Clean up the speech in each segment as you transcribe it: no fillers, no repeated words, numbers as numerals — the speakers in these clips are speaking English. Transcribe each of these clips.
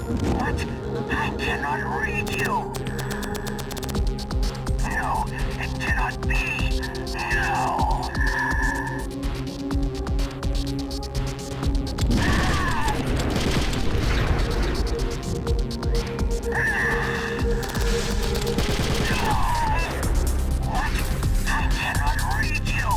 What? I cannot read you! No, it cannot be! No! What? I cannot read you!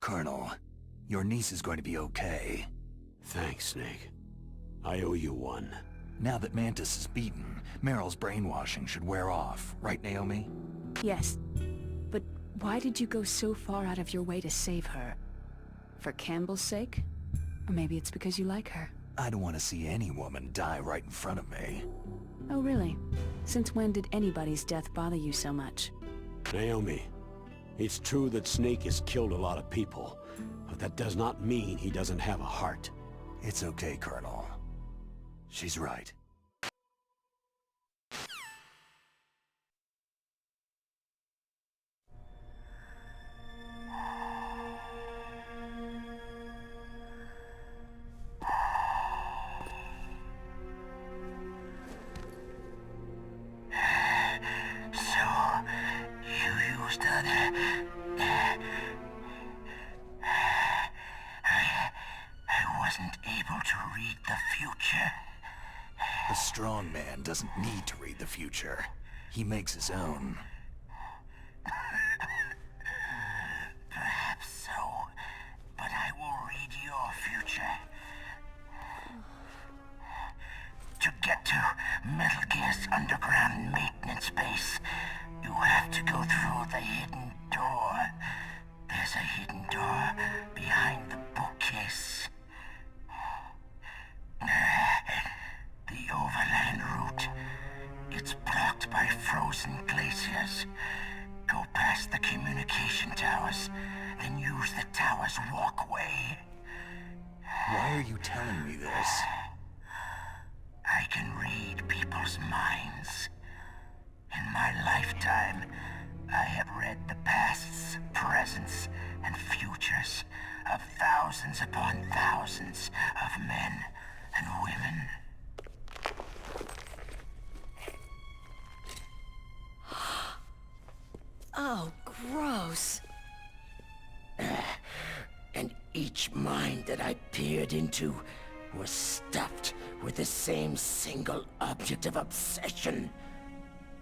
Colonel, your niece is going to be okay. Thanks, Snake. I owe you one. Now that Mantis is beaten, Meryl's brainwashing should wear off, right, Naomi? Yes. But why did you go so far out of your way to save her? For Campbell's sake? Or maybe it's because you like her. I don't want to see any woman die right in front of me. Oh, really? Since when did anybody's death bother you so much? Naomi, it's true that Snake has killed a lot of people, but that does not mean he doesn't have a heart. It's okay, Colonel. She's right. I wasn't able to read the future. A strong man doesn't need to read the future. He makes his own. Perhaps so, but I will read your future. To get to Metal Gear's underground maintenance base, you have to go through the hidden door. There's a hidden door behind the bookcase. you telling me this? I can read people's minds. In my lifetime, I have read the pasts, presents, and futures of thousands upon thousands of men and women. Oh, gross. And each mind that I peered into was stuffed with the same single object of obsession.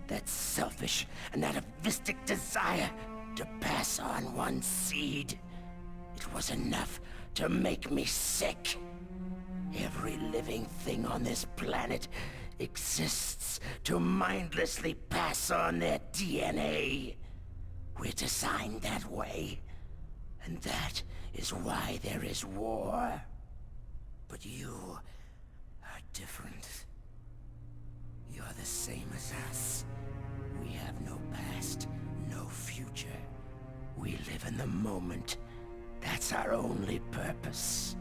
That selfish and atavistic desire to pass on one seed. It was enough to make me sick. Every living thing on this planet exists to mindlessly pass on their DNA. We're designed that way. And that is why there is war. But you are different. You're the same as us. We have no past, no future. We live in the moment. That's our only purpose.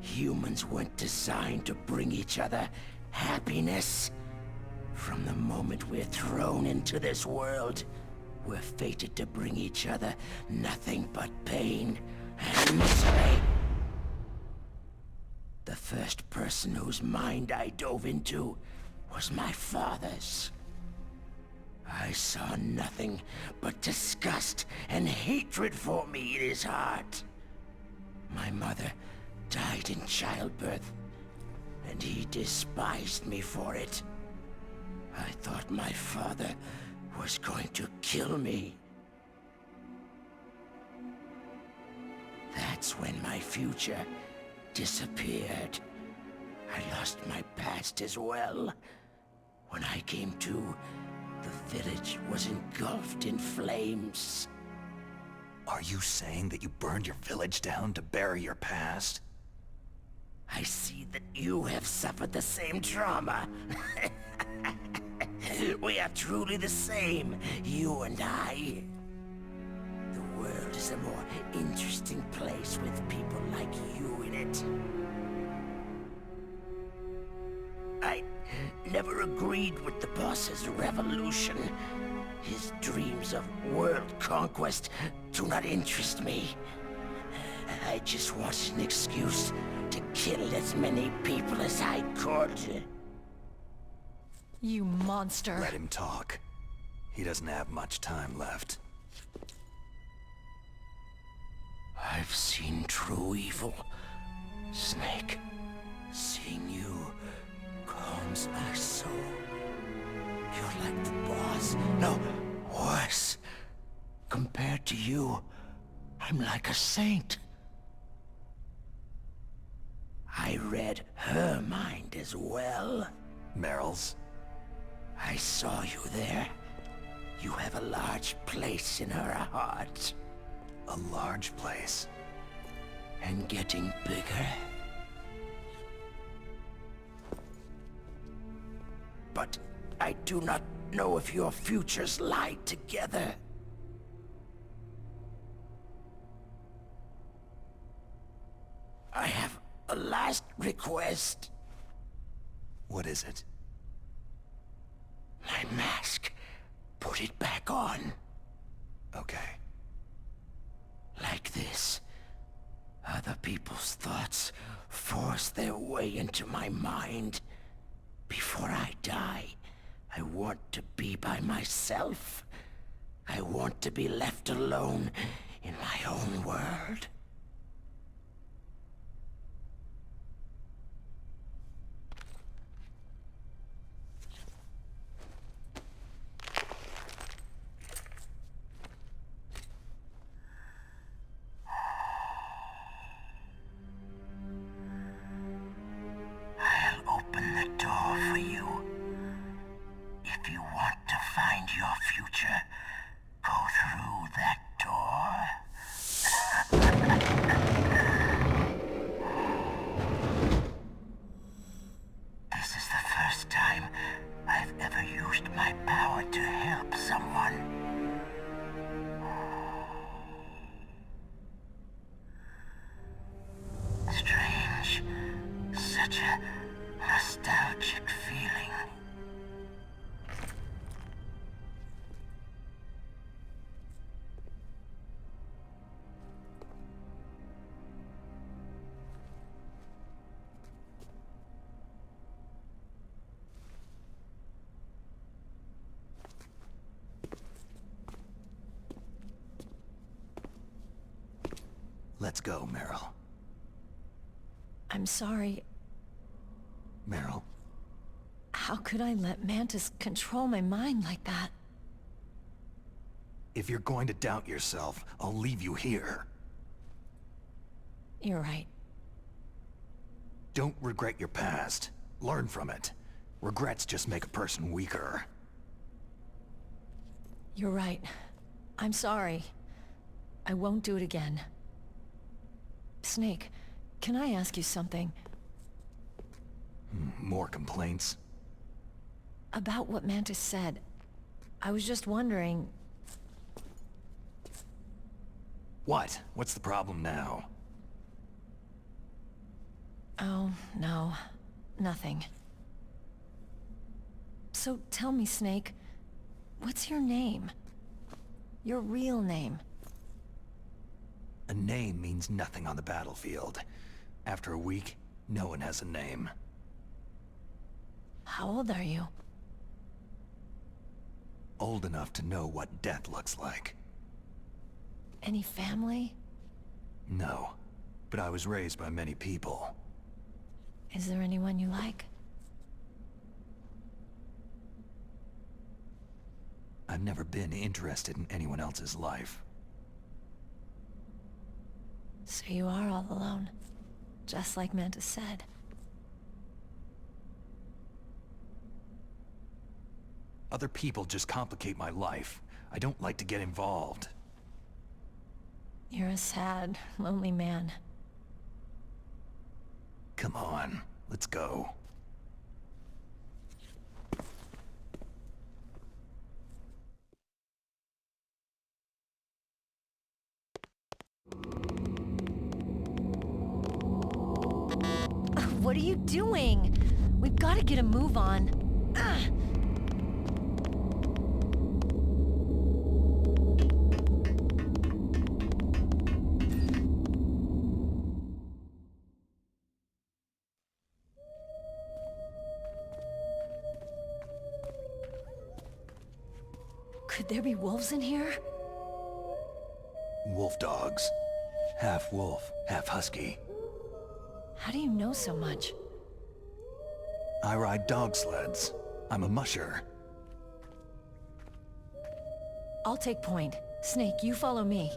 Humans weren't designed to bring each other happiness. From the moment we're thrown into this world, we're fated to bring each other nothing but pain and misery. The first person whose mind I dove into was my father's. I saw nothing but disgust and hatred for me in his heart. My mother died in childbirth, and he despised me for it. I thought my father was going to kill me. That's when my future disappeared. I lost my past as well. When I came to, the village was engulfed in flames. Are you saying that you burned your village down to bury your past? I see that you have suffered the same trauma. We are truly the same, you and I. The world is a more interesting place with people like you in it. I never agreed with the boss's revolution. His dreams of world conquest do not interest me. I just wanted an excuse to kill as many people as I could. You monster. Let him talk. He doesn't have much time left. I've seen true evil, Snake. Seeing you calms my soul. You're like the boss. No, worse. Compared to you, I'm like a saint. I read her mind as well. Meryl's? I saw you there. You have a large place in her heart. A large place? And getting bigger. But I do not know if your futures lie together. I have a last request. What is it? My mask. Put it back on. Okay. Like this. Other people's thoughts force their way into my mind. Before I die, I want to be by myself. I want to be left alone in my own world. I'll open the door for you. If you want to find your future, go through that door. such a nostalgic feeling. Let's go, Meryl. I'm sorry. Meryl, How could I let Mantis control my mind like that? if you're going to doubt yourself, I'll leave you here. You're right. Don't regret your past. Learn from it. Regrets just make a person weaker. You're right. I'm sorry. I won't do it again. Snake, can I ask you something? More complaints? About what Mantis said. I was just wondering... What? What's the problem now? Oh, no. Nothing. So tell me, Snake, what's your name? Your real name? A name means nothing on the battlefield. After a week, no one has a name. How old are you? Old enough to know what death looks like. Any family? No, but I was raised by many people. Is there anyone you like? I've never been interested in anyone else's life. So you are all alone, just like Mantis said. Other people just complicate my life. I don't like to get involved. You're a sad, lonely man. Come on, let's go. What are you doing? We've got to get a move on. Could there be wolves in here? Wolf dogs. Half wolf, half husky. How do you know so much? I ride dog sleds. I'm a musher. I'll take point. Snake, you follow me.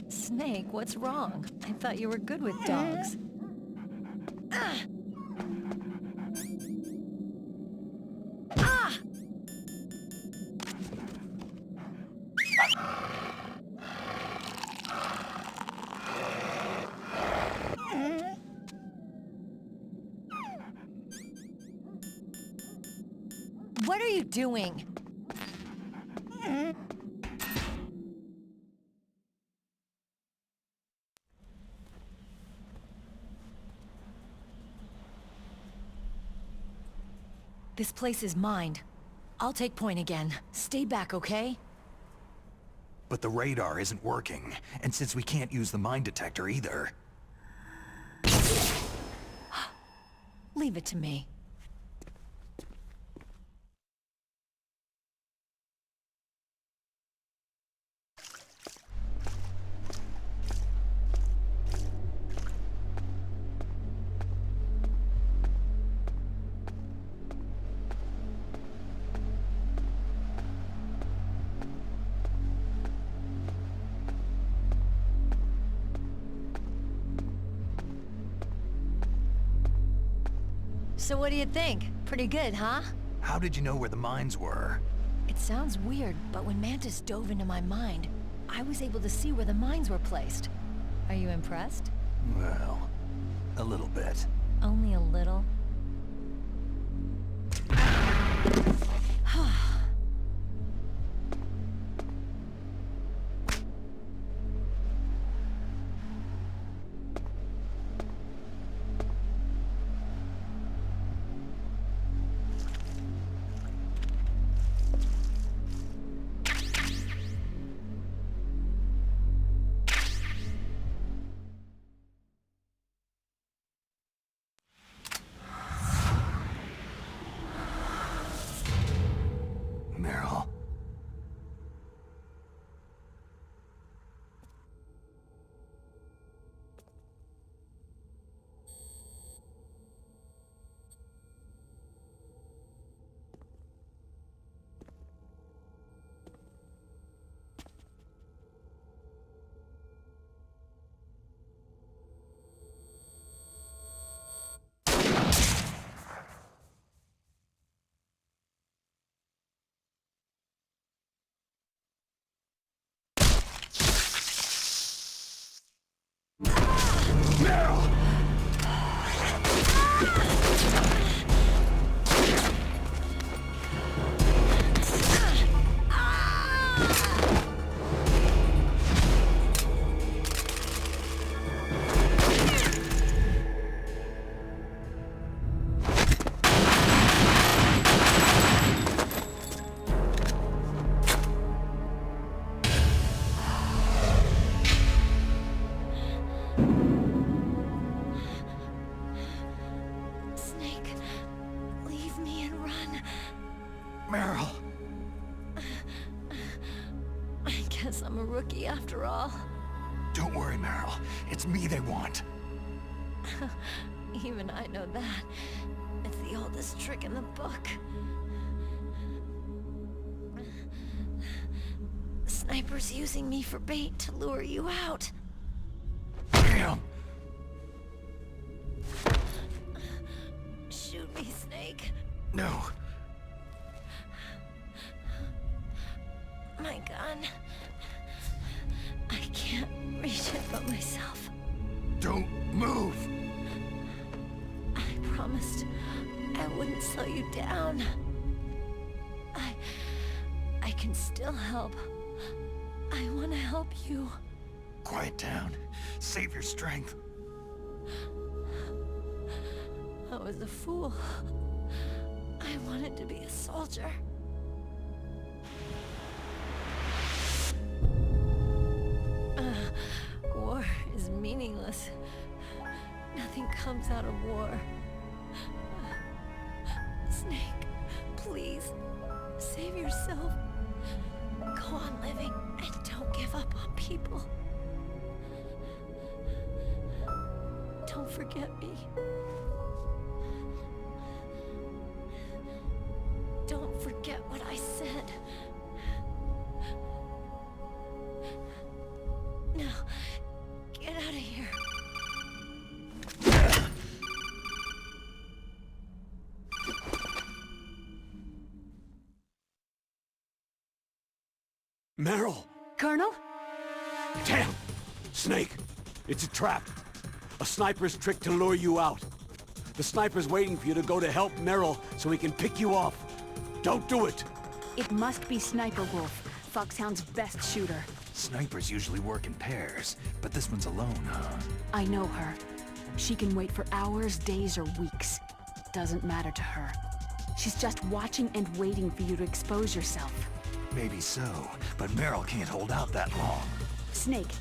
Snake, what's wrong? I thought you were good with dogs. Ah! Ah! What are you doing? This place is mine. I'll take point again. Stay back, okay? But the radar isn't working, and since we can't use the mine detector either... Leave it to me. So what do you think? Pretty good, huh? How did you know where the mines were? It sounds weird, but when Mantis dove into my mind, I was able to see where the mines were placed. Are you impressed? Well, a little bit. Only a little? Meryl. Snake, leave me and run. Meryl! I guess I'm a rookie after all. Don't worry, Meryl. It's me they want. Even I know that. It's the oldest trick in the book. Sniper's using me for bait to lure you out. Damn! Shoot me, Snake. No. My gun. I can't reach it but myself. Don't move! I promised I wouldn't slow you down. I can still help. I want to help you. Quiet down. Save your strength. I was a fool. I wanted to be a soldier. War is meaningless. Nothing comes out of war. Snake, please, save yourself. Go on living and don't give up on people. Don't forget me. Don't forget what I said. Now, get out of here. Meryl! Colonel? Damn! Snake! It's a trap. A sniper's trick to lure you out. The sniper's waiting for you to go to help Meryl so he can pick you off. Don't do it! It must be Sniper Wolf, Foxhound's best shooter. Snipers usually work in pairs, but this one's alone, huh? I know her. She can wait for hours, days, or weeks. Doesn't matter to her. She's just watching and waiting for you to expose yourself. Maybe so, but Meryl can't hold out that long. Snake,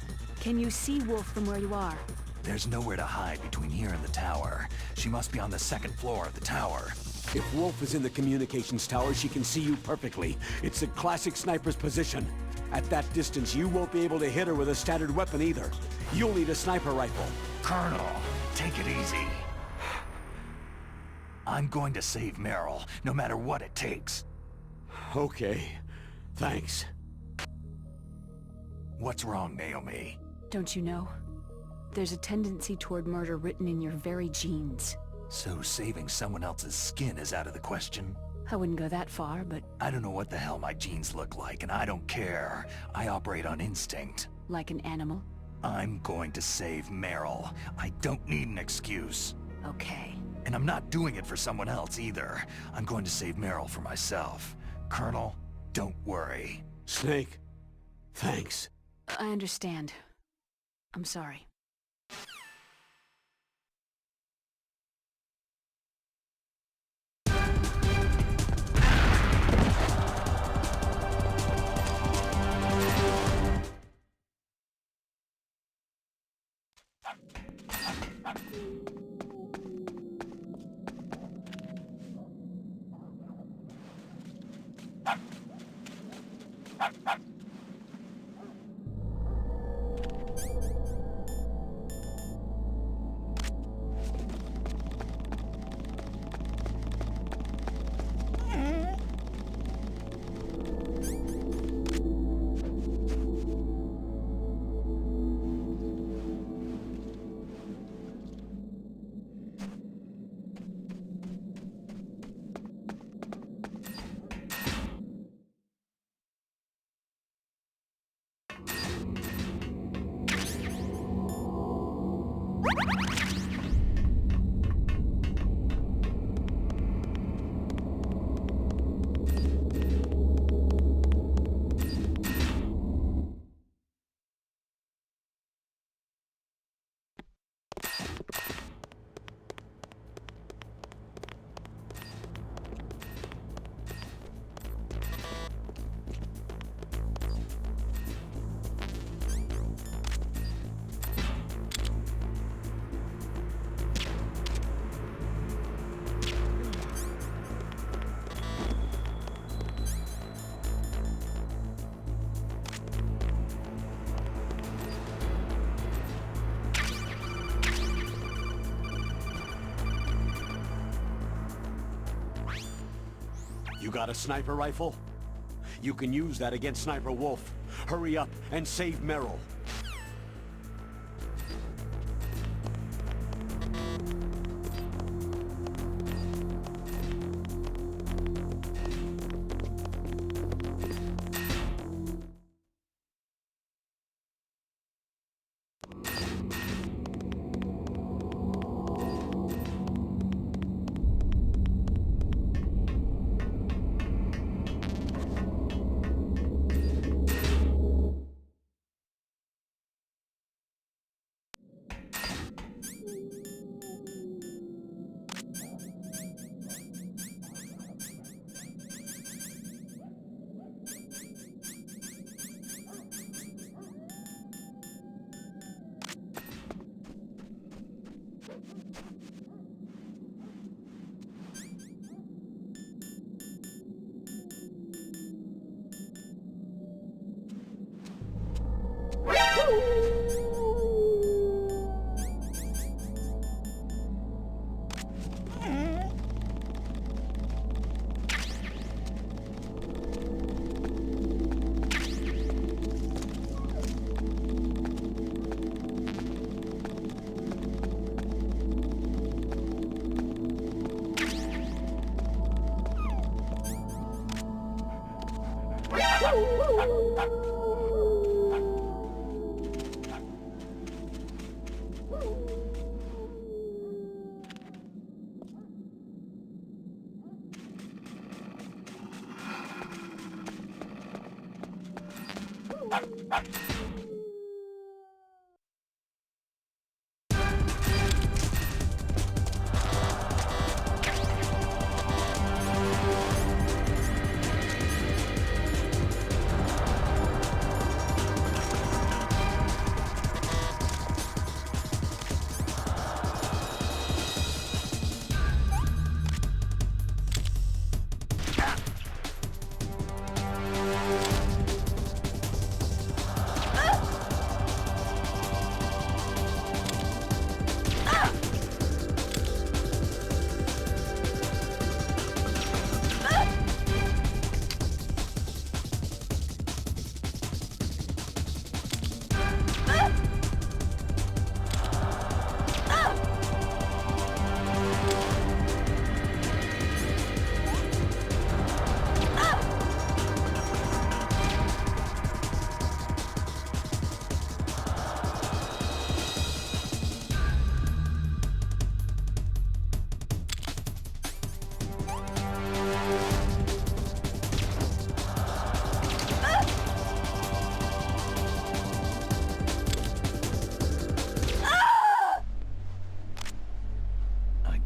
can you see Wolf from where you are? There's nowhere to hide between here and the tower. She must be on the second floor of the tower. If Wolf is in the communications tower, she can see you perfectly. It's the classic sniper's position. At that distance, you won't be able to hit her with a standard weapon either. You'll need a sniper rifle. Colonel, take it easy. I'm going to save Meryl, no matter what it takes. Okay. Thanks. What's wrong, Naomi? Don't you know? There's a tendency toward murder written in your very genes. So saving someone else's skin is out of the question? I wouldn't go that far, but I don't know what the hell my genes look like, and I don't care. I operate on instinct. like an animal? I'm going to save Meryl. I don't need an excuse. Okay. And I'm not doing it for someone else either. I'm going to save Meryl for myself. Colonel, don't worry. Snake, thanks. I understand. I'm sorry. You got a sniper rifle? You can use that against Sniper Wolf. Hurry up and save Meryl. I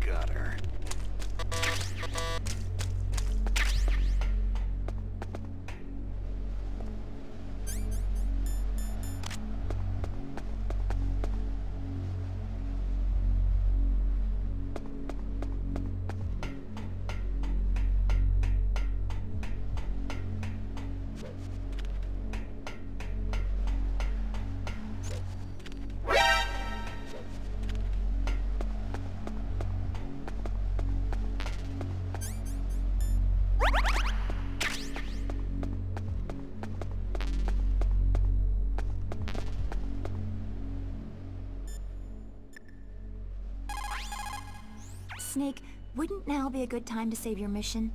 got her. Snake, wouldn't now be a good time to save your mission?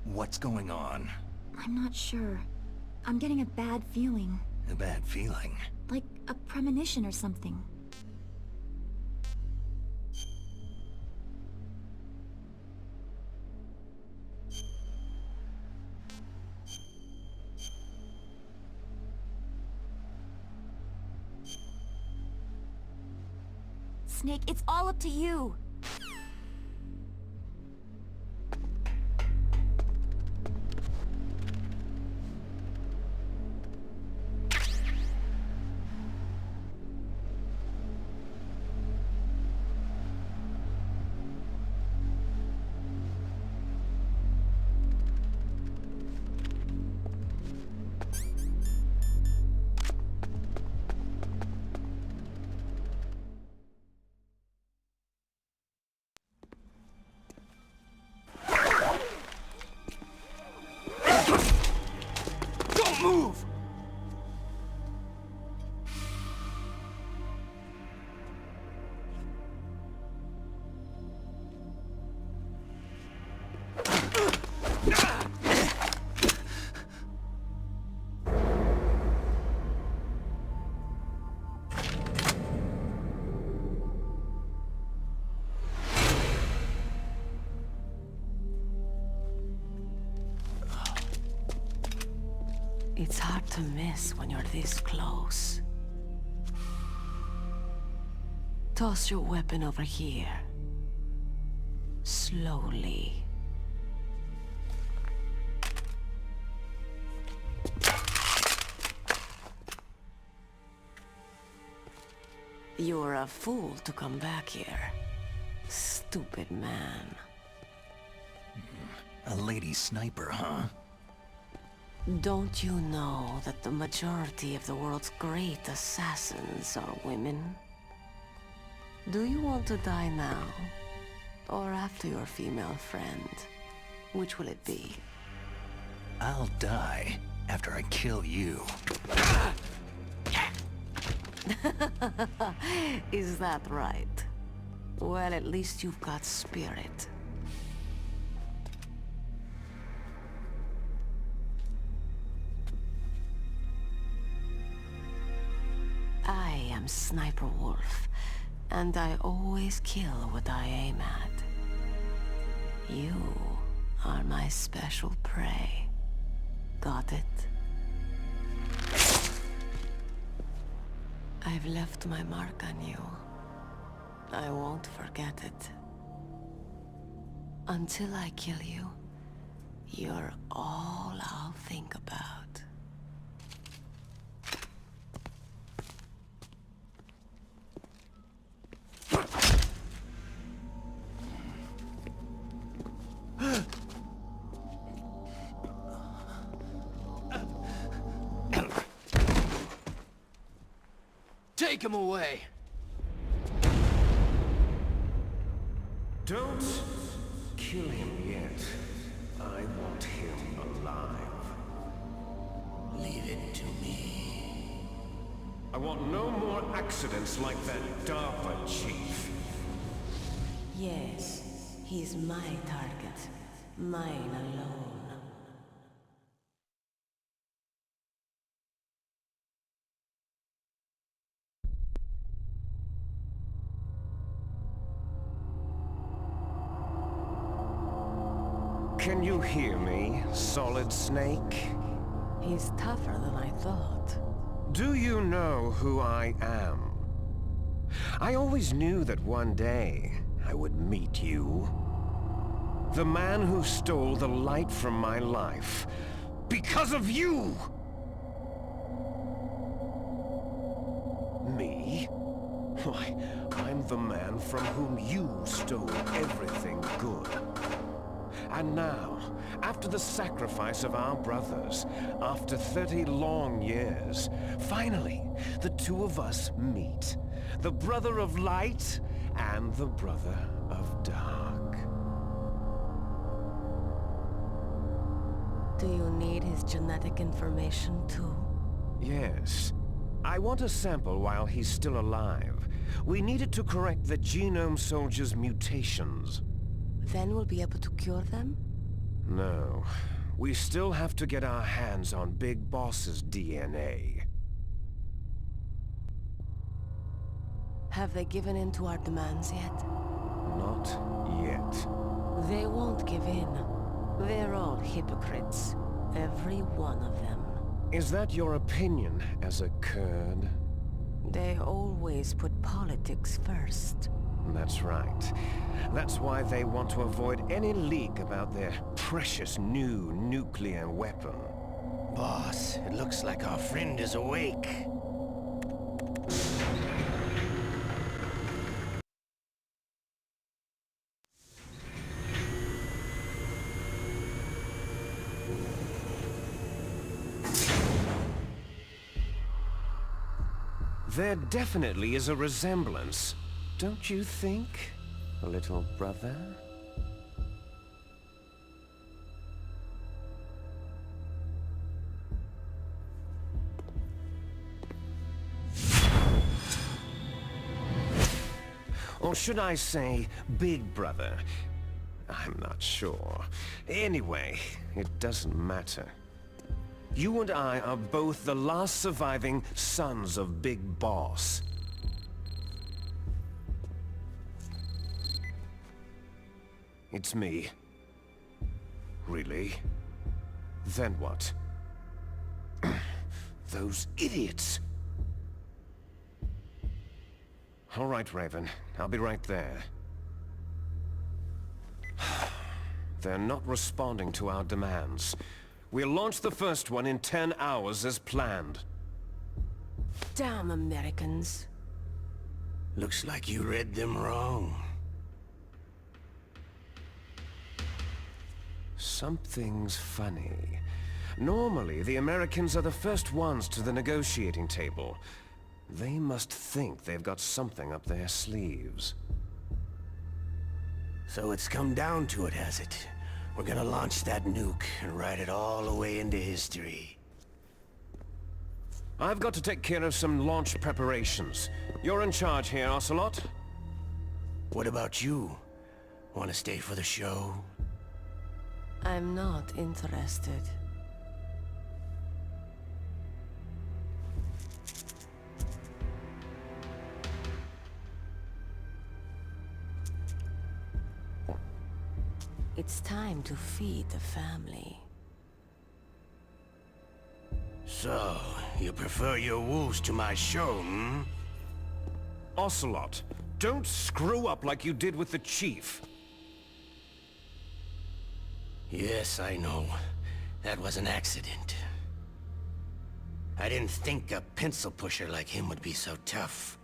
What's going on? I'm not sure. I'm getting a bad feeling. A bad feeling. Like a premonition or something. Snake, it's all up to you! Move! It's hard to miss when you're this close. Toss your weapon over here. Slowly. You're a fool to come back here. Stupid man. A lady sniper, huh? Don't you know that the majority of the world's great assassins are women? Do you want to die now? Or after your female friend? Which will it be? I'll die after I kill you. Is that right? Well, at least you've got spirit. I am Sniper Wolf, and I always kill what I aim at. You are my special prey. Got it? I've left my mark on you. I won't forget it. Until I kill you, you're all I'll think about. Take him away! Don't kill him yet. I want him alive. Leave it to me. I want no more accidents like that DARPA chief. Yes, he's my target. Mine alone. Can you hear me, Solid Snake? He's tougher than I thought. Do you know who I am? I always knew that one day I would meet you. The man who stole the light from my life. Because of you! Me? Why, I'm the man from whom you stole everything good. And now, after the sacrifice of our brothers, after 30 long years, finally, the two of us meet. The brother of light and the brother of dark. Do you need his genetic information too? Yes. I want a sample while he's still alive. We need it to correct the Genome Soldier's mutations. Then we'll be able to cure them? No. We still have to get our hands on Big Boss's DNA. Have they given in to our demands yet? Not yet. They won't give in. They're all hypocrites. Every one of them. Is that your opinion as a Kurd? They always put politics first. That's right. That's why they want to avoid any leak about their precious new nuclear weapon. Boss, it looks like our friend is awake. There definitely is a resemblance, don't you think, little brother? Or should I say, big brother? I'm not sure. Anyway, it doesn't matter. You and I are both the last surviving sons of Big Boss. It's me. Really? Then what? Those idiots! All right, Raven. I'll be right there. They're not responding to our demands. We'll launch the first one in 10 hours as planned. Damn Americans. Looks like you read them wrong. Something's funny. Normally, the Americans are the first ones to the negotiating table. They must think they've got something up their sleeves. So it's come down to it, has it? We're gonna launch that nuke and write it all away into history. I've got to take care of some launch preparations. You're in charge here, Ocelot. What about you? Wanna stay for the show? I'm not interested. It's time to feed the family. So, you prefer your wolves to my show, hmm? Ocelot, don't screw up like you did with the chief. Yes, I know. That was an accident. I didn't think a pencil pusher like him would be so tough.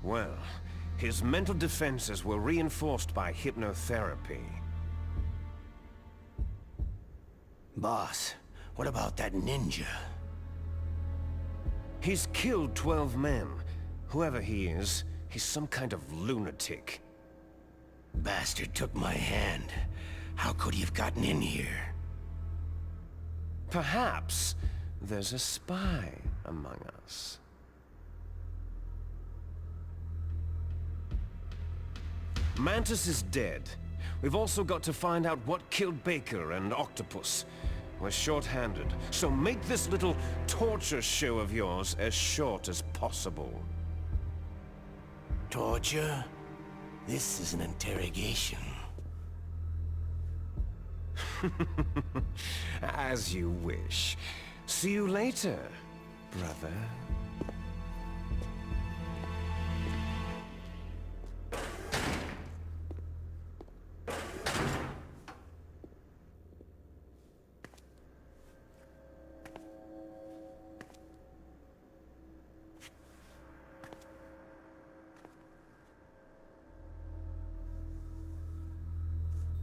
Well, his mental defenses were reinforced by hypnotherapy. Boss, what about that ninja? He's killed 12 men. Whoever he is, he's some kind of lunatic. Bastard took my hand. How could he have gotten in here? Perhaps there's a spy among us. Mantis is dead. We've also got to find out what killed Baker and Octopus. We're short-handed, so make this little torture show of yours as short as possible. Torture? This is an interrogation. As you wish. See you later, brother.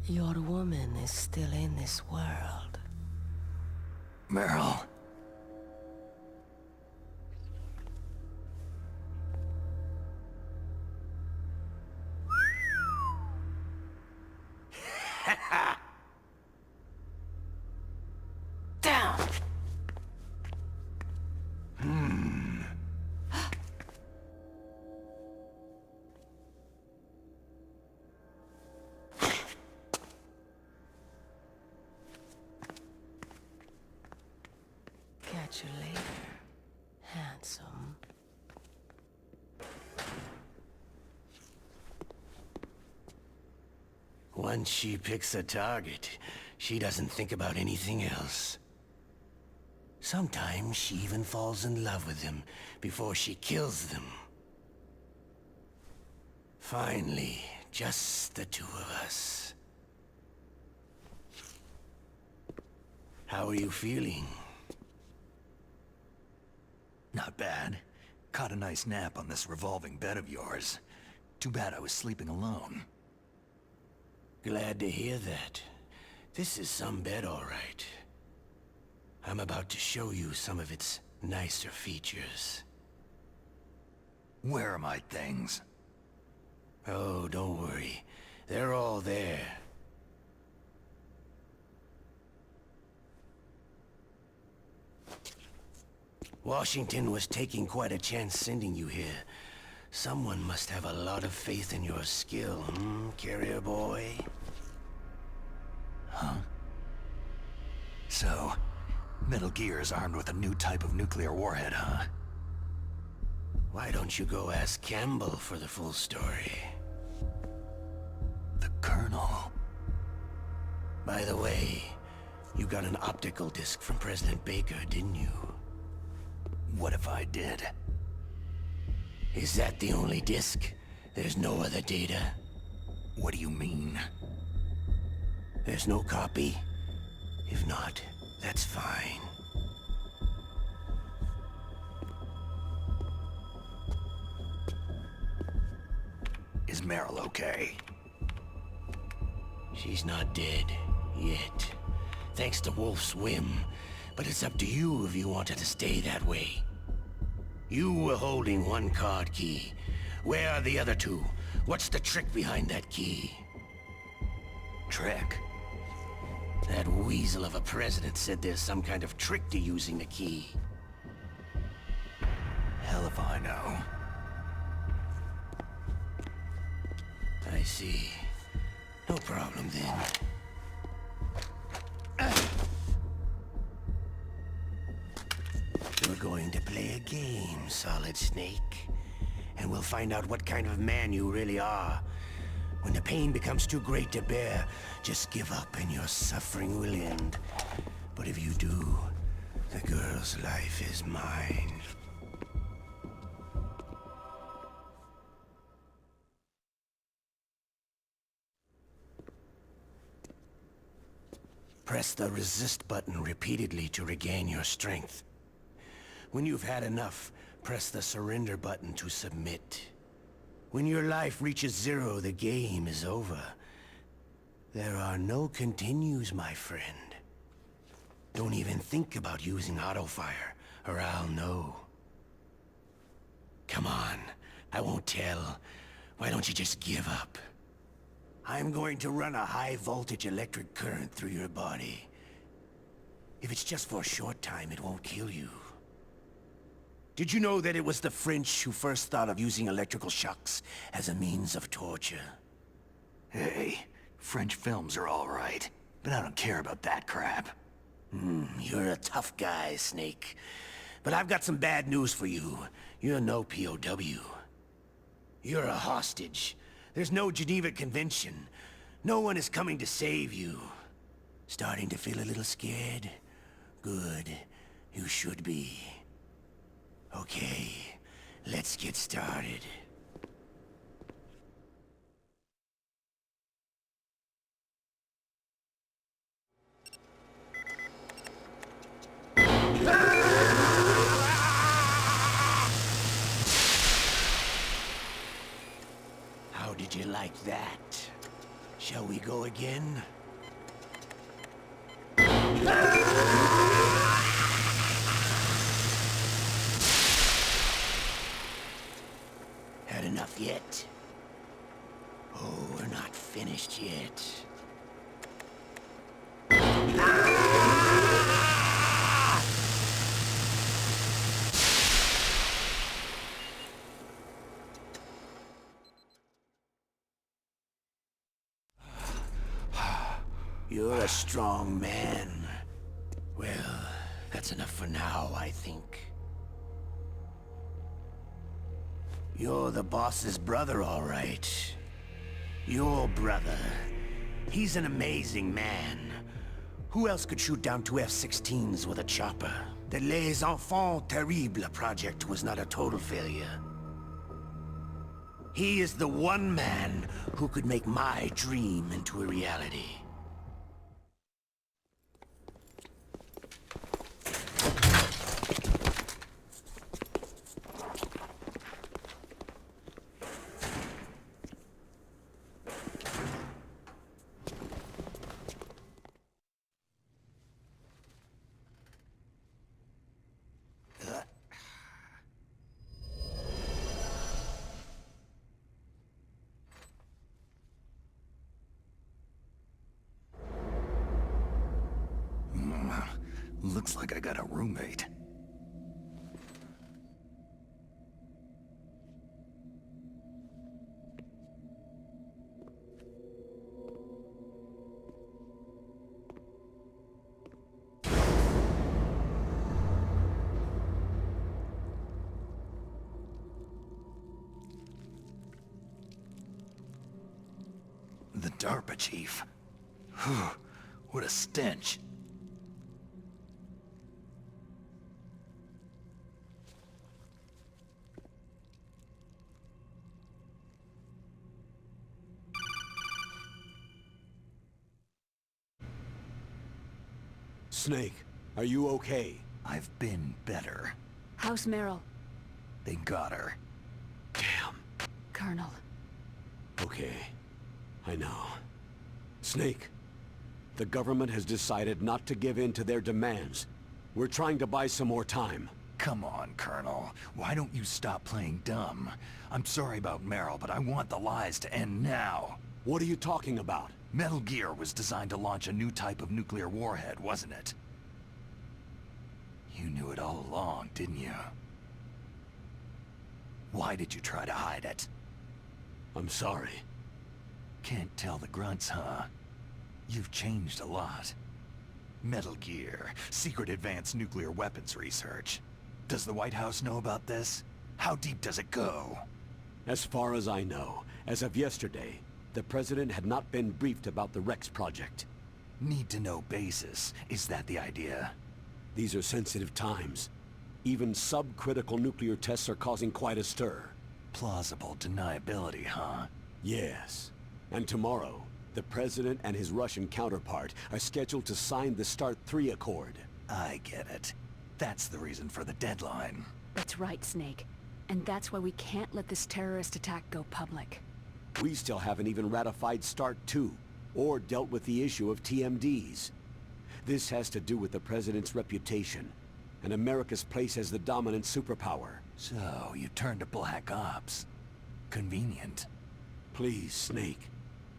Your woman is still in this world. Meryl. Down! Catch you later, handsome. Once she picks a target, she doesn't think about anything else. Sometimes she even falls in love with them before she kills them. Finally, just the two of us. How are you feeling? Not bad. Caught a nice nap on this revolving bed of yours. Too bad I was sleeping alone. Glad to hear that. This is some bed, all right. I'm about to show you some of its nicer features. Where are my things? Oh, don't worry. They're all there. Washington was taking quite a chance sending you here. Someone must have a lot of faith in your skill, carrier boy? Huh? So, Metal Gear is armed with a new type of nuclear warhead, huh? Why don't you go ask Campbell for the full story? The Colonel. By the way, you got an optical disc from President Baker, didn't you? What if I did? Is that the only disc? There's no other data? What do you mean? There's no copy? If not, that's fine. Is Meryl okay? She's not dead. Yet. Thanks to Wolf's whim. But it's up to you if you want her to stay that way. You were holding one card key. Where are the other two? What's the trick behind that key? Trick? That weasel of a president said there's some kind of trick to using the key. Hell if I know. I see. No problem then. We're going to play a game, Solid Snake. And we'll find out what kind of man you really are. When the pain becomes too great to bear, just give up and your suffering will end. But if you do, The girl's life is mine. Press the resist button repeatedly to regain your strength. When you've had enough, press the surrender button to submit. When your life reaches 0, the game is over. There are no continues, my friend. Don't even think about using auto-fire, or I'll know. Come on, I won't tell. Why don't you just give up? I'm going to run a high-voltage electric current through your body. If it's just for a short time, it won't kill you. Did you know that it was the French who first thought of using electrical shocks as a means of torture? Hey, French films are all right, but I don't care about that crap. You're a tough guy, Snake. But I've got some bad news for you. You're no POW. You're a hostage. There's no Geneva Convention. No one is coming to save you. Starting to feel a little scared? Good. You should be. Okay, let's get started. How did you like that? Shall we go again? Had enough yet? Oh, we're not finished yet. You're a strong man. Well, that's enough for now, I think. You're the boss's brother, all right. Your brother. He's an amazing man. Who else could shoot down 2 F-16s with a chopper? The Les Enfants Terribles project was not a total failure. He is the one man who could make my dream into a reality. Looks like I got a roommate. The DARPA chief. Whew, what a stench. Snake, are you okay? I've been better. How's Meryl? They got her. Damn. Colonel. Okay. I know. Snake, the government has decided not to give in to their demands. We're trying to buy some more time. Come on, Colonel. Why don't you stop playing dumb? I'm sorry about Meryl, but I want the lies to end now. What are you talking about? Metal Gear was designed to launch a new type of nuclear warhead, wasn't it? You knew it all along, didn't you? Why did you try to hide it? I'm sorry. Can't tell the grunts, huh? You've changed a lot. Metal Gear, secret advanced nuclear weapons research. Does the White House know about this? How deep does it go? As far as I know, as of yesterday, the President had not been briefed about the Rex project. Need-to-know basis. Is that the idea? These are sensitive times. Even subcritical nuclear tests are causing quite a stir. Plausible deniability, huh? Yes. And tomorrow, the President and his Russian counterpart are scheduled to sign the START 3 Accord. I get it. That's the reason for the deadline. That's right, Snake. And that's why we can't let this terrorist attack go public. We still haven't even ratified START 2, or dealt with the issue of TMDs. This has to do with the President's reputation, and America's place as the dominant superpower. So, you turned to Black Ops. Convenient. Please, Snake,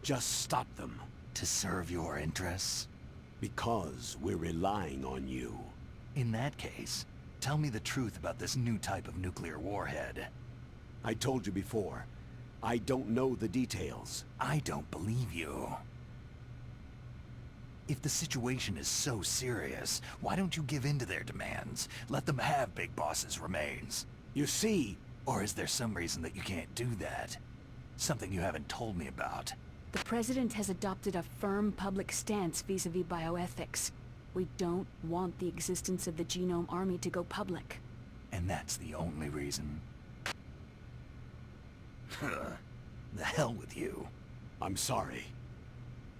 just stop them. To serve your interests? Because we're relying on you. In that case, tell me the truth about this new type of nuclear warhead. I told you before, I don't know the details. I don't believe you. If the situation is so serious, why don't you give in to their demands? Let them have Big Boss's remains. You see... Or is there some reason that you can't do that? Something you haven't told me about. The President has adopted a firm public stance vis-à-vis bioethics. We don't want the existence of the Genome Army to go public. And that's the only reason? The hell with you. I'm sorry.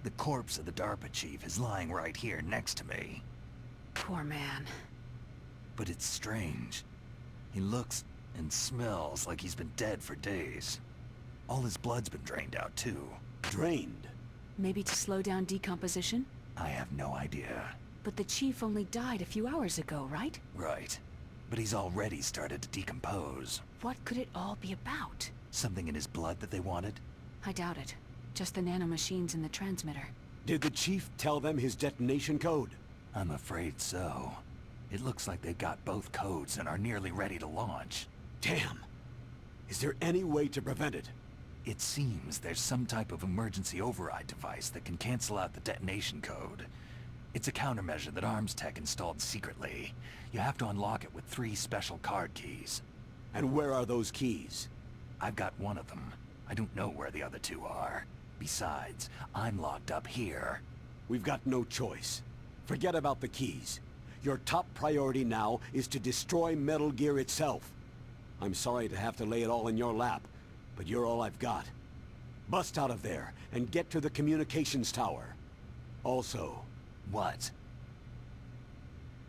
The corpse of the DARPA chief is lying right here next to me. Poor man. But it's strange. He looks and smells like he's been dead for days. All his blood's been drained out too. Drained? Maybe to slow down decomposition? I have no idea. But the chief only died a few hours ago, right? Right. But he's already started to decompose. What could it all be about? Something in his blood that they wanted? I doubt it. Just the nanomachines in the transmitter. Did the chief tell them his detonation code? I'm afraid so. It looks like they've got both codes and are nearly ready to launch. Damn! Is there any way to prevent it? It seems there's some type of emergency override device that can cancel out the detonation code. It's a countermeasure that Arms Tech installed secretly. You have to unlock it with 3 special card keys. And where are those keys? I've got one of them. I don't know where the other 2 are. Besides, I'm locked up here. We've got no choice. Forget about the keys. Your top priority now is to destroy Metal Gear itself. I'm sorry to have to lay it all in your lap, but you're all I've got. Bust out of there and get to the communications tower. Also... What?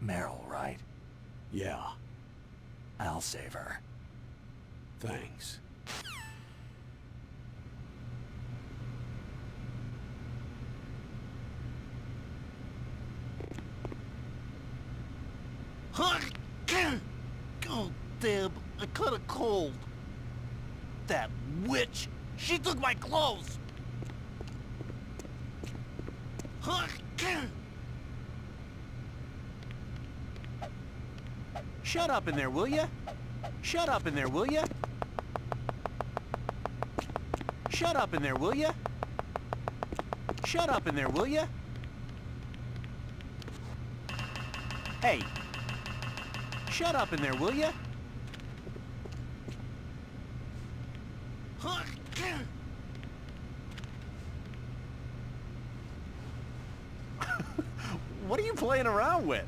Meryl, right? Yeah, I'll save her. thanks. Oh, damn, I caught a cold. That witch! She took my clothes! Shut up in there, will ya? Shut up in there, will ya? Shut up in there, will ya? Shut up in there, will ya? Hey! Shut up in there, will ya? What are you playing around with?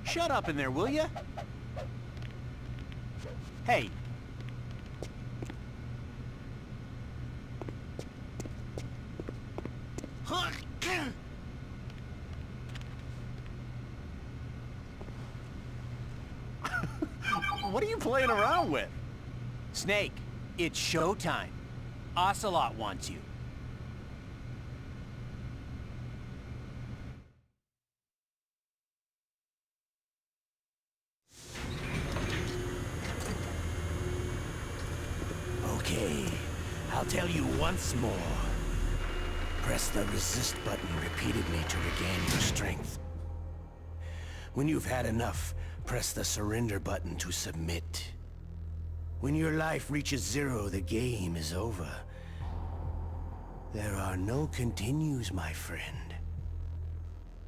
Shut up in there, will ya? Hey! What are you playing around with? Snake, it's showtime. Ocelot wants you. Okay, I'll tell you once more. Press the resist button repeatedly to regain your strength. When you've had enough, press the surrender button to submit. When your life reaches 0, the game is over. There are no continues, my friend.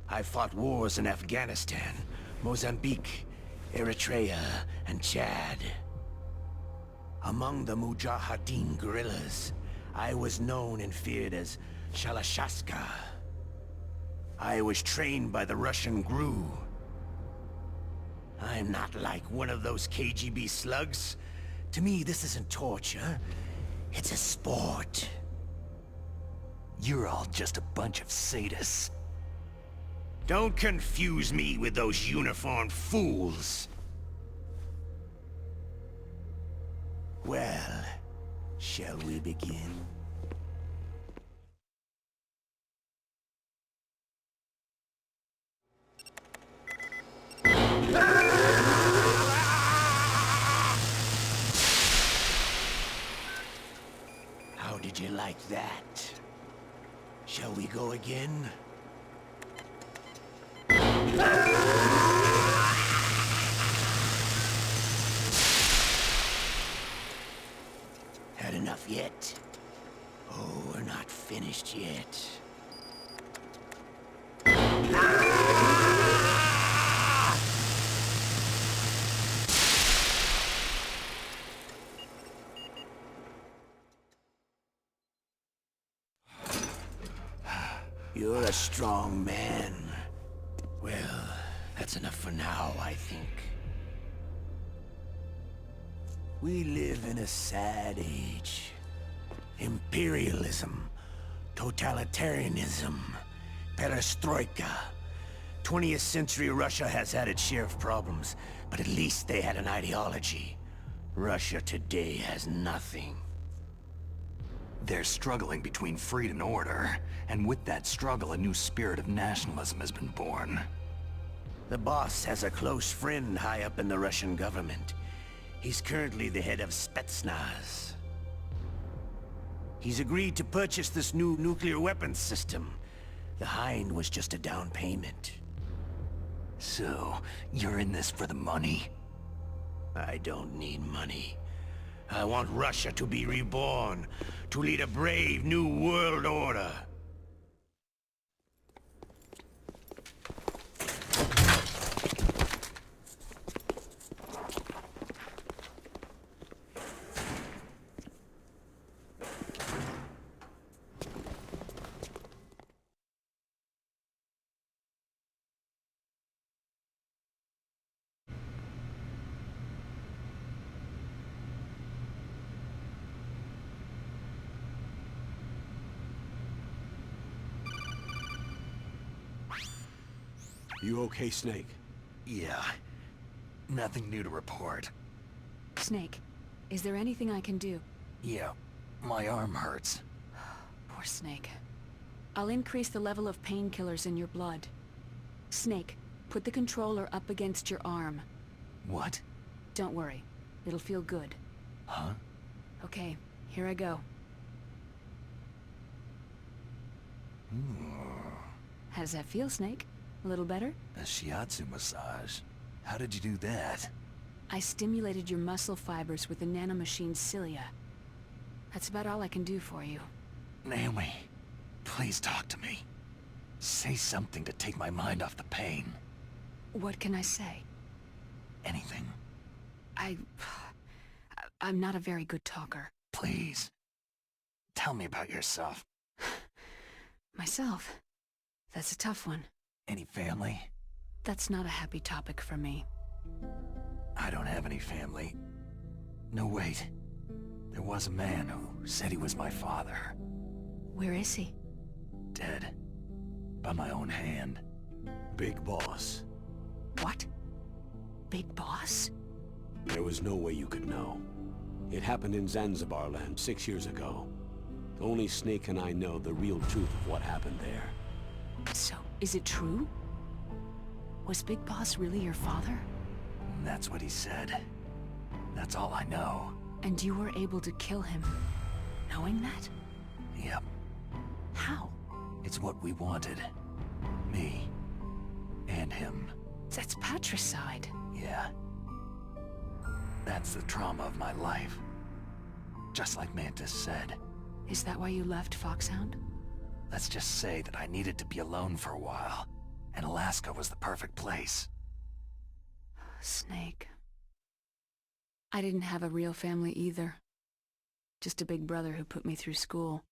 I fought wars in Afghanistan, Mozambique, Eritrea, and Chad. Among the Mujahideen guerrillas, I was known and feared as Shalashaska. I was trained by the Russian GRU. I'm not like one of those KGB slugs. To me, this isn't torture. It's a sport. You're all just a bunch of sadists. Don't confuse me with those uniformed fools. Well, shall we begin? How did you like that? Shall we go again? Had enough yet? Oh, we're not finished yet. You're a strong man. Well, that's enough for now, I think. We live in a sad age. Imperialism, totalitarianism, perestroika. 20th century Russia has had its share of problems, but at least they had an ideology. Russia today has nothing. They're struggling between freed and order, and with that struggle, a new spirit of nationalism has been born. The boss has a close friend high up in the Russian government. He's currently the head of Spetsnaz. He's agreed to purchase this new nuclear weapons system. The Hind was just a down payment. So, you're in this for the money? I don't need money. I want Russia to be reborn, to lead a brave new world order. You okay, Snake? Yeah. Nothing new to report. Snake, is there anything I can do? Yeah, my arm hurts. Poor Snake. I'll increase the level of painkillers in your blood. Snake, put the controller up against your arm. What? Don't worry. It'll feel good. Huh? Okay, here I go. How does that feel, Snake? A little better? A shiatsu massage. How did you do that? I stimulated your muscle fibers with the nanomachine cilia. That's about all I can do for you. Naomi, please talk to me. Say something to take my mind off the pain. What can I say? Anything. I'm not a very good talker. Please. Tell me about yourself. Myself? That's a tough one. Any family? That's not a happy topic for me. I don't have any family. No, wait. There was a man who said he was my father. Where is he? Dead. By my own hand. Big Boss. What? Big Boss? There was no way you could know. It happened in Zanzibar land 6 years ago. Only Snake and I know the real truth of what happened there. So, is it true? Was Big Boss really your father? That's what he said. That's all I know. And you were able to kill him, knowing that? Yep. How? It's what we wanted. Me. And him. That's patricide. Yeah. That's the trauma of my life. Just like Mantis said. Is that why you left Foxhound? Let's just say that I needed to be alone for a while, and Alaska was the perfect place. Snake. I didn't have a real family either. Just a big brother who put me through school.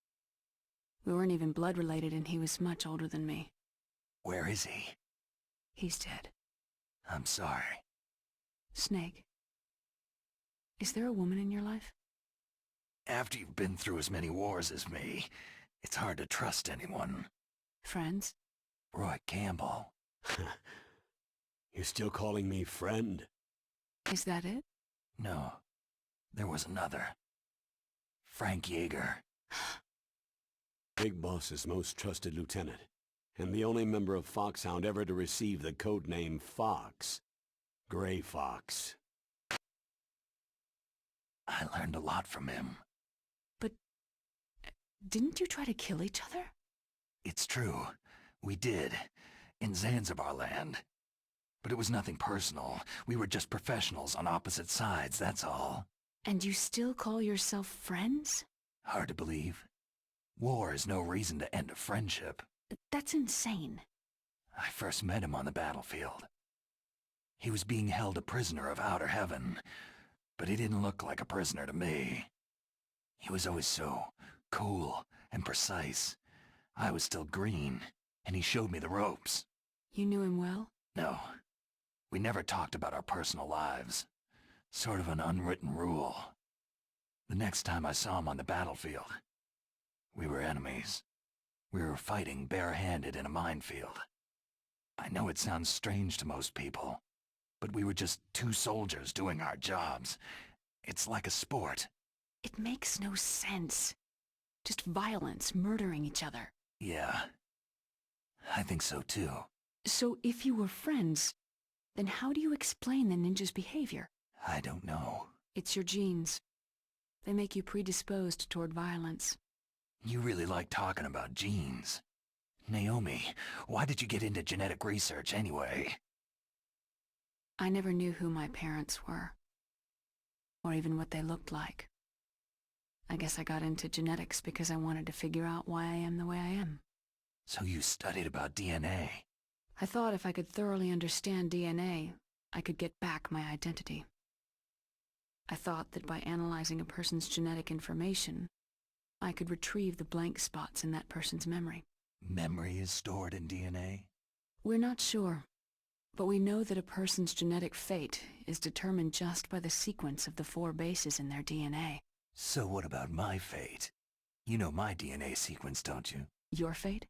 We weren't even blood related, and he was much older than me. Where is he? He's dead. I'm sorry. Snake. Is there a woman in your life? After you've been through as many wars as me, it's hard to trust anyone. Friends? Roy Campbell. You're still calling me friend? Is that it? No, there was another. Frank Yeager. Big Boss's most trusted lieutenant, and the only member of Foxhound ever to receive the codename Fox. Gray Fox. I learned a lot from him. But didn't you try to kill each other? It's true. We did. In Zanzibar land. But it was nothing personal. We were just professionals on opposite sides, that's all. And you still call yourself friends? Hard to believe. War is no reason to end a friendship. That's insane. I first met him on the battlefield. He was being held a prisoner of outer heaven, but he didn't look like a prisoner to me. He was always so cool and precise. I was still green, and he showed me the ropes. You knew him well? No. We never talked about our personal lives. Sort of an unwritten rule. The next time I saw him on the battlefield, we were enemies. We were fighting bare-handed in a minefield. I know it sounds strange to most people, but we were just two soldiers doing our jobs. It's like a sport. It makes no sense. Just violence, murdering each other. Yeah, I think so too. So if you were friends, then how do you explain the ninja's behavior? I don't know. It's your genes. They make you predisposed toward violence. You really like talking about genes. Naomi, why did you get into genetic research anyway? I never knew who my parents were, or even what they looked like. I guess I got into genetics because I wanted to figure out why I am the way I am. So you studied about DNA? I thought if I could thoroughly understand DNA, I could get back my identity. I thought that by analyzing a person's genetic information, I could retrieve the blank spots in that person's memory. Memory is stored in DNA? We're not sure, but we know that a person's genetic fate is determined just by the sequence of the 4 bases in their DNA. So what about my fate? You know my DNA sequence, don't you? Your fate?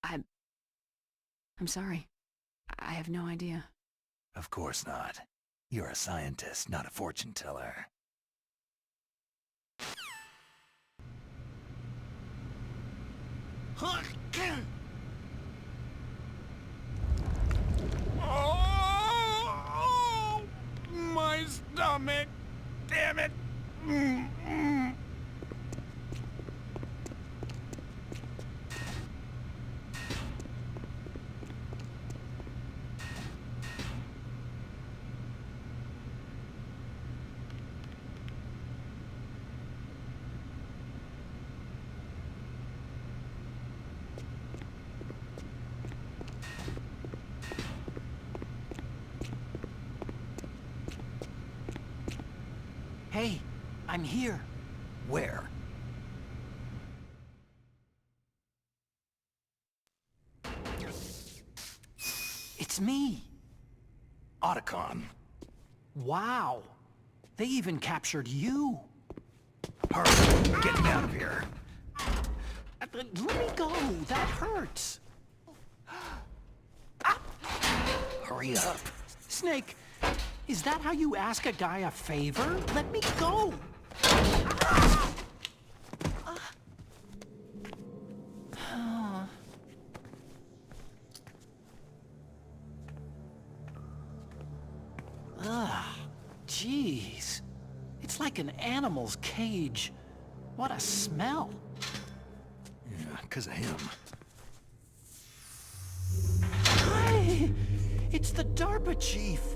I'm sorry. I have no idea. Of course not. You're a scientist, not a fortune teller. Oh, my stomach! Damn it! Hey, I'm here. Where? It's me. Otacon. Wow. They even captured you. Hurry, get me out of here. Let me go. That hurts. Hurry up. Snake, is that how you ask a guy a favor? Let me go. Ugh, jeez. It's like an animal's cage. What a smell. Yeah, 'cause of him. Hi! It's the DARPA chief.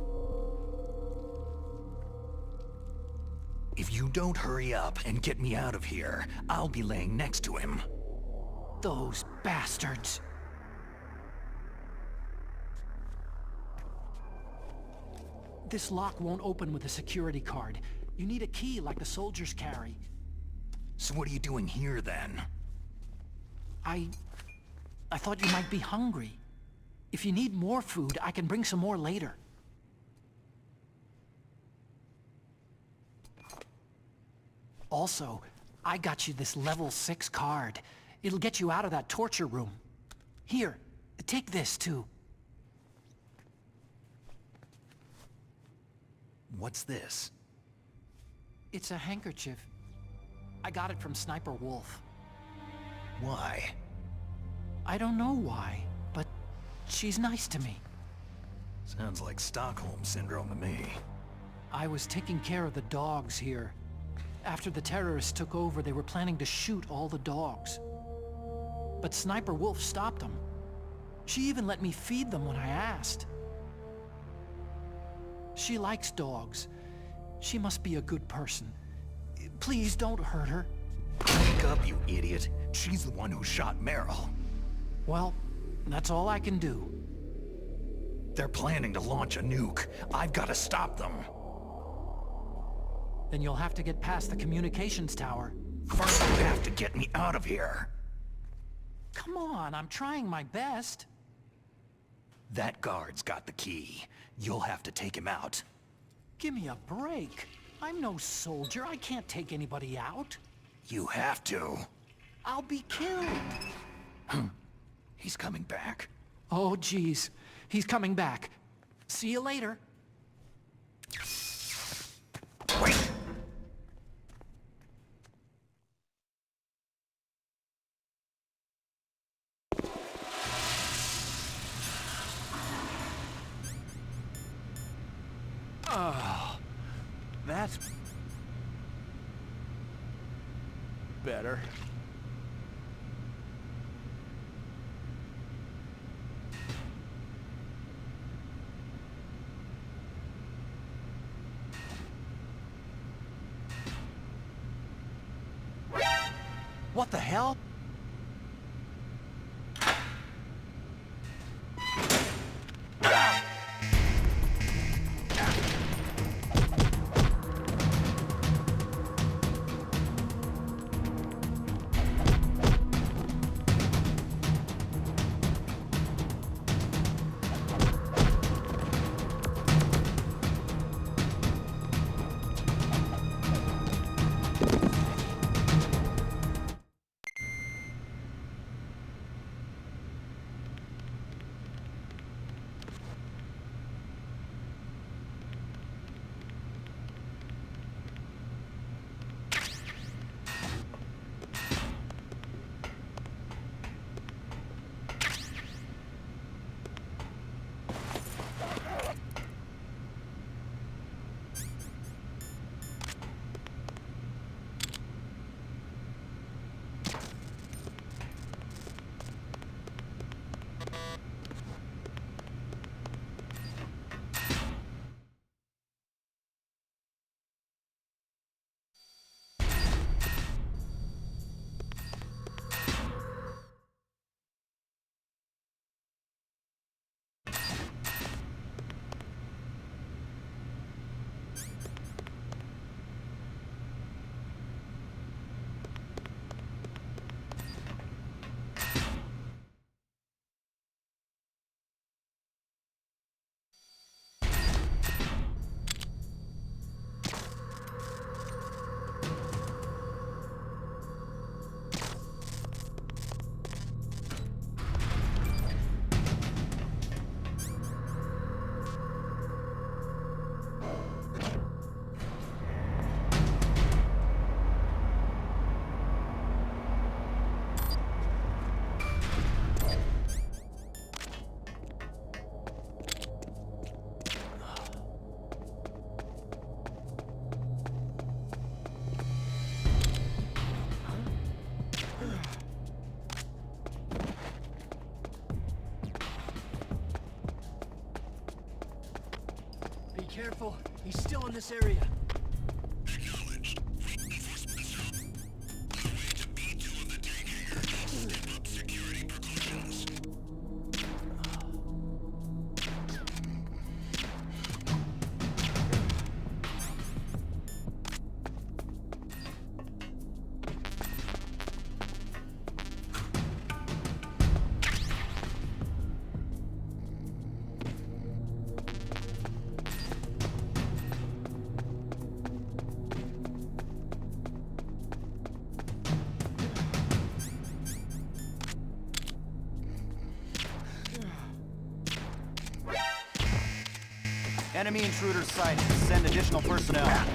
If you don't hurry up and get me out of here, I'll be laying next to him. Those bastards. This lock won't open with a security card. You need a key like the soldiers carry. So what are you doing here, then? I thought you might be hungry. If you need more food, I can bring some more later. Also, I got you this level 6 card. It'll get you out of that torture room. Here, take this too. What's this? It's a handkerchief. I got it from Sniper Wolf. Why? I don't know why, but she's nice to me. Sounds like Stockholm Syndrome to me. I was taking care of the dogs here. After the terrorists took over, they were planning to shoot all the dogs. But Sniper Wolf stopped them. She even let me feed them when I asked. She likes dogs. She must be a good person. Please don't hurt her. Wake up, you idiot. She's the one who shot Meryl. Well, that's all I can do. They're planning to launch a nuke. I've got to stop them. Then you'll have to get past the communications tower. First, you have to get me out of here. Come on, I'm trying my best. That guard's got the key. You'll have to take him out. Give me a break. I'm no soldier. I can't take anybody out. You have to. I'll be killed. He's coming back. Oh, geez. He's coming back. See you later. Wait! Oh, that's better. What the hell? Careful, he's still in this area. Acknowledged. Enemy intruders sighted. Send additional personnel.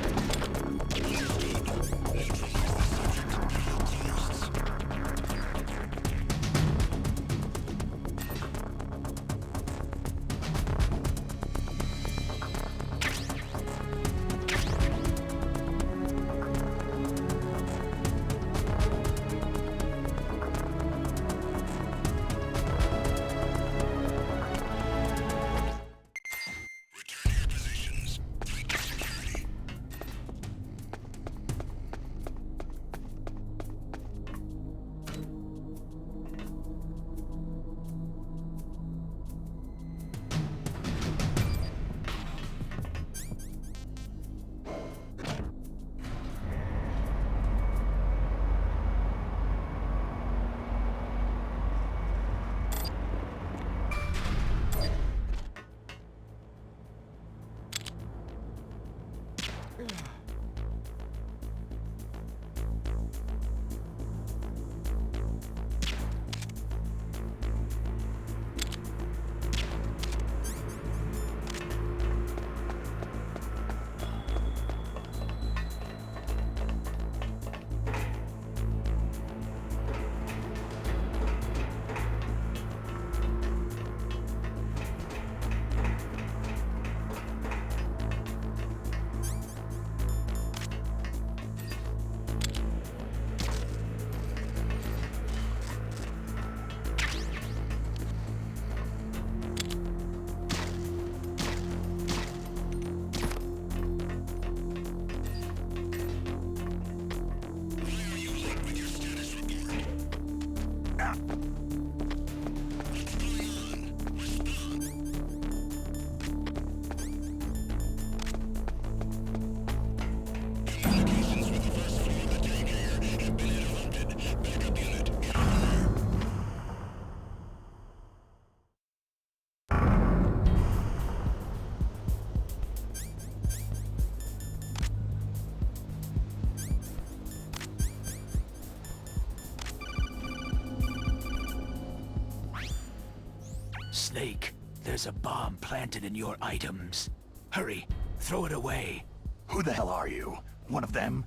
Snake, there's a bomb planted in your items. Hurry, throw it away. Who the hell are you? One of them?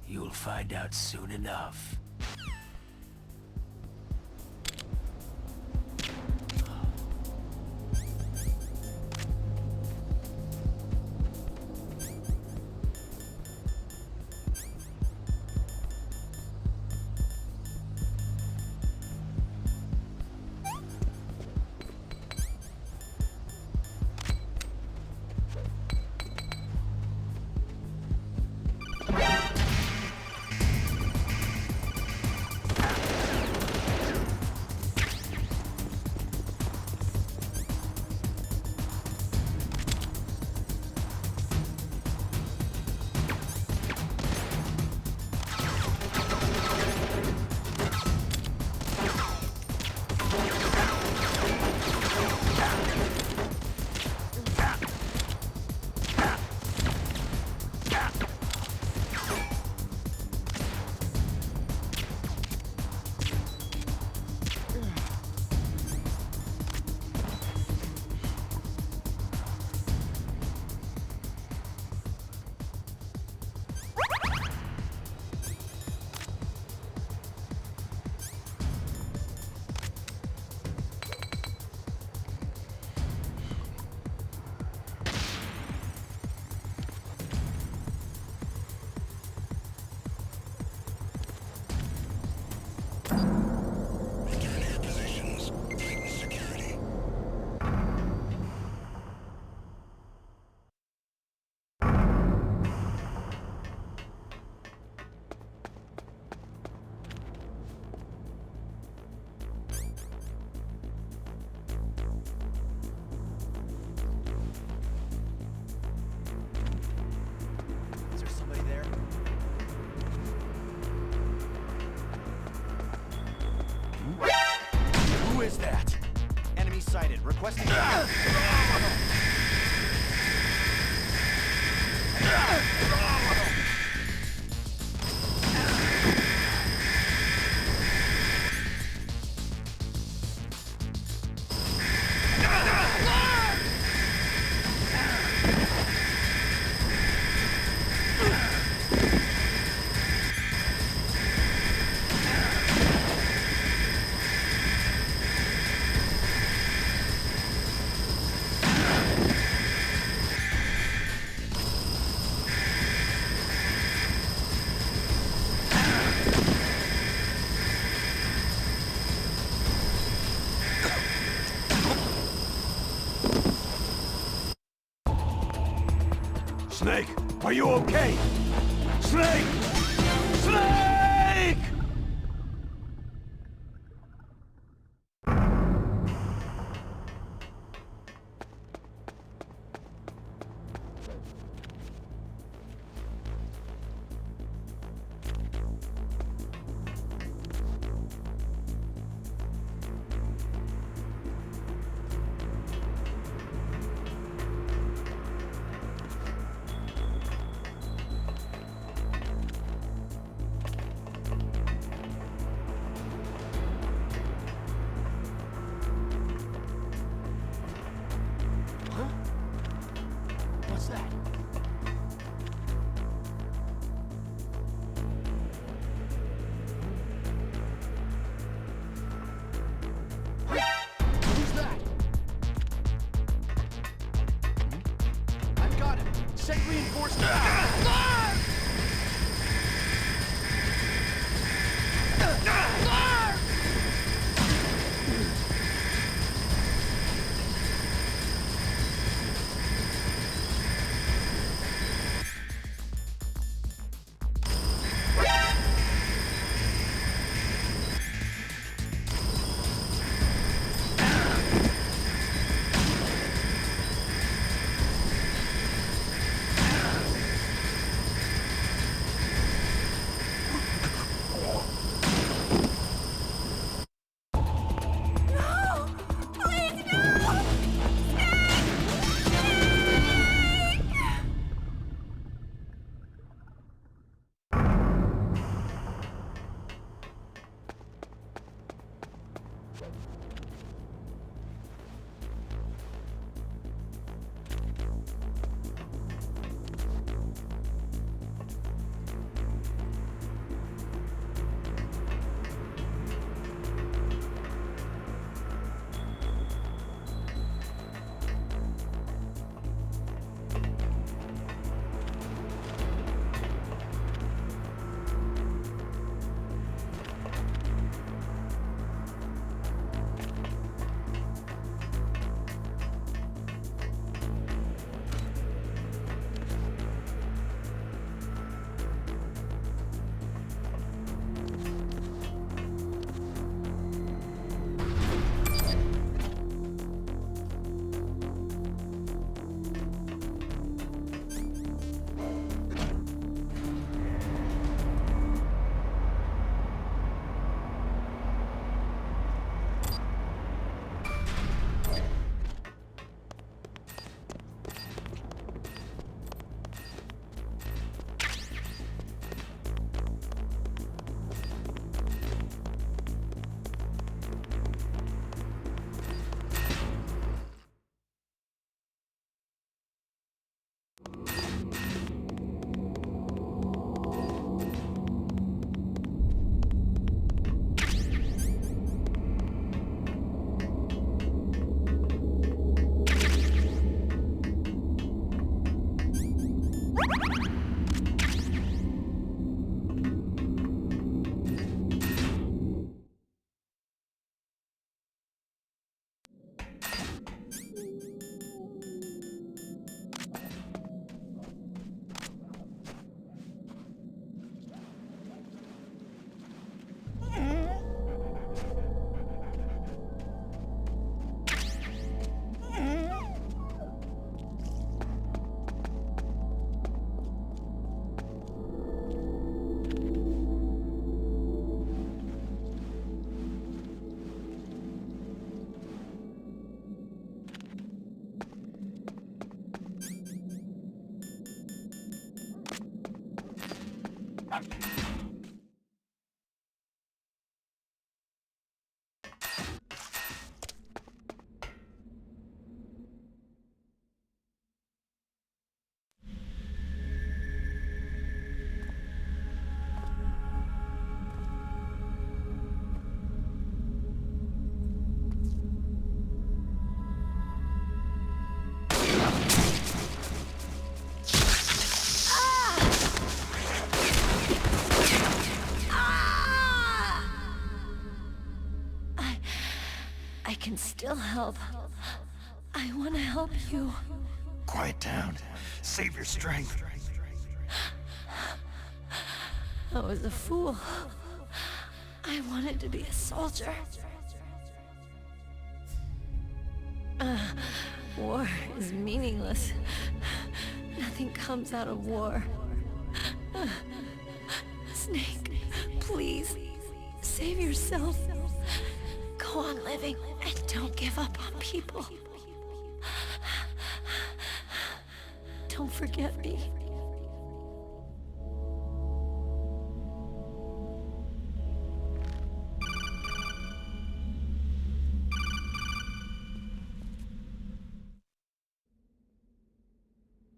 You'll find out soon enough. Requesting... Snake, are you okay? Snake! Snake! What's that? Who's that? I've got him. Send reinforcements. I can still help. I want to help you. Quiet down. Save your strength. I was a fool. I wanted to be a soldier. War is meaningless. Nothing comes out of war. Snake, please, save yourself. Go on living and don't give up on people. Don't forget me.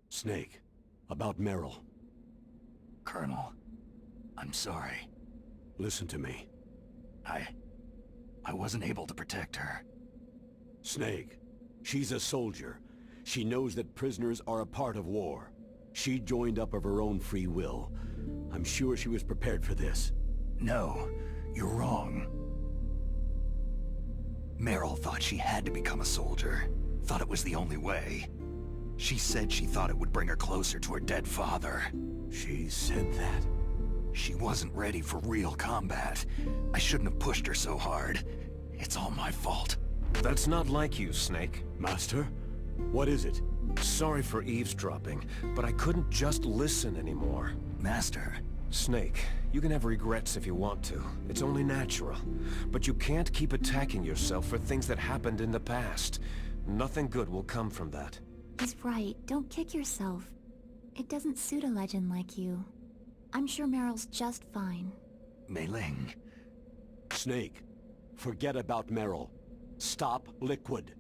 Snake, about Meryl. Colonel, I'm sorry. Listen to me. I wasn't able to protect her. Snake, she's a soldier. She knows that prisoners are a part of war. She joined up of her own free will. I'm sure she was prepared for this. No, you're wrong. Meryl thought she had to become a soldier. Thought it was the only way. She said she thought it would bring her closer to her dead father. She said that? She wasn't ready for real combat. I shouldn't have pushed her so hard. It's all my fault. That's not like you, Snake. Master? What is it? Sorry for eavesdropping, but I couldn't just listen anymore. Master. Snake, you can have regrets if you want to. It's only natural. But you can't keep attacking yourself for things that happened in the past. Nothing good will come from that. He's right. Don't kick yourself. It doesn't suit a legend like you. I'm sure Meryl's just fine. Mei Ling. Snake, forget about Meryl. Stop Liquid.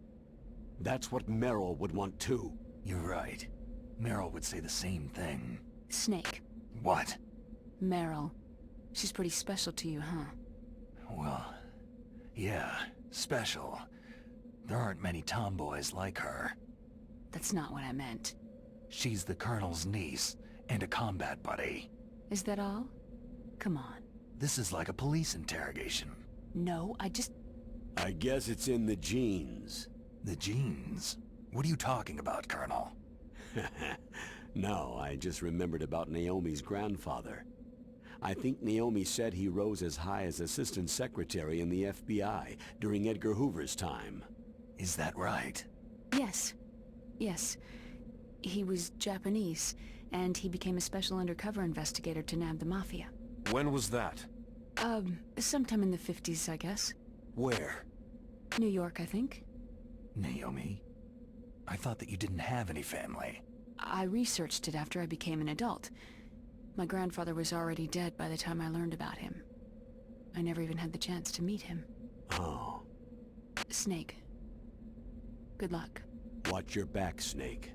That's what Meryl would want too. You're right. Meryl would say the same thing. Snake. What? Meryl. She's pretty special to you, huh? Well, yeah, special. There aren't many tomboys like her. That's not what I meant. She's the Colonel's niece, and a combat buddy. Is that all? Come on. This is like a police interrogation. No, I guess it's in the genes. The genes? What are you talking about, Colonel? No, I just remembered about Naomi's grandfather. I think Naomi said he rose as high as assistant secretary in the FBI during Edgar Hoover's time. Is that right? Yes. Yes. He was Japanese, and he became a special undercover investigator to nab the Mafia. When was that? Sometime in the 50s, I guess. Where? New York, I think. Naomi? I thought that you didn't have any family. I researched it after I became an adult. My grandfather was already dead by the time I learned about him. I never even had the chance to meet him. Oh. Snake. Good luck. Watch your back, Snake.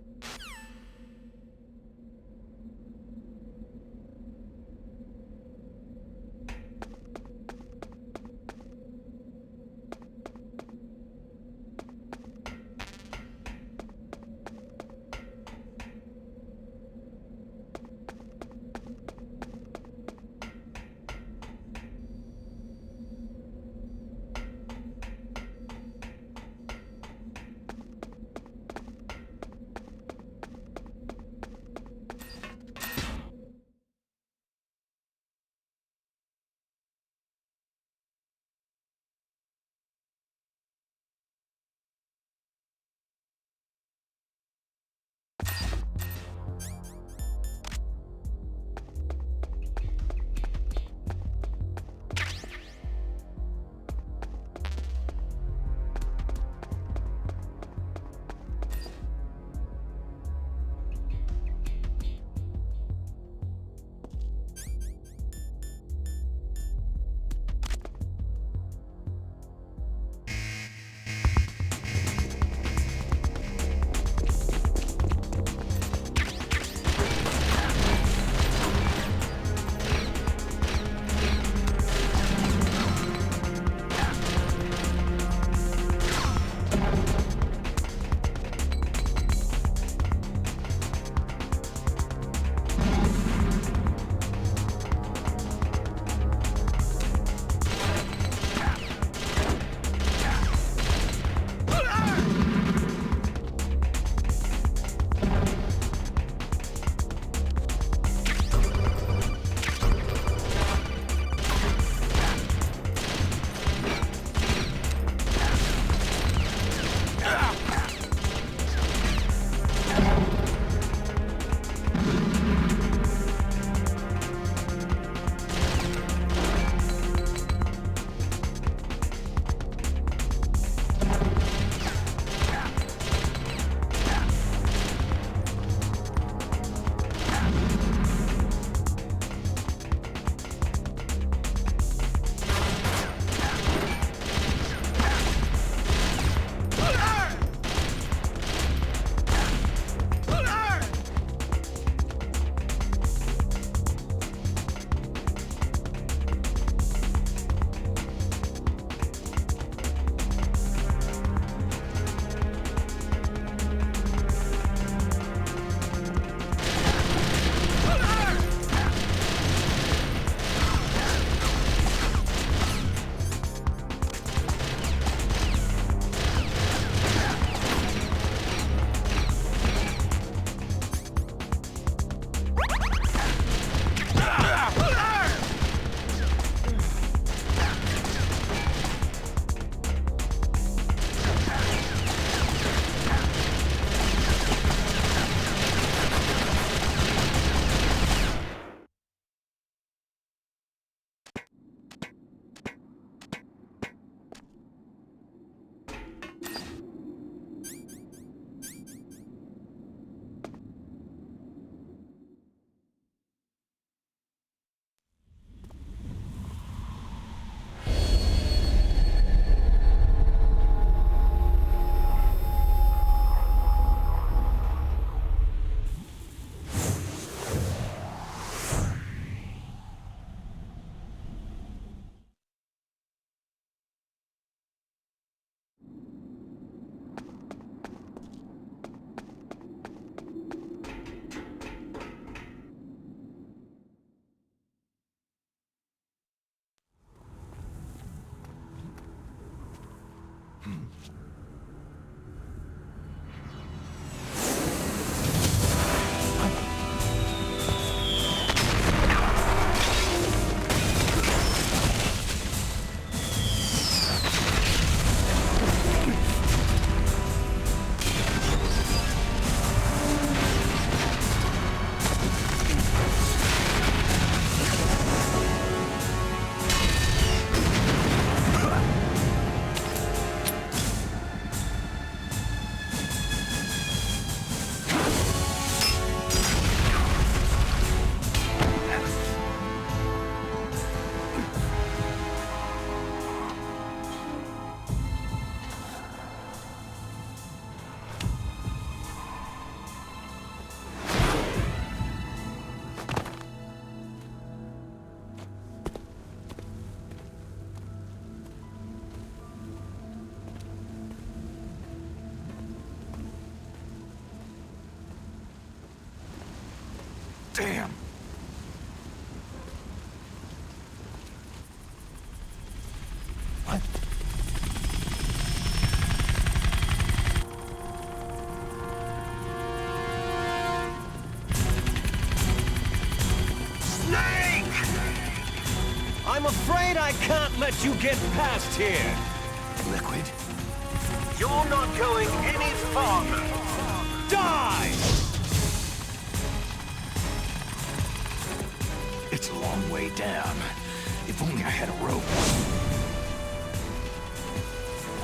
I'm afraid I can't let you get past here. Liquid? You're not going any farther. Die! It's a long way down. If only I had a rope.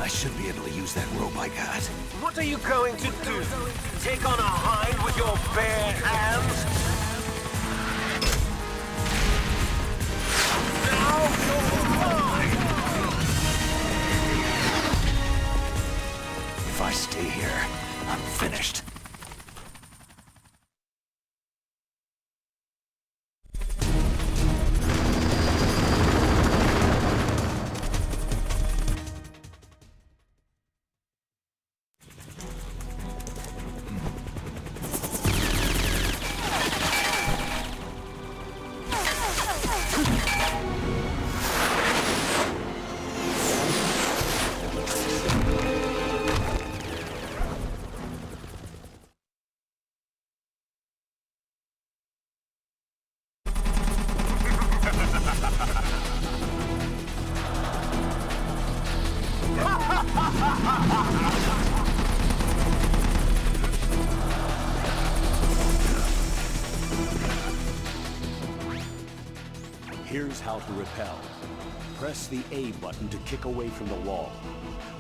I should be able to use that rope I got. What are you going to do? Take on a hind with your bare hands? Now you're mine! If I stay here, I'm finished. Here's how to repel. Press the A button to kick away from the wall.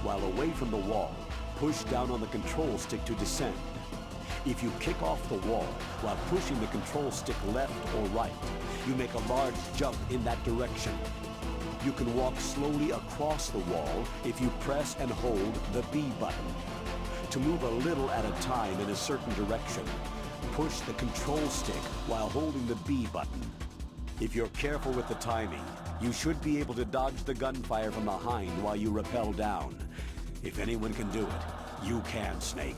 While away from the wall, push down on the control stick to descend. If you kick off the wall while pushing the control stick left or right, you make a large jump in that direction. You can walk slowly across the wall if you press and hold the B button. To move a little at a time in a certain direction, push the control stick while holding the B button. If you're careful with the timing, you should be able to dodge the gunfire from behind while you rappel down. If anyone can do it, you can, Snake.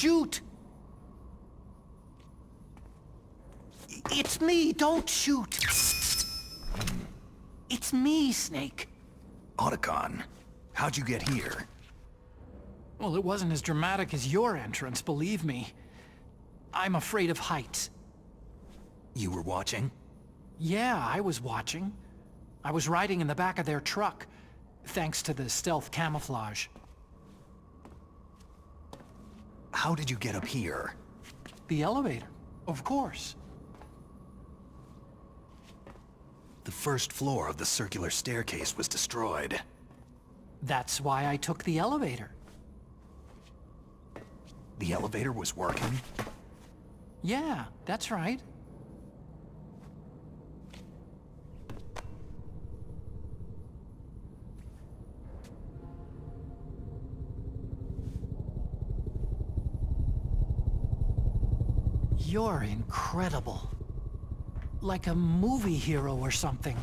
shoot! It's me, don't shoot! It's me, Snake. Otacon, how'd you get here? Well, it wasn't as dramatic as your entrance, believe me. I'm afraid of heights. You were watching? Yeah, I was watching. I was riding in the back of their truck, thanks to the stealth camouflage. How did you get up here? The elevator, of course. The first floor of the circular staircase was destroyed. That's why I took the elevator. The elevator was working? Yeah, that's right. You're incredible. Like a movie hero or something.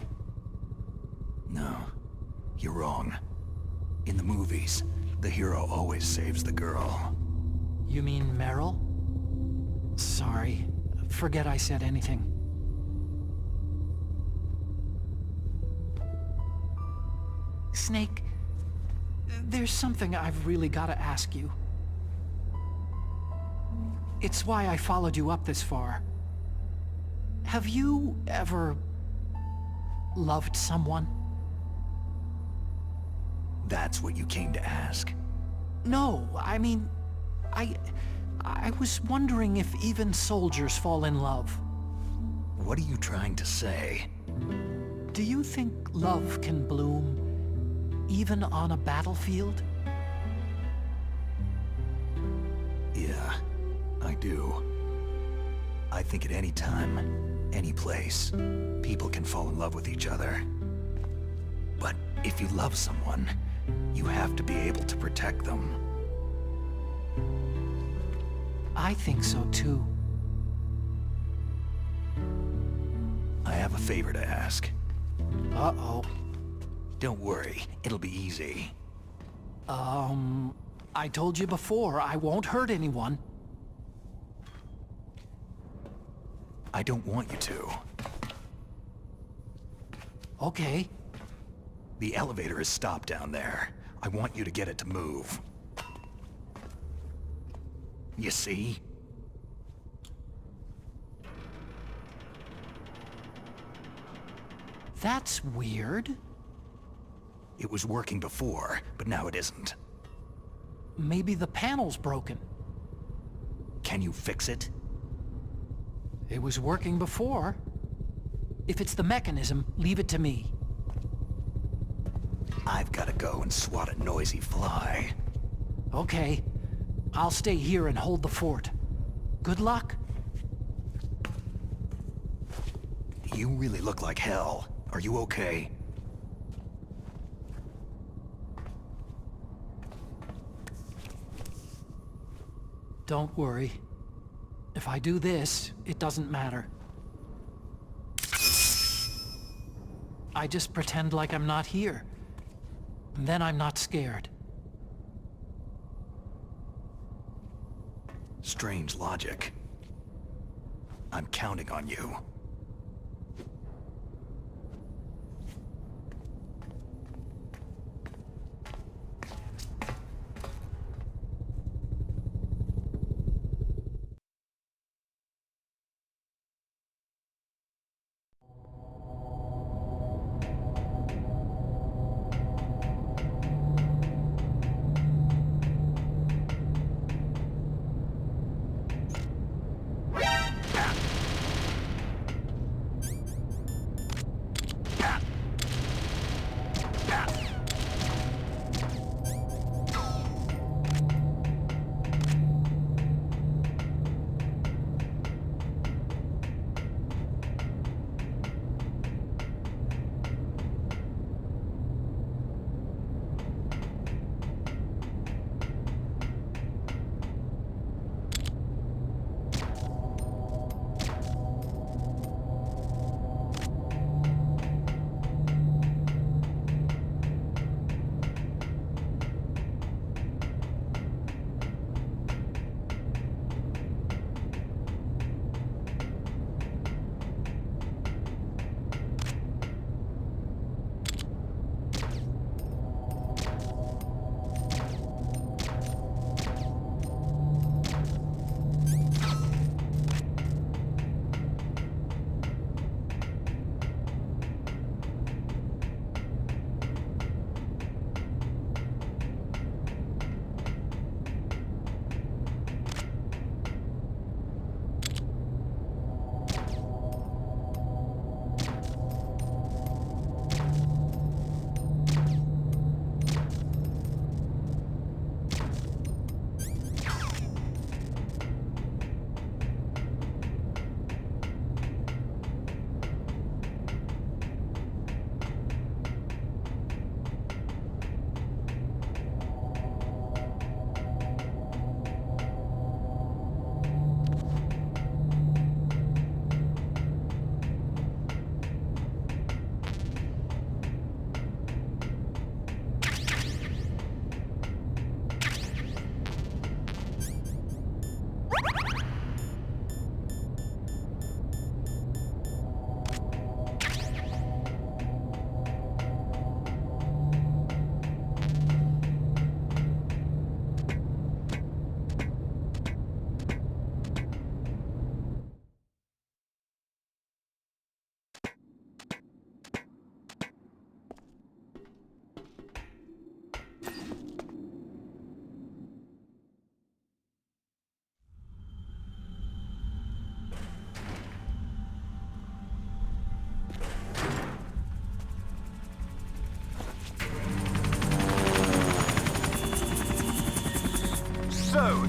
No, you're wrong. In the movies, the hero always saves the girl. You mean Meryl? Sorry. Forget I said anything. Snake, there's something I've really got to ask you. It's why I followed you up this far. Have you ever loved someone? That's what you came to ask? No, I mean, I was wondering if even soldiers fall in love. What are you trying to say? Do you think love can bloom even on a battlefield? Yeah, I do. I think at any time, any place, people can fall in love with each other. But if you love someone, you have to be able to protect them. I think so too. I have a favor to ask. Uh-oh. Don't worry, it'll be easy. I told you before, I won't hurt anyone. I don't want you to. Okay. The elevator is stopped down there. I want you to get it to move. You see? That's weird. It was working before, but now it isn't. Maybe the panel's broken. Can you fix it? It was working before. If it's the mechanism, leave it to me. I've gotta go and swat a noisy fly. Okay. I'll stay here and hold the fort. Good luck. You really look like hell. Are you okay? Don't worry. If I do this, it doesn't matter. I just pretend like I'm not here. And then I'm not scared. Strange logic. I'm counting on you.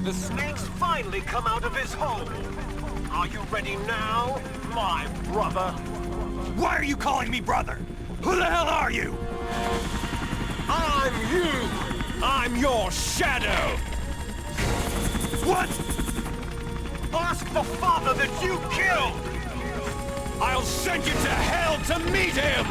The snake's finally come out of his hole. Are you ready now, my brother? Why are you calling me brother? Who the hell are you? I'm you! I'm your shadow! What? Ask the father that you killed! I'll send you to hell to meet him!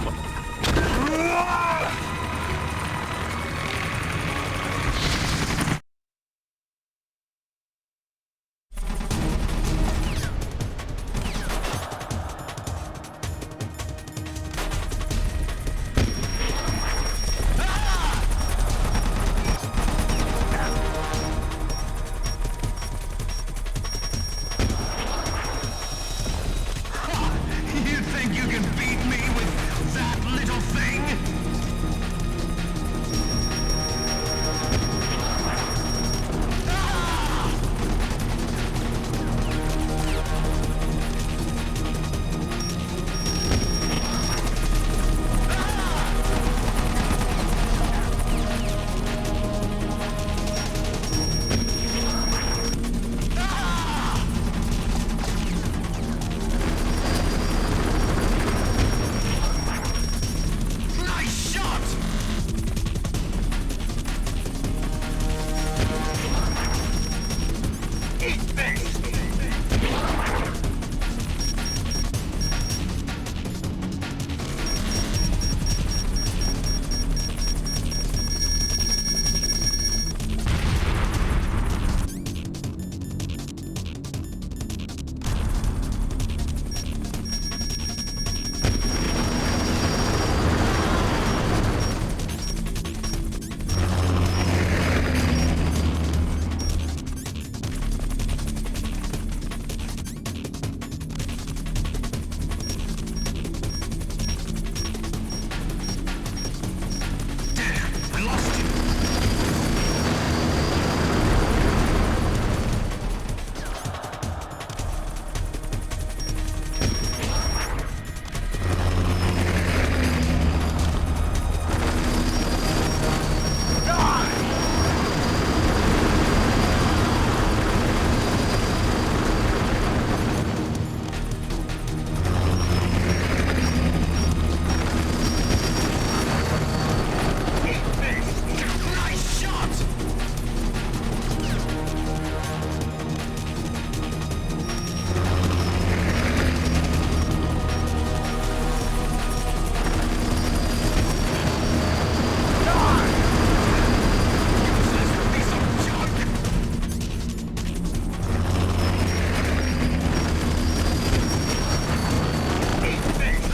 You think you can beat me with that little thing? Nice shot! Eat this! I lost you. Nice shot! Useless piece of junk! Eat this!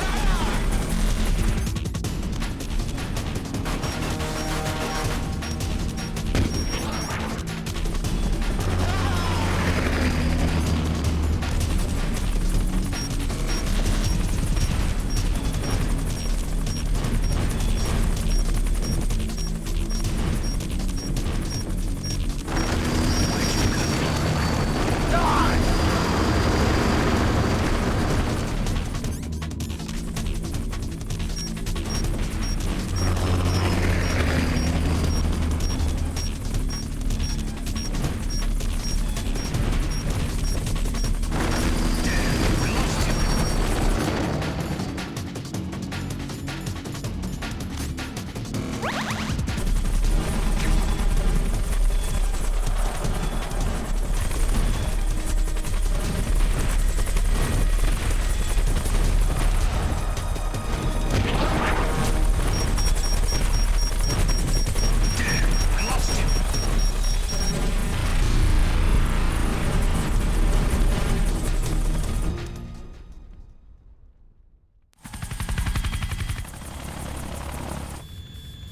I lost you.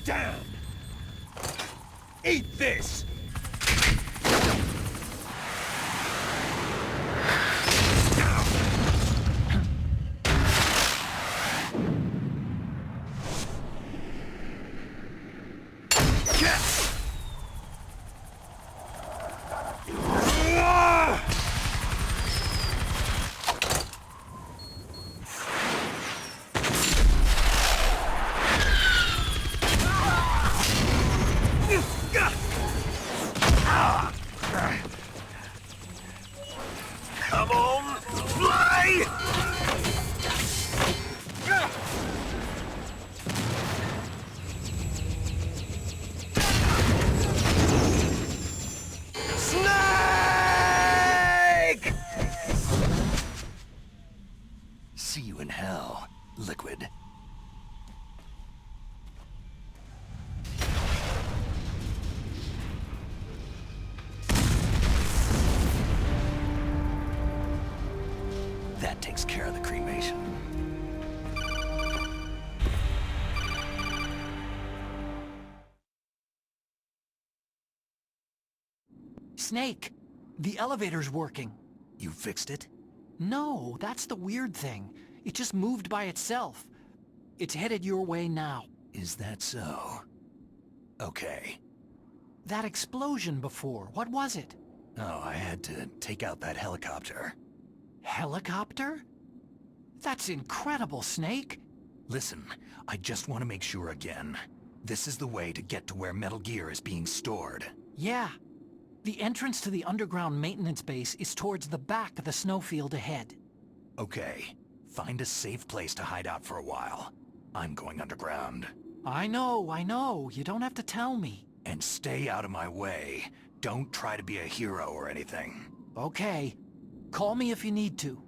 Damn! Eat this! Come on, fly! Snake! See you in hell, Liquid. That takes care of the cremation. Snake, the elevator's working. You fixed it? No, that's the weird thing. It just moved by itself. It's headed your way now. Is that so? Okay. That explosion before, what was it? Oh, I had to take out that helicopter. Helicopter? That's incredible, Snake. Listen, I just want to make sure again. This is the way to get to where Metal Gear is being stored. Yeah. The entrance to the underground maintenance base is towards the back of the snowfield ahead. Okay. Find a safe place to hide out for a while. I'm going underground. I know. You don't have to tell me. And stay out of my way. Don't try to be a hero or anything. Okay. Call me if you need to.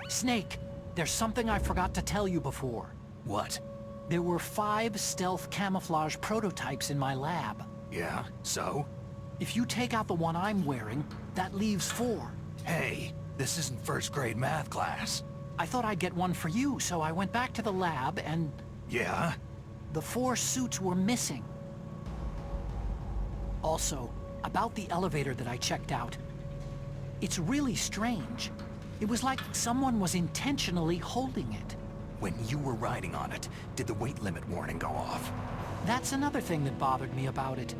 Snake, there's something I forgot to tell you before. What? There were 5 stealth camouflage prototypes in my lab. Yeah, so? If you take out the one I'm wearing, that leaves 4. Hey, this isn't first grade math class. I thought I'd get one for you, so I went back to the lab and... Yeah? The 4 suits were missing. Also, about the elevator that I checked out. It's really strange. It was like someone was intentionally holding it. When you were riding on it, did the weight limit warning go off? That's another thing that bothered me about it.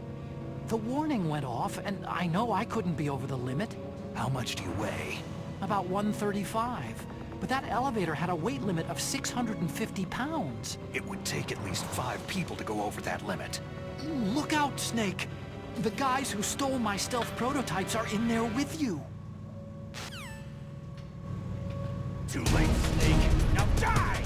The warning went off, and I know I couldn't be over the limit. How much do you weigh? About 135. But that elevator had a weight limit of 650 pounds. It would take at least 5 people to go over that limit. Look out, Snake! The guys who stole my stealth prototypes are in there with you. Too late, Snake. Now die!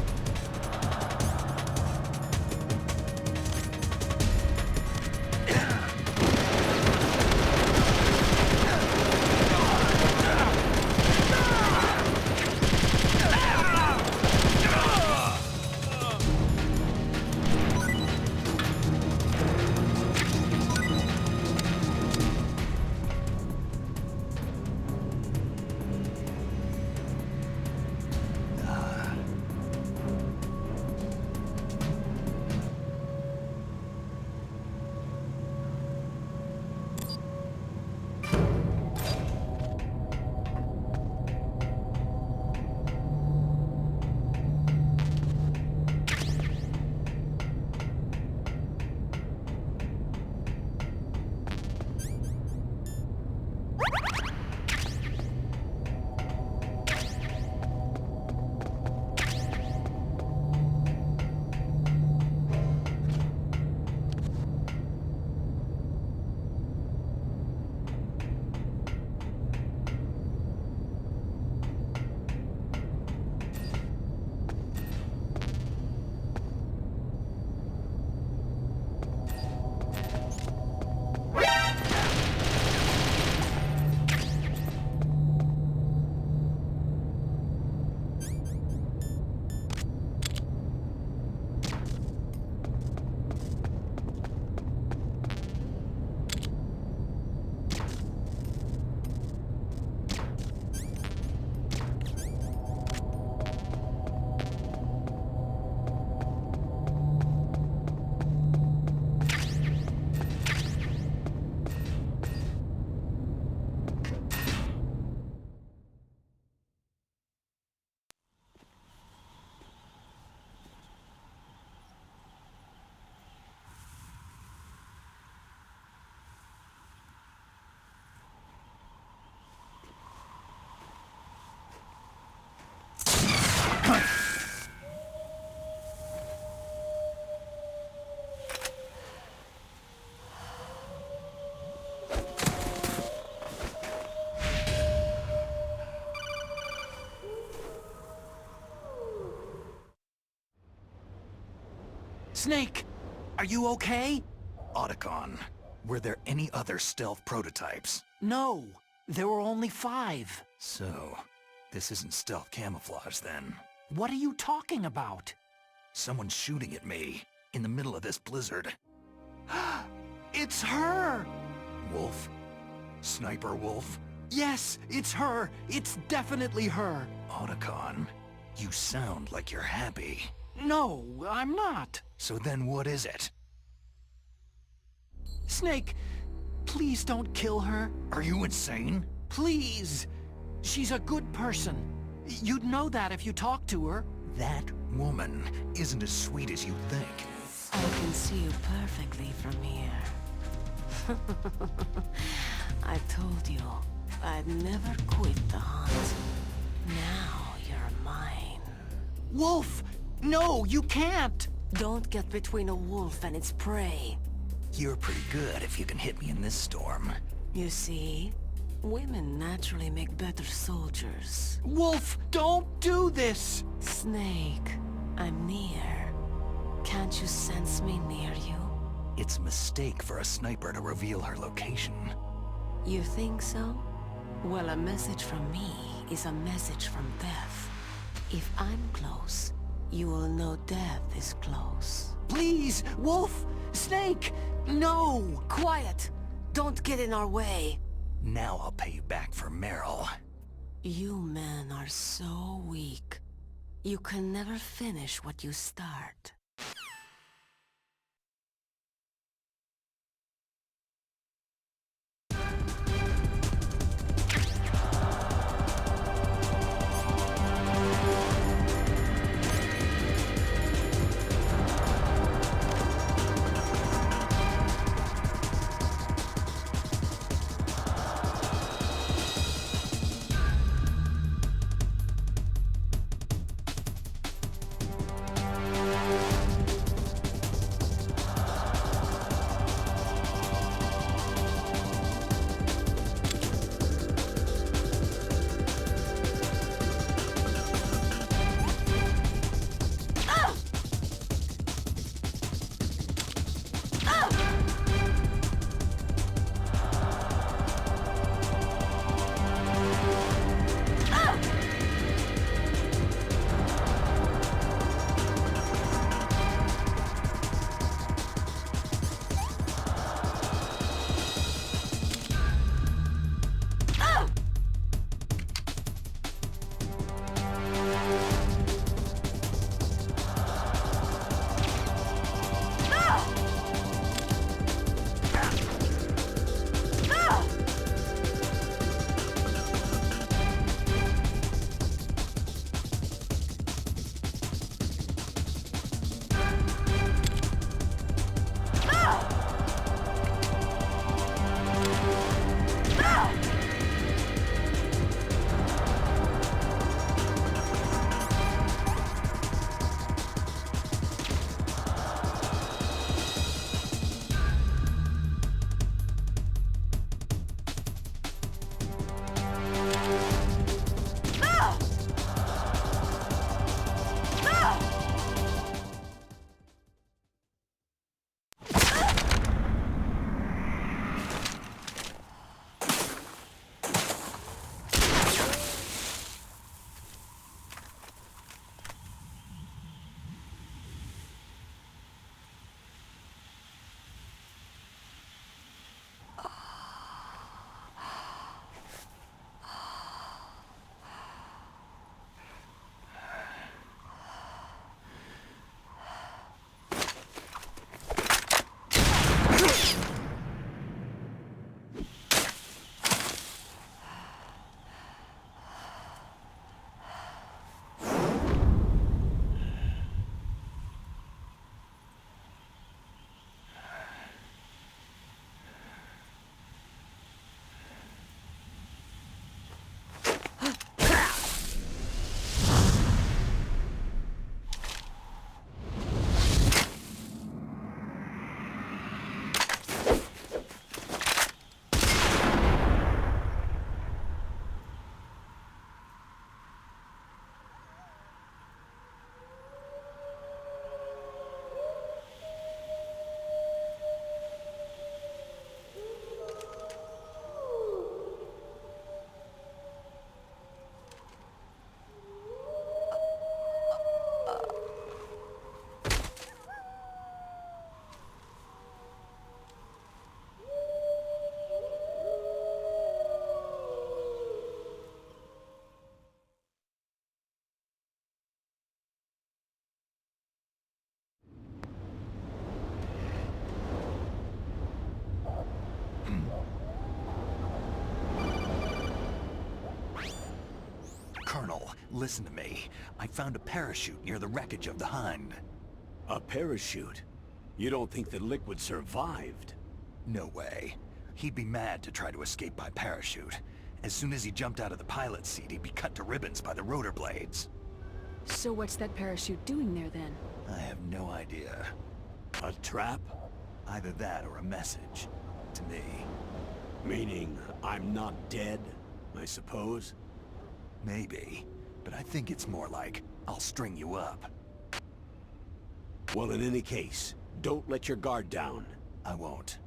Snake! Are you okay? Otacon, were there any other stealth prototypes? No, there were only 5. So, this isn't stealth camouflage then. What are you talking about? Someone's shooting at me, in the middle of this blizzard. It's her! Wolf? Sniper Wolf? Yes, it's her! It's definitely her! Otacon, you sound like you're happy. No, I'm not. So then what is it? Snake, please don't kill her. Are you insane? Please! She's a good person. You'd know that if you talked to her. That woman isn't as sweet as you think. I can see you perfectly from here. I told you, I'd never quit the hunt. Now you're mine. Wolf! No, you can't! Don't get between a wolf and its prey. You're pretty good if you can hit me in this storm. You see, women naturally make better soldiers. Wolf, don't do this! Snake, I'm near. Can't you sense me near you? It's a mistake for a sniper to reveal her location. You think so? Well, a message from me is a message from death. If I'm close, you will know death is close. Please, Wolf! Snake! No! Quiet! Don't get in our way! Now I'll pay you back for Meryl. You men are so weak. You can never finish what you start. Listen to me. I found a parachute near the wreckage of the Hind. A parachute? You don't think that Liquid survived? No way. He'd be mad to try to escape by parachute. As soon as he jumped out of the pilot's seat, he'd be cut to ribbons by the rotor blades. So what's that parachute doing there then? I have no idea. A trap? Either that or a message. To me. Meaning, I'm not dead, I suppose? Maybe. But I think it's more like, I'll string you up. Well, in any case, don't let your guard down. I won't.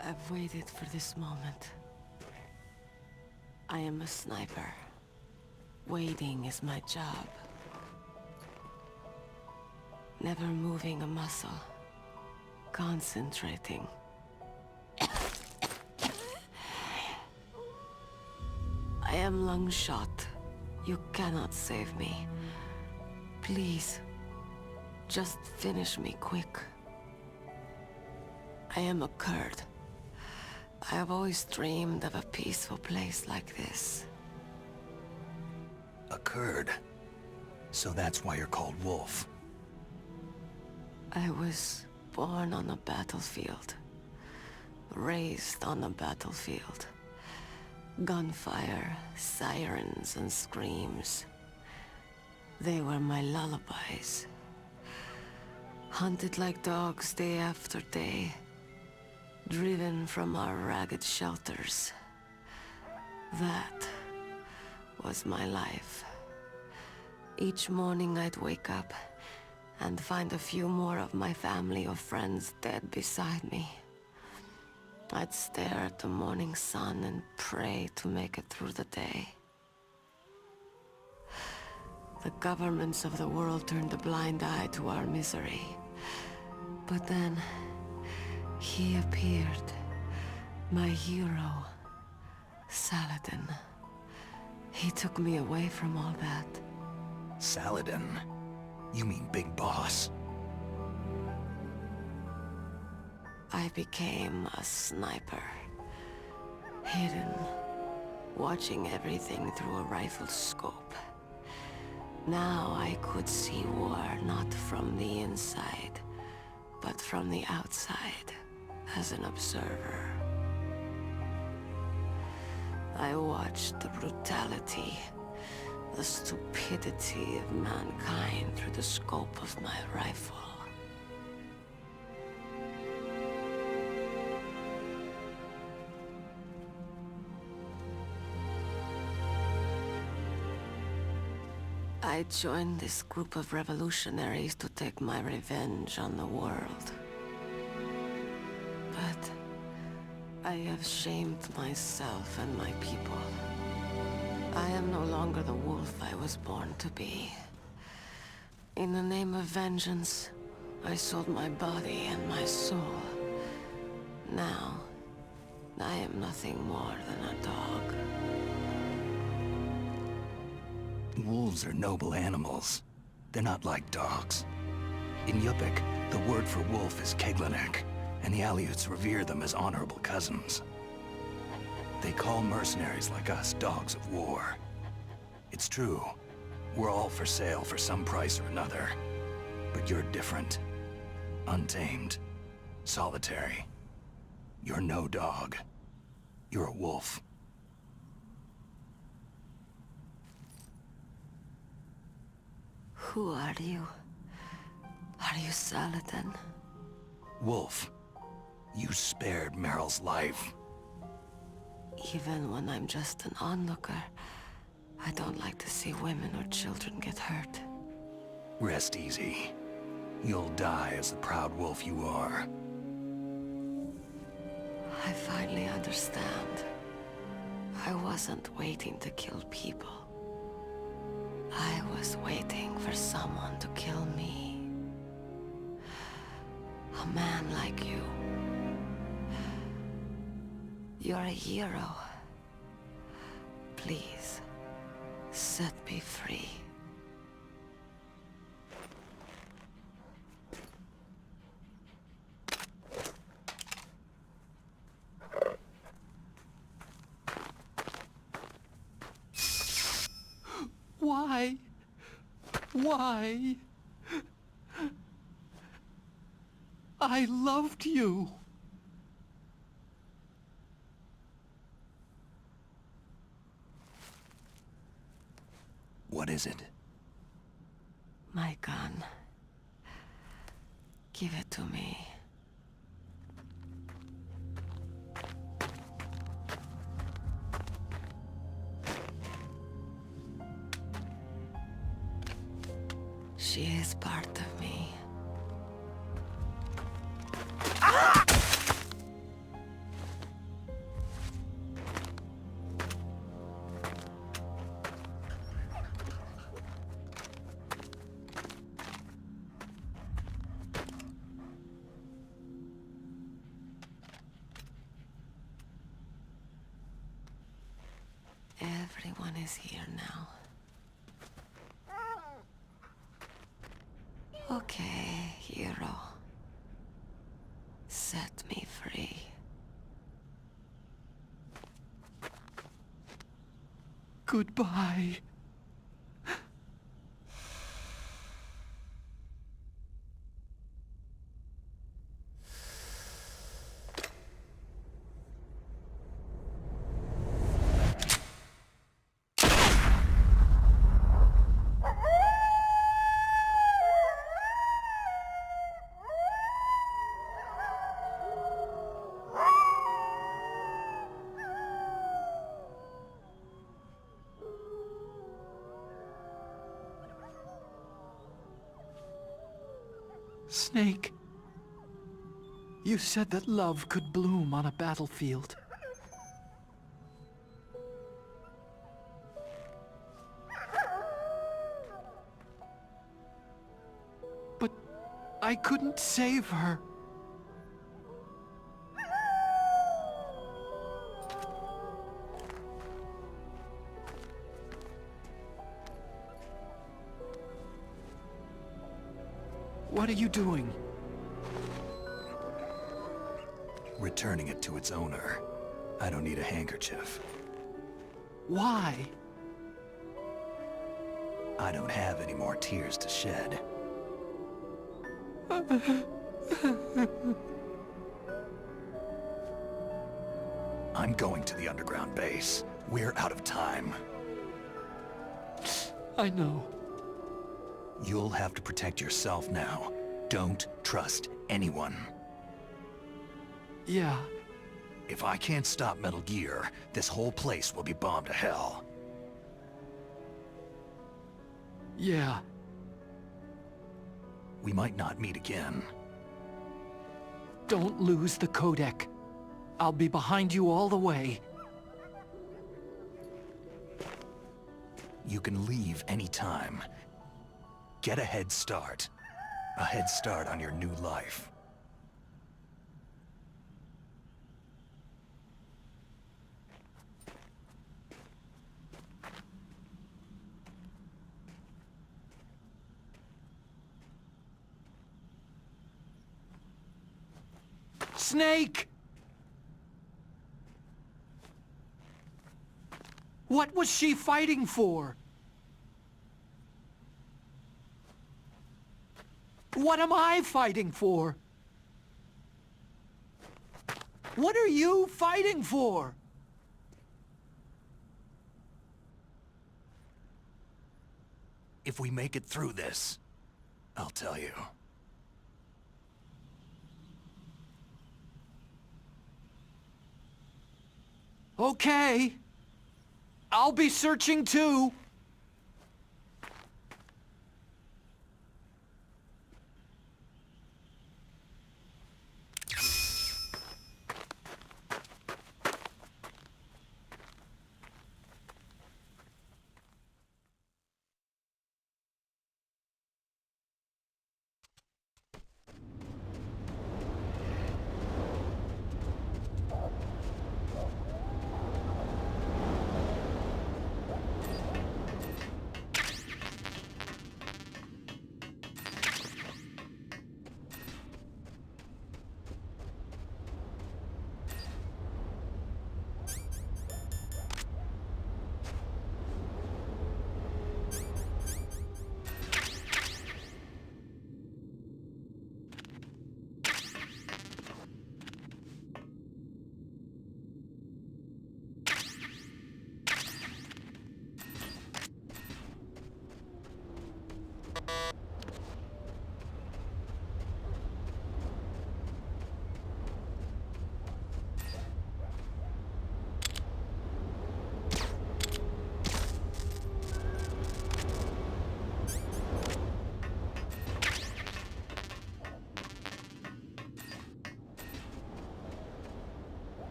I've waited for this moment. I am a sniper. Waiting is my job. Never moving a muscle. Concentrating. I am lung shot. You cannot save me. Please, just finish me quick. I am a Kurd. I have always dreamed of a peaceful place like this. A Kurd? So that's why you're called Wolf. I was born on a battlefield. Raised on a battlefield. Gunfire, sirens, and screams. They were my lullabies. Hunted like dogs day after day. Driven from our ragged shelters. That was my life. Each morning I'd wake up and find a few more of my family or friends dead beside me. I'd stare at the morning sun and pray to make it through the day. The governments of the world turned a blind eye to our misery. But then, he appeared. My hero, Saladin. He took me away from all that. Saladin? You mean Big Boss? I became a sniper. Hidden, watching everything through a rifle's scope. Now I could see war not from the inside, but from the outside, as an observer. I watched the brutality, the stupidity of mankind through the scope of my rifle. I joined this group of revolutionaries to take my revenge on the world. But I have shamed myself and my people. I am no longer the wolf I was born to be. In the name of vengeance, I sold my body and my soul. Now, I am nothing more than a dog. Wolves are noble animals. They're not like dogs. In Yupik, the word for wolf is Keglanek, and the Aleuts revere them as honorable cousins. They call mercenaries like us dogs of war. It's true. We're all for sale for some price or another. But you're different. Untamed. Solitary. You're no dog. You're a wolf. Who are you? Are you Saladin? Wolf. You spared Meryl's life. Even when I'm just an onlooker, I don't like to see women or children get hurt. Rest easy. You'll die as the proud wolf you are. I finally understand. I wasn't waiting to kill people. I was waiting for someone to kill me. A man like you. You're a hero. Please, set me free. Why? Why? I loved you. What is it? My gun. Give it to me. She is part of me. Everyone is here now. Okay, hero. Set me free. Goodbye. Snake, you said that love could bloom on a battlefield. But I couldn't save her. What are you doing? Returning it to its owner. I don't need a handkerchief. Why? I don't have any more tears to shed. I'm going to the underground base. We're out of time. I know. You'll have to protect yourself now. Don't trust anyone. Yeah. If I can't stop Metal Gear, this whole place will be bombed to hell. Yeah. We might not meet again. Don't lose the codec. I'll be behind you all the way. You can leave anytime. Get a head start. A head start on your new life. Snake! What was she fighting for? What am I fighting for? What are you fighting for? If we make it through this, I'll tell you. Okay. I'll be searching too.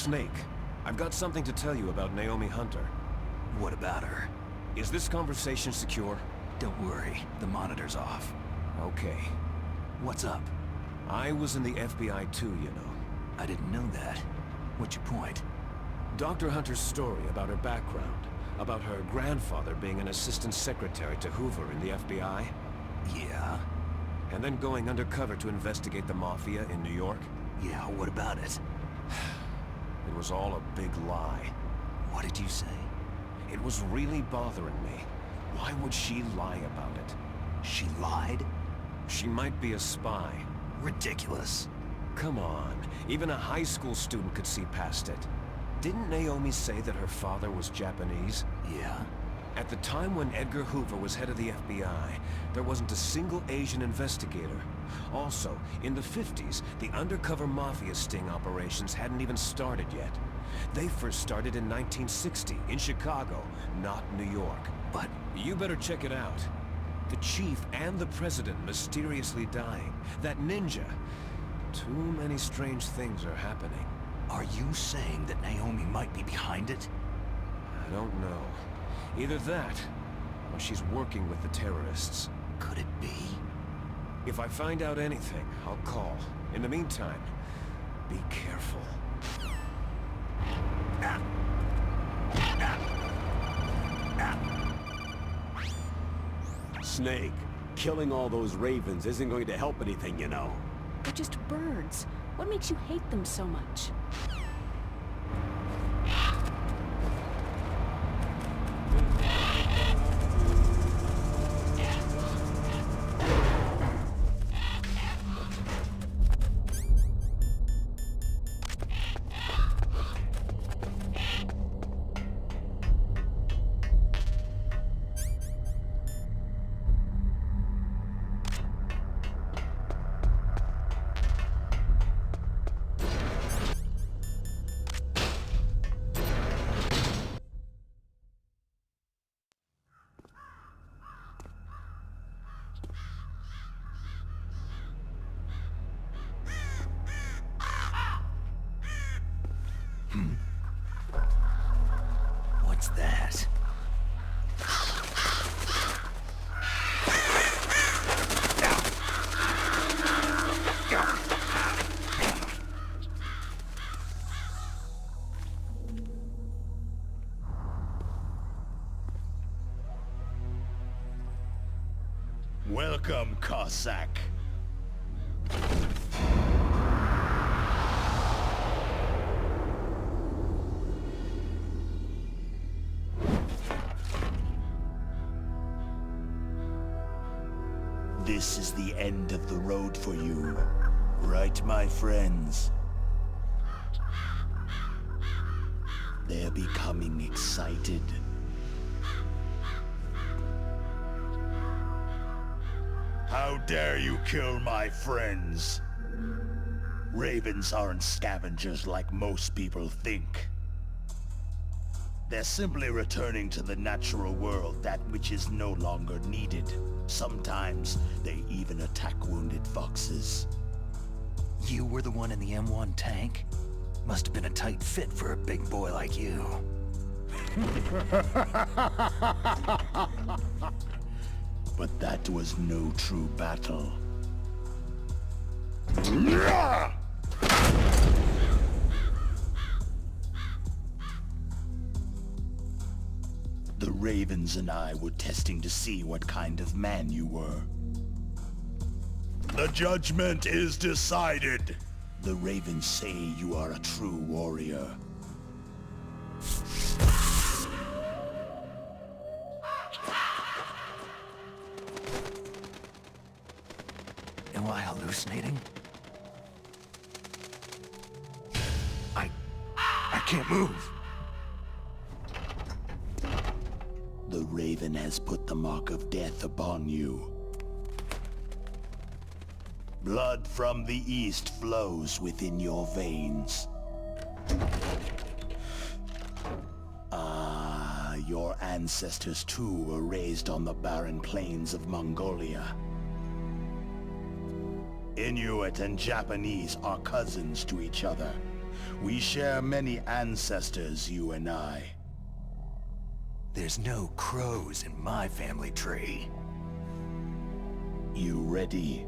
Snake, I've got something to tell you about Naomi Hunter. What about her? Is this conversation secure? Don't worry, the monitor's off. Okay. What's up? I was in the FBI too, you know. I didn't know that. What's your point? Dr. Hunter's story about her background, about her grandfather being an assistant secretary to Hoover in the FBI. Yeah? And then going undercover to investigate the Mafia in New York. Yeah, what about it? It was all a big lie. What did you say? It was really bothering me. Why would she lie about it? She lied? She might be a spy. Ridiculous. Come on, even a high school student could see past it. Didn't Naomi say that her father was Japanese? Yeah. At the time when Edgar Hoover was head of the FBI, there wasn't a single Asian investigator. Also, in the 50s, the undercover Mafia sting operations hadn't even started yet. They first started in 1960, in Chicago, not New York. But you better check it out. The chief and the president mysteriously dying. That ninja. Too many strange things are happening. Are you saying that Naomi might be behind it? I don't know. Either that, or she's working with the terrorists. Could it be? If I find out anything, I'll call. In the meantime, be careful. Snake, killing all those ravens isn't going to help anything, you know. They're just birds. What makes you hate them so much? What's that? Welcome, Cossack. This is the end of the road for you, right, my friends? They're becoming excited. How dare you kill my friends? Ravens aren't scavengers like most people think. They're simply returning to the natural world, that which is no longer needed. Sometimes they even attack wounded foxes. You were the one in the M1 tank? Must have been a tight fit for a big boy like you. But that was no true battle. The Ravens and I were testing to see what kind of man you were. The judgment is decided. The Ravens say you are a true warrior. Am I hallucinating? I can't move. The Raven has put the mark of death upon you. Blood from the east flows within your veins. Ah, your ancestors too were raised on the barren plains of Mongolia. Inuit and Japanese are cousins to each other. We share many ancestors, you and I. There's no crows in my family tree. You ready?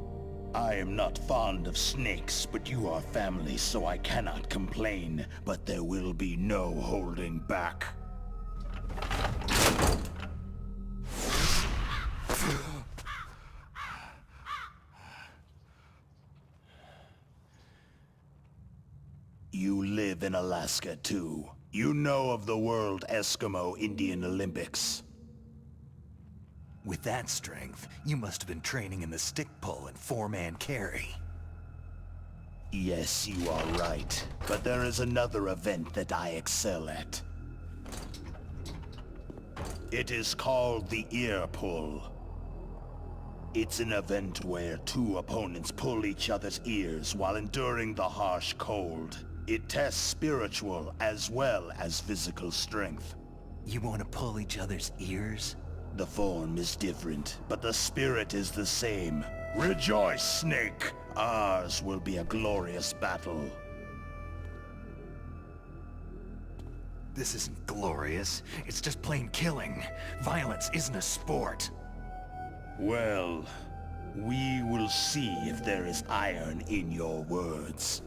I am not fond of snakes, but you are family, so I cannot complain. But there will be no holding back. You live in Alaska, too. You know of the World Eskimo Indian Olympics. With that strength, you must have been training in the stick pull and four-man carry. Yes, you are right. But there is another event that I excel at. It is called the ear pull. It's an event where two opponents pull each other's ears while enduring the harsh cold. It tests spiritual as well as physical strength. You want to pull each other's ears? The form is different, but the spirit is the same. Rejoice, Snake! Ours will be a glorious battle. This isn't glorious. It's just plain killing. Violence isn't a sport. Well, we will see if there is iron in your words.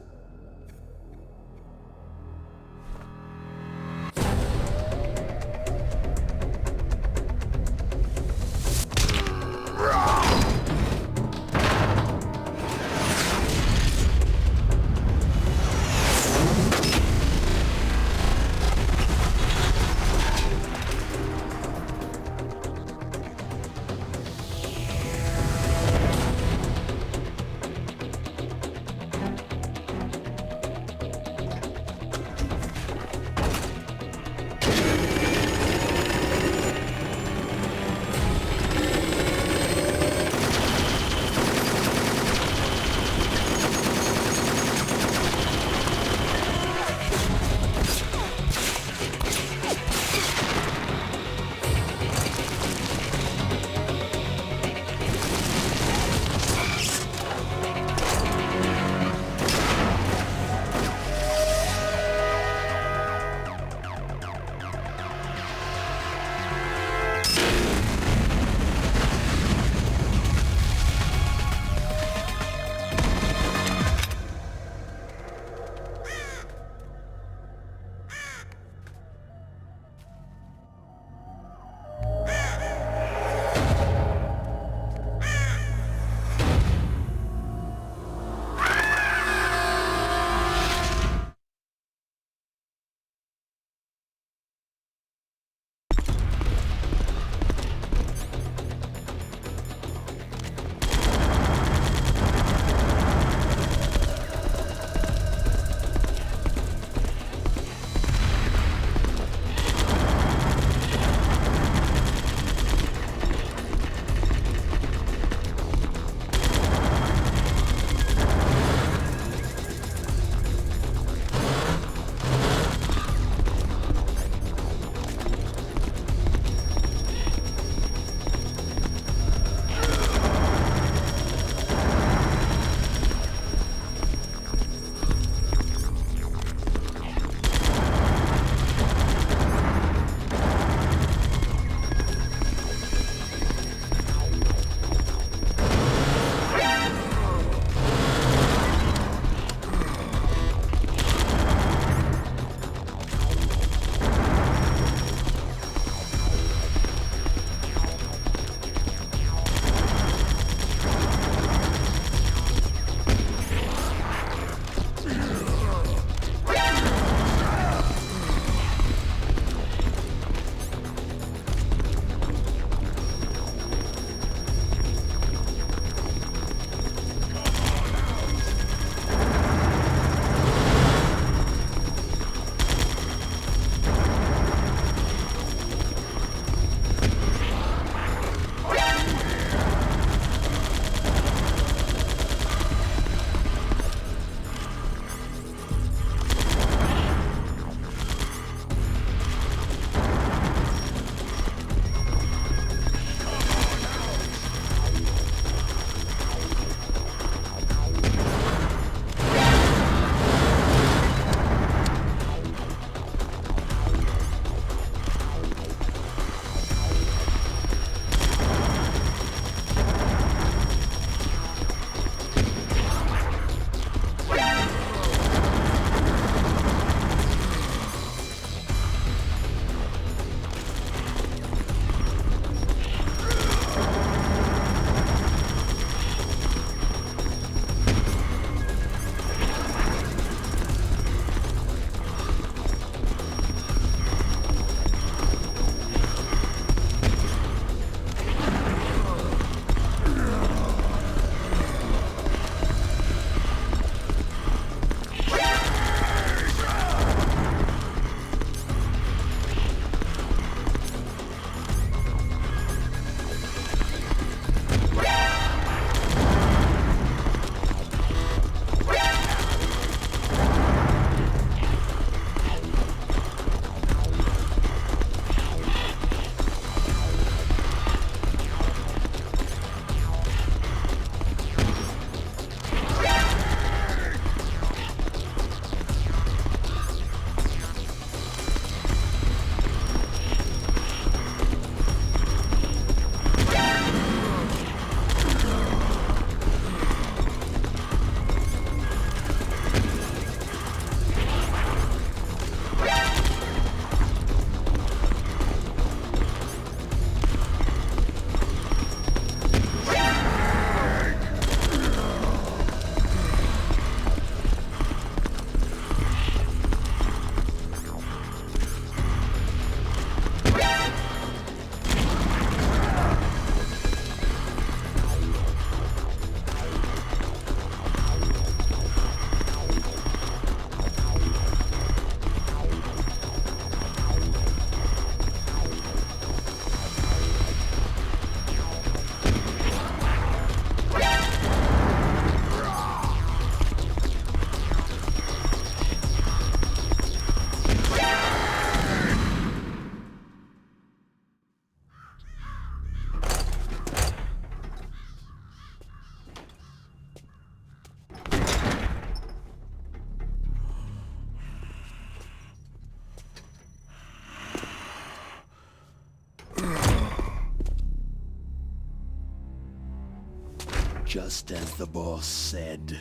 Just as the boss said.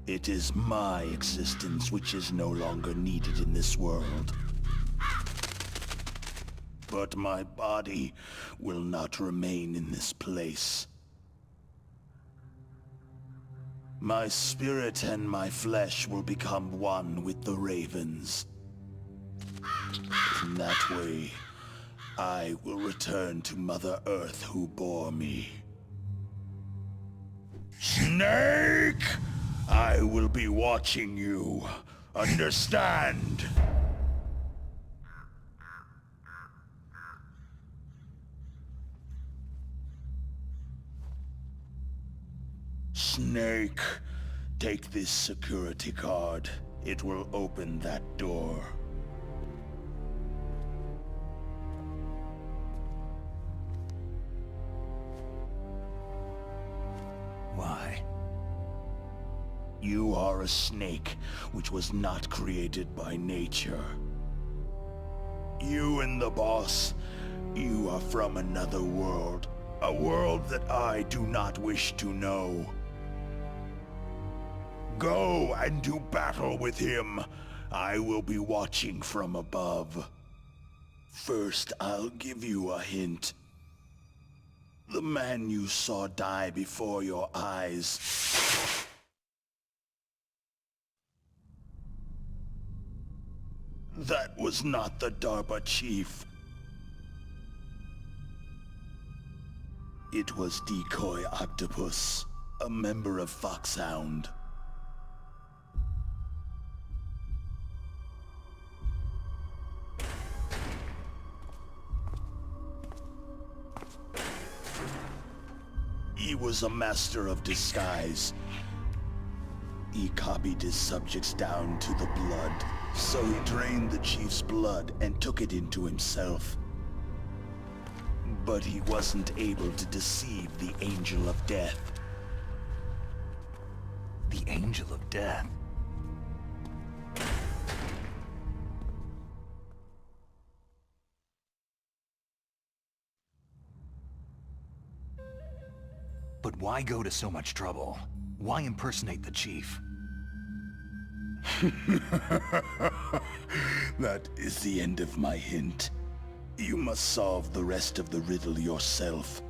It is my existence which is no longer needed in this world. But my body will not remain in this place. My spirit and my flesh will become one with the ravens. In that way, I will return to Mother Earth who bore me. Snake! I will be watching you. Understand? Snake, take this security card. It will open that door. Why? You are a snake, which was not created by nature. You and the boss, you are from another world. A world that I do not wish to know. Go and do battle with him. I will be watching from above. First, I'll give you a hint. The man you saw die before your eyes. That was not the DARPA chief. It was Decoy Octopus, a member of Foxhound. He was a master of disguise. He copied his subjects down to the blood, so he drained the chief's blood and took it into himself. But he wasn't able to deceive the Angel of Death. The Angel of Death? But why go to so much trouble? Why impersonate the chief? That is the end of my hint. You must solve the rest of the riddle yourself.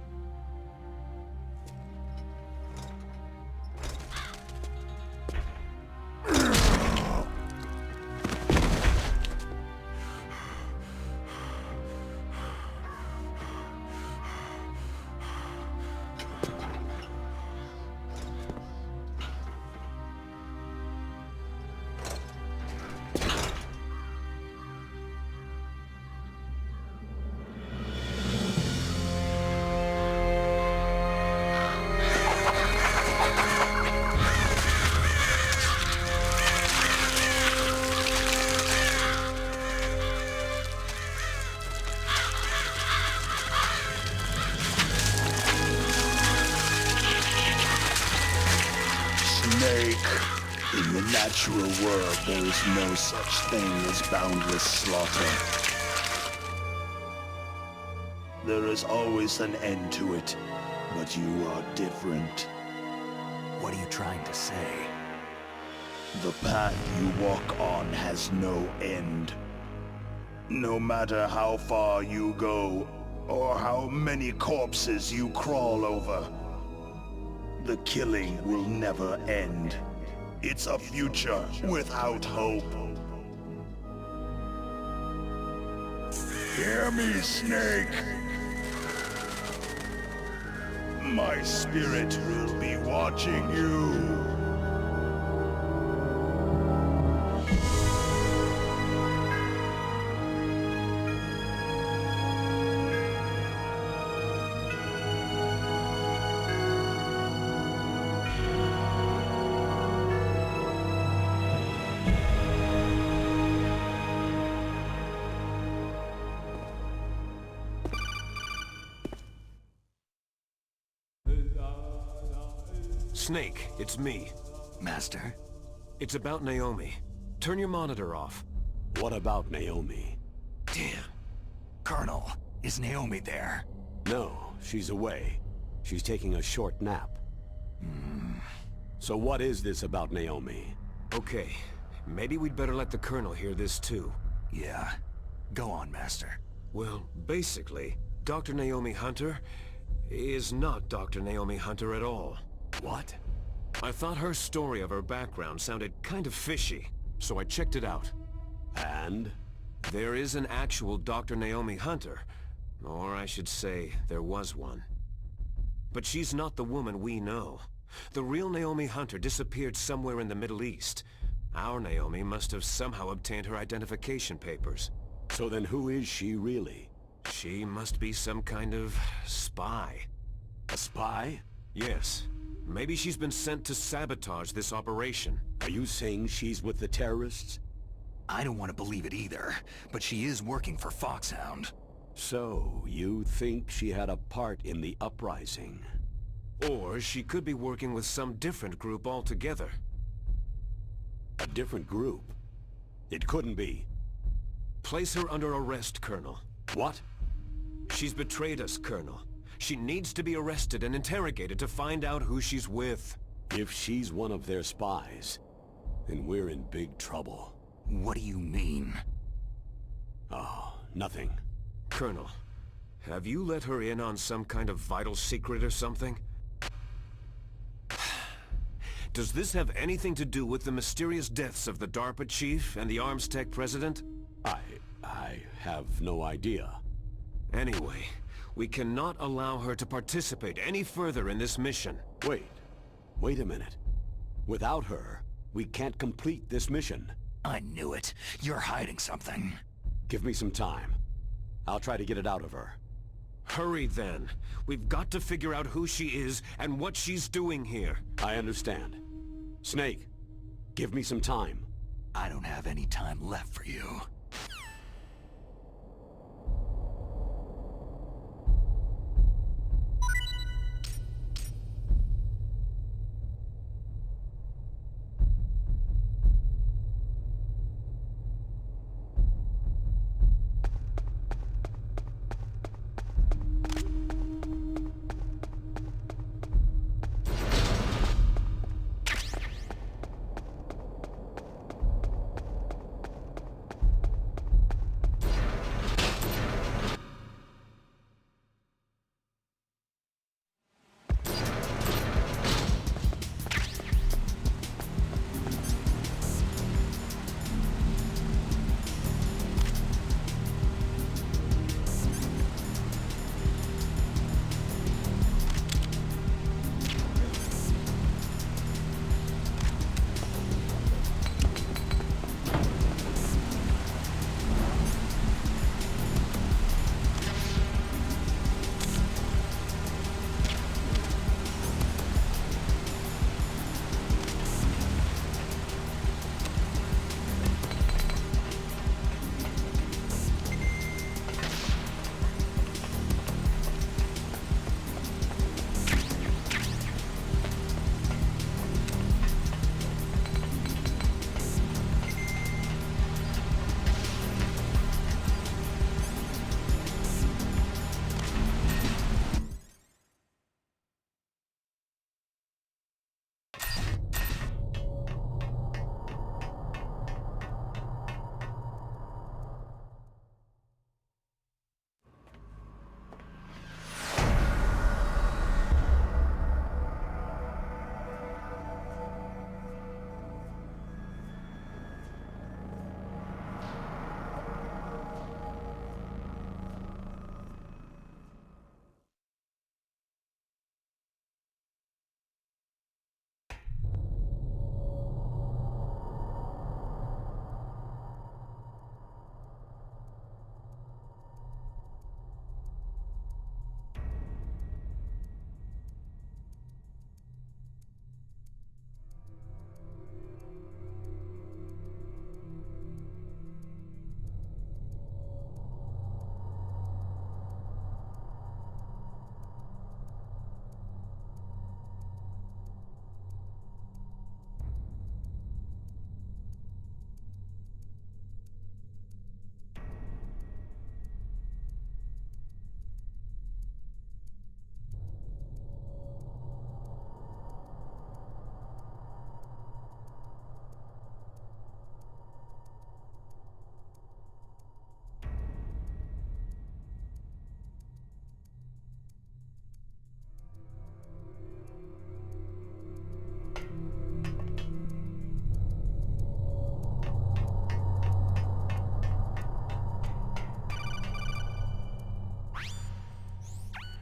In the natural world, there is no such thing as boundless slaughter. There is always an end to it, but you are different. What are you trying to say? The path you walk on has no end. No matter how far you go, or how many corpses you crawl over, the killing will never end. It's a future without hope. Hear me, Snake! My spirit will be watching you. Snake, it's me. Master? It's about Naomi. Turn your monitor off. What about Naomi? Damn. Colonel, is Naomi there? No, she's away. She's taking a short nap. So what is this about Naomi? Okay, maybe we'd better let the Colonel hear this too. Yeah. Go on, Master. Well, basically, Dr. Naomi Hunter is not Dr. Naomi Hunter at all. What? I thought her story of her background sounded kind of fishy, so I checked it out. And? There is an actual Dr. Naomi Hunter, or I should say, there was one. But she's not the woman we know. The real Naomi Hunter disappeared somewhere in the Middle East. Our Naomi must have somehow obtained her identification papers. So then who is she really? She must be some kind of spy. A spy? Yes. Maybe she's been sent to sabotage this operation. Are you saying she's with the terrorists? I don't want to believe it either, but she is working for Foxhound. So, you think she had a part in the uprising? Or she could be working with some different group altogether. A different group? It couldn't be. Place her under arrest, Colonel. What? She's betrayed us, Colonel. She needs to be arrested and interrogated to find out who she's with. If she's one of their spies, then we're in big trouble. What do you mean? Oh, nothing. Colonel, have you let her in on some kind of vital secret or something? Does this have anything to do with the mysterious deaths of the DARPA chief and the Arms Tech president? I have no idea. Anyway, we cannot allow her to participate any further in this mission. Wait a minute. Without her, we can't complete this mission. I knew it. You're hiding something. Give me some time. I'll try to get it out of her. Hurry then. We've got to figure out who she is and what she's doing here. I understand. Snake, give me some time. I don't have any time left for you.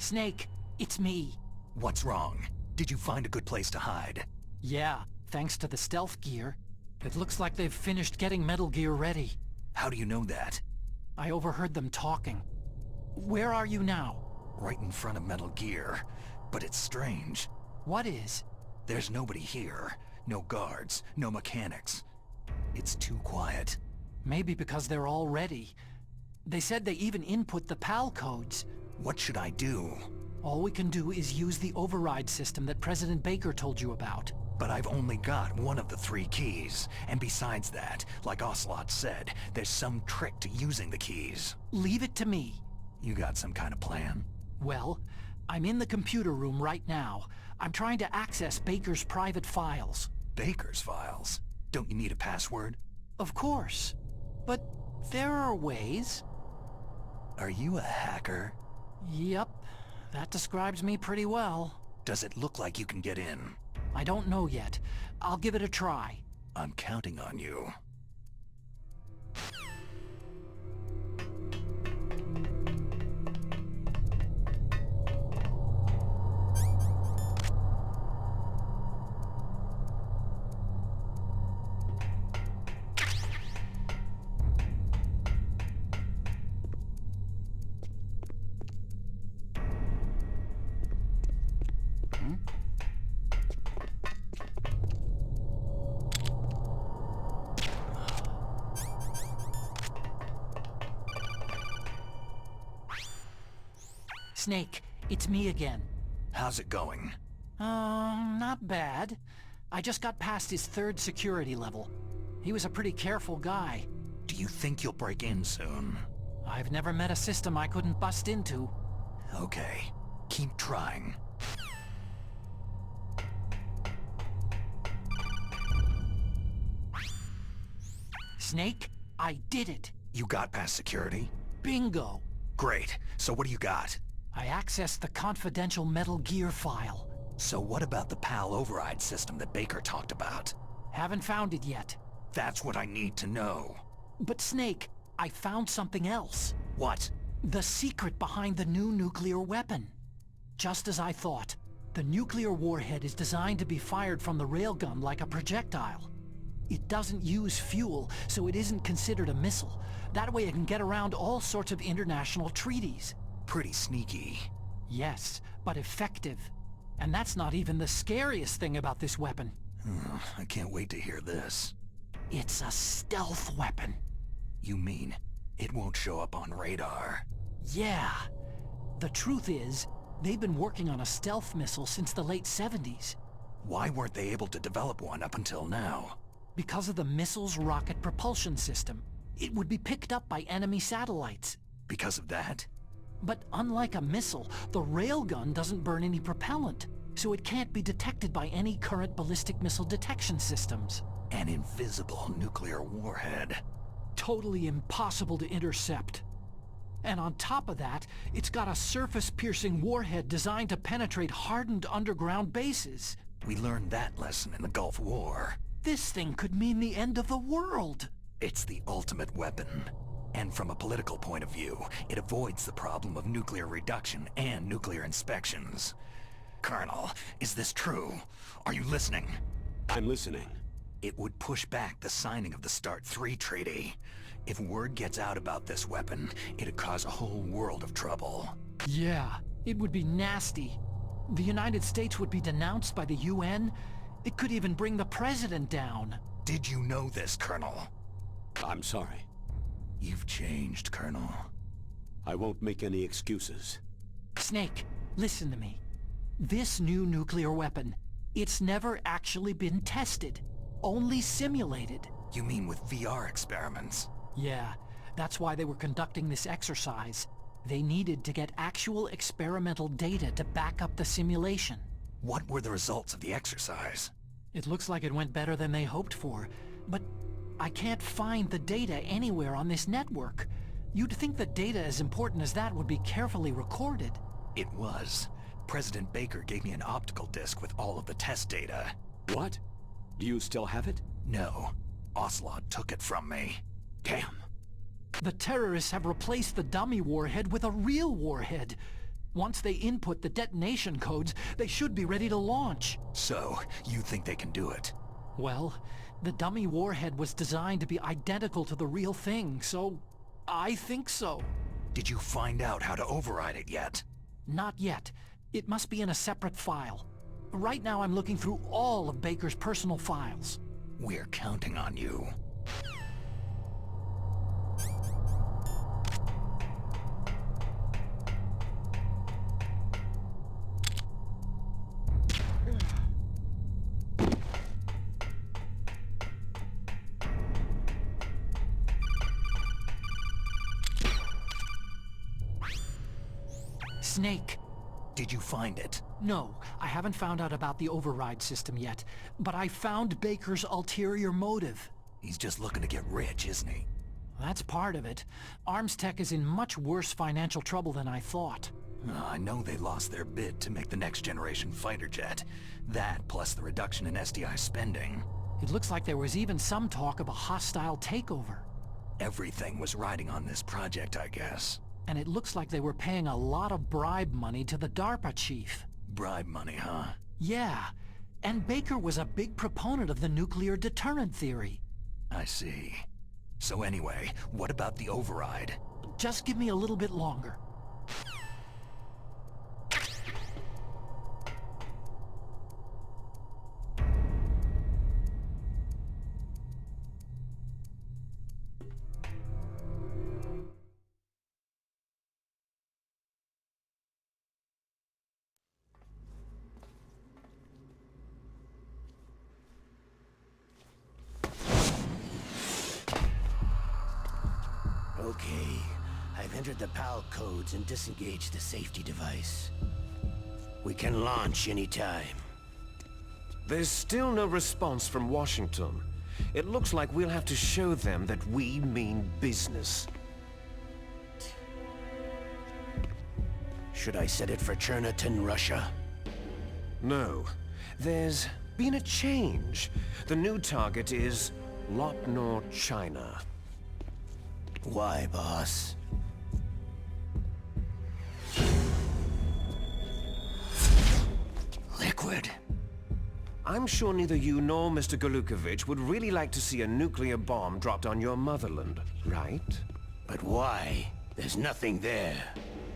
Snake, it's me. What's wrong? Did you find a good place to hide? Yeah, thanks to the stealth gear. It looks like they've finished getting Metal Gear ready. How do you know that? I overheard them talking. Where are you now? Right in front of Metal Gear. But it's strange. What is? There's nobody here. No guards, no mechanics. It's too quiet. Maybe because they're all ready. They said they even input the PAL codes. What should I do? All we can do is use the override system that President Baker told you about. But I've only got one of the 3 keys. And besides that, like Ocelot said, there's some trick to using the keys. Leave it to me. You got some kind of plan? Well, I'm in the computer room right now. I'm trying to access Baker's private files. Baker's files? Don't you need a password? Of course. But there are ways. Are you a hacker? Yep. That describes me pretty well. Does it look like you can get in? I don't know yet. I'll give it a try. I'm counting on you. Snake, it's me again. How's it going? Not bad. I just got past his 3rd security level. He was a pretty careful guy. Do you think you'll break in soon? I've never met a system I couldn't bust into. Okay. Keep trying. Snake, I did it. You got past security? Bingo. Great. So what do you got? I accessed the confidential Metal Gear file. So what about the PAL override system that Baker talked about? Haven't found it yet. That's what I need to know. But Snake, I found something else. What? The secret behind the new nuclear weapon. Just as I thought. The nuclear warhead is designed to be fired from the railgun like a projectile. It doesn't use fuel, so it isn't considered a missile. That way it can get around all sorts of international treaties. Pretty sneaky. Yes, but effective. And that's not even the scariest thing about this weapon. I can't wait to hear this. It's a stealth weapon. You mean it won't show up on radar? Yeah. The truth is, they've been working on a stealth missile since the late 70s. Why weren't they able to develop one up until now? Because of the missile's rocket propulsion system. It would be picked up by enemy satellites. Because of that? But unlike a missile, the railgun doesn't burn any propellant, so it can't be detected by any current ballistic missile detection systems. An invisible nuclear warhead. Totally impossible to intercept. And on top of that, it's got a surface-piercing warhead designed to penetrate hardened underground bases. We learned that lesson in the Gulf War. This thing could mean the end of the world. It's the ultimate weapon. And from a political point of view, it avoids the problem of nuclear reduction and nuclear inspections. Colonel, is this true? Are you listening? I'm listening. It would push back the signing of the START 3 treaty. If word gets out about this weapon, it'd cause a whole world of trouble. Yeah, it would be nasty. The United States would be denounced by the UN. It could even bring the president down. Did you know this, Colonel? I'm sorry. You've changed, Colonel. I won't make any excuses. Snake, listen to me. This new nuclear weapon, it's never actually been tested. Only simulated. You mean with VR experiments? Yeah, that's why they were conducting this exercise. They needed to get actual experimental data to back up the simulation. What were the results of the exercise? It looks like it went better than they hoped for, but I can't find the data anywhere on this network. You'd think the data as important as that would be carefully recorded. It was. President Baker gave me an optical disc with all of the test data. What? Do you still have it? No. Ocelot took it from me. Damn. The terrorists have replaced the dummy warhead with a real warhead. Once they input the detonation codes, they should be ready to launch. So, you think they can do it? Well, the dummy warhead was designed to be identical to the real thing, so I think so. Did you find out how to override it yet? Not yet. It must be in a separate file. Right now I'm looking through all of Baker's personal files. We're counting on you. Snake. Did you find it? No, I haven't found out about the override system yet, but I found Baker's ulterior motive. He's just looking to get rich, isn't he? That's part of it. Arms Tech is in much worse financial trouble than I thought. I know they lost their bid to make the next generation fighter jet. That, plus the reduction in SDI spending. It looks like there was even some talk of a hostile takeover. Everything was riding on this project, I guess. And it looks like they were paying a lot of bribe money to the DARPA chief. Bribe money, huh? Yeah. And Baker was a big proponent of the nuclear deterrent theory. I see. So anyway, what about the override? Just give me a little bit longer. Okay, I've entered the PAL codes and disengaged the safety device. We can launch anytime. There's still no response from Washington. It looks like we'll have to show them that we mean business. Should I set it for Cherniton, Russia? No. There's been a change. The new target is Lopnor, China. Why, boss? Liquid. I'm sure neither you nor Mr. Golukovich would really like to see a nuclear bomb dropped on your motherland, right? But why? There's nothing there.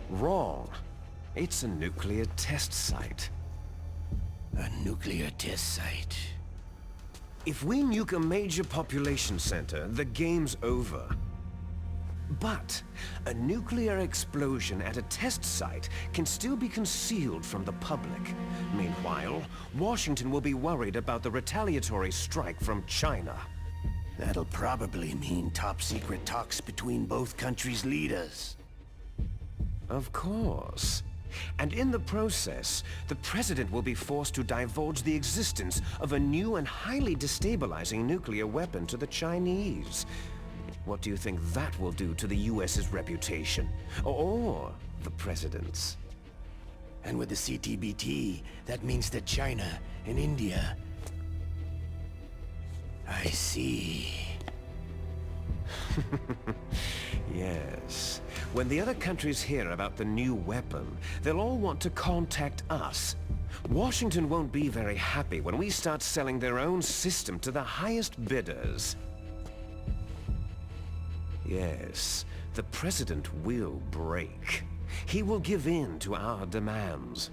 Wrong. It's a nuclear test site. A nuclear test site. If we nuke a major population center, the game's over. But a nuclear explosion at a test site can still be concealed from the public. Meanwhile, Washington will be worried about the retaliatory strike from China. That'll probably mean top-secret talks between both countries' leaders. Of course. And in the process, the President will be forced to divulge the existence of a new and highly destabilizing nuclear weapon to the Chinese. What do you think that will do to the US's reputation? Or the President's? And with the CTBT, that means that China and India... I see. Yes. When the other countries hear about the new weapon, they'll all want to contact us. Washington won't be very happy when we start selling their own system to the highest bidders. Yes, the President will break. He will give in to our demands.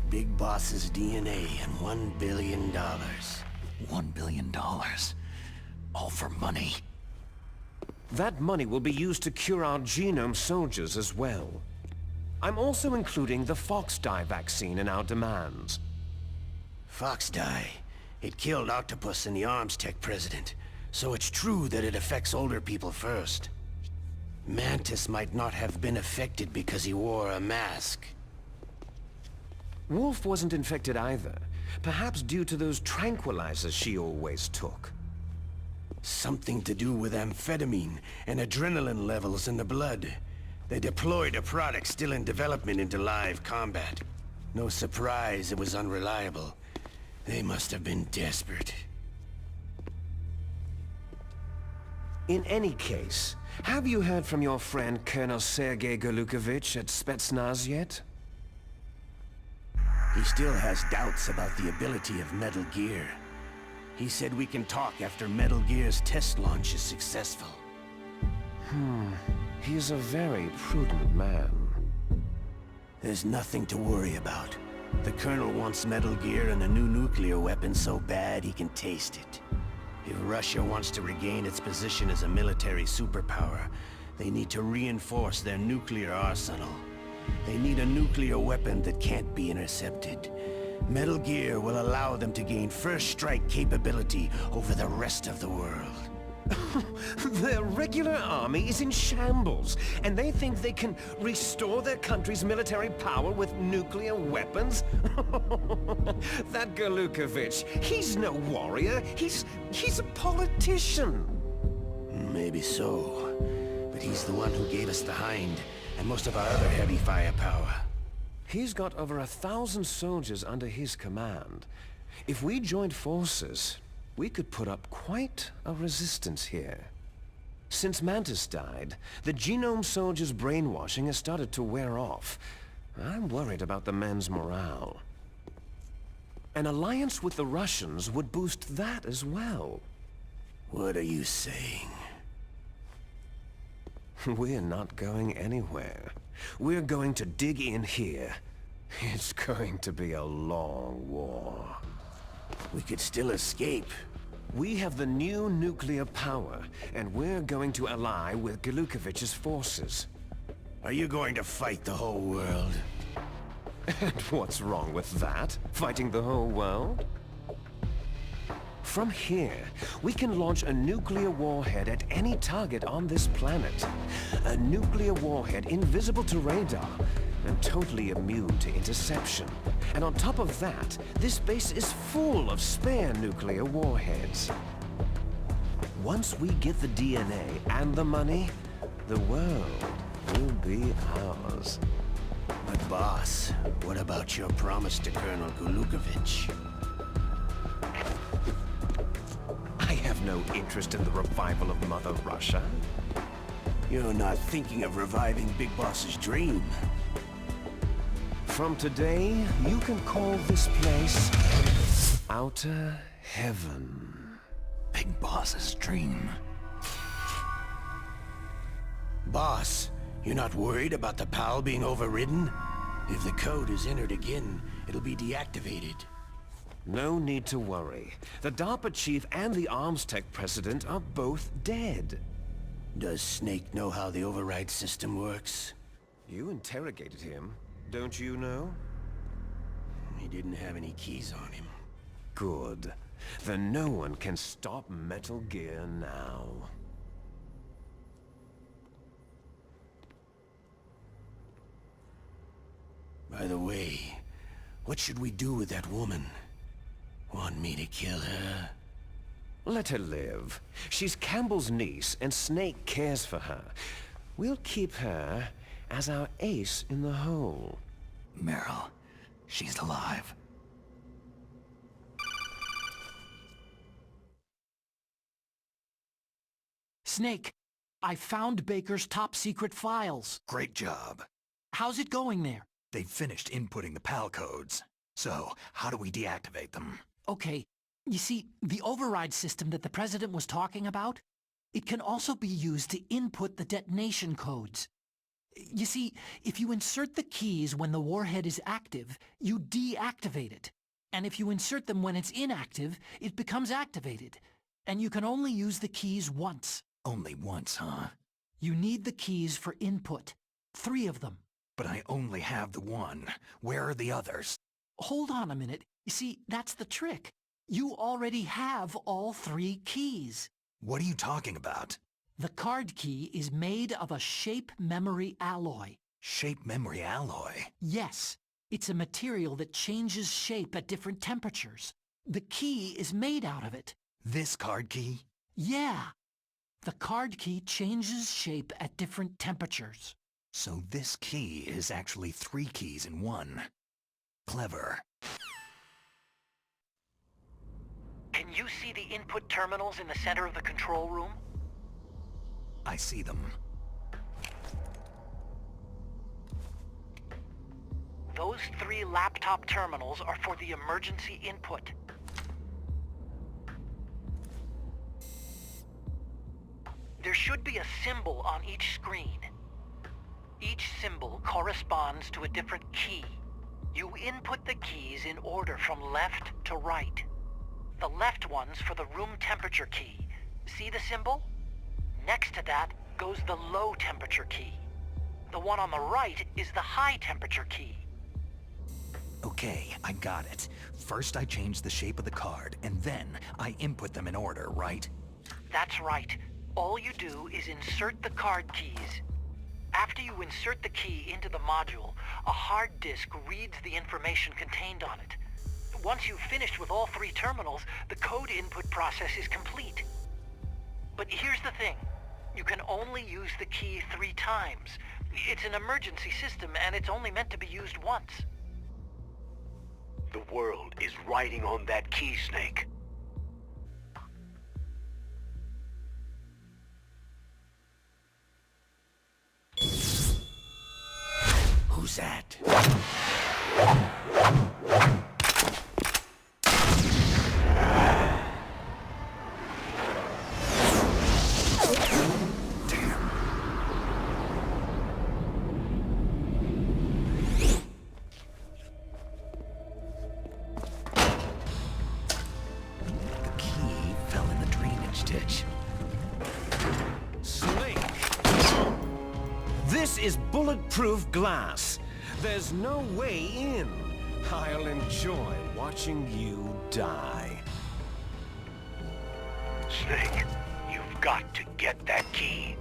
Big Boss's DNA and $1 billion. $1 billion? All for money? That money will be used to cure our genome soldiers as well. I'm also including the Fox-dye vaccine in our demands. Fox-dye? It killed Octopus and the Arms Tech president. So it's true that it affects older people first. Mantis might not have been affected because he wore a mask. Wolf wasn't infected either. Perhaps due to those tranquilizers she always took. Something to do with amphetamine and adrenaline levels in the blood. They deployed a product still in development into live combat. No surprise it was unreliable. They must have been desperate. In any case, Have you heard from your friend Colonel Sergei Golukovich at Spetsnaz yet? He still has doubts about the ability of Metal Gear. He said we can talk after Metal Gear's test launch is successful. He is a very prudent man. There's nothing to worry about. The Colonel wants Metal Gear and a new nuclear weapon so bad he can taste it. If Russia wants to regain its position as a military superpower, they need to reinforce their nuclear arsenal. They need a nuclear weapon that can't be intercepted. Metal Gear will allow them to gain first strike capability over the rest of the world. Their regular army is in shambles, and they think they can restore their country's military power with nuclear weapons? That Golukovich, he's no warrior. He's a politician. Maybe so, but he's the one who gave us the Hind and most of our other heavy firepower. He's got over 1,000 soldiers under his command. If we joined forces, we could put up quite a resistance here. Since Mantis died, the Genome soldiers' brainwashing has started to wear off. I'm worried about the men's morale. An alliance with the Russians would boost that as well. What are you saying? We're not going anywhere. We're going to dig in here. It's going to be a long war. We could still escape. We have the new nuclear power, and we're going to ally with Golukovich's forces. Are you going to fight the whole world? And what's wrong with that? Fighting the whole world? From here, we can launch a nuclear warhead at any target on this planet. A nuclear warhead invisible to radar and totally immune to interception. And on top of that, this base is full of spare nuclear warheads. Once we get the DNA and the money, the world will be ours. But boss, what about your promise to Colonel Golukovich? I have no interest in the revival of Mother Russia. You're not thinking of reviving Big Boss's dream. From today, you can call this place Outer Heaven. Big Boss's dream. Boss, you're not worried about the PAL being overridden? If the code is entered again, it'll be deactivated. No need to worry. The DARPA chief and the Arms Tech president are both dead. Does Snake know how the override system works? You interrogated him, don't you know? He didn't have any keys on him. Good. Then no one can stop Metal Gear now. By the way, what should we do with that woman? Want me to kill her? Let her live. She's Campbell's niece, and Snake cares for her. We'll keep her as our ace in the hole. Meryl, she's alive. Snake, I found Baker's top-secret files. Great job. How's it going there? They've finished inputting the PAL codes. So, how do we deactivate them? Okay, you see, the override system that the President was talking about, it can also be used to input the detonation codes. You see, if you insert the keys when the warhead is active, you deactivate it. And if you insert them when it's inactive, it becomes activated. And you can only use the keys once. Only once, huh? You need the keys for input. 3 of them. But I only have the one. Where are the others? Hold on a minute. You see, that's the trick. You already have all 3 keys. What are you talking about? The card key is made of a shape memory alloy. Shape memory alloy? Yes. It's a material that changes shape at different temperatures. The key is made out of it. This card key? Yeah. The card key changes shape at different temperatures. So this key is actually 3 keys in one. Clever. Can you see the input terminals in the center of the control room? I see them. Those 3 laptop terminals are for the emergency input. There should be a symbol on each screen. Each symbol corresponds to a different key. You input the keys in order from left to right. The left one's for the room temperature key. See the symbol? Next to that goes the low temperature key. The one on the right is the high temperature key. Okay, I got it. First I change the shape of the card, and then I input them in order, right? That's right. All you do is insert the card keys. After you insert the key into the module, a hard disk reads the information contained on it. Once you've finished with all 3 terminals, the code input process is complete. But here's the thing. You can only use the key 3 times. It's an emergency system, and it's only meant to be used once. The world is riding on that key, Snake. Who's that? The key fell in the drainage ditch. Snake! This is bulletproof glass. There's no way in. I'll enjoy watching you die. Snake, you've got to get that key.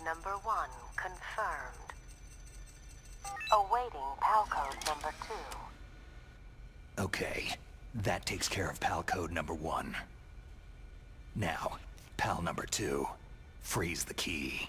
number 1 confirmed. Awaiting PAL code number 2. Okay, that takes care of PAL code number 1. Now, PAL number 2. Freeze the key.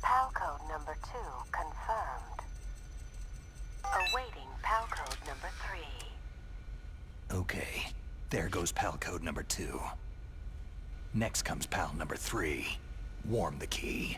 PAL code number 2 confirmed. Awaiting PAL code number 3. Okay, there goes PAL code number 2. Next comes PAL number 3. Warm the key.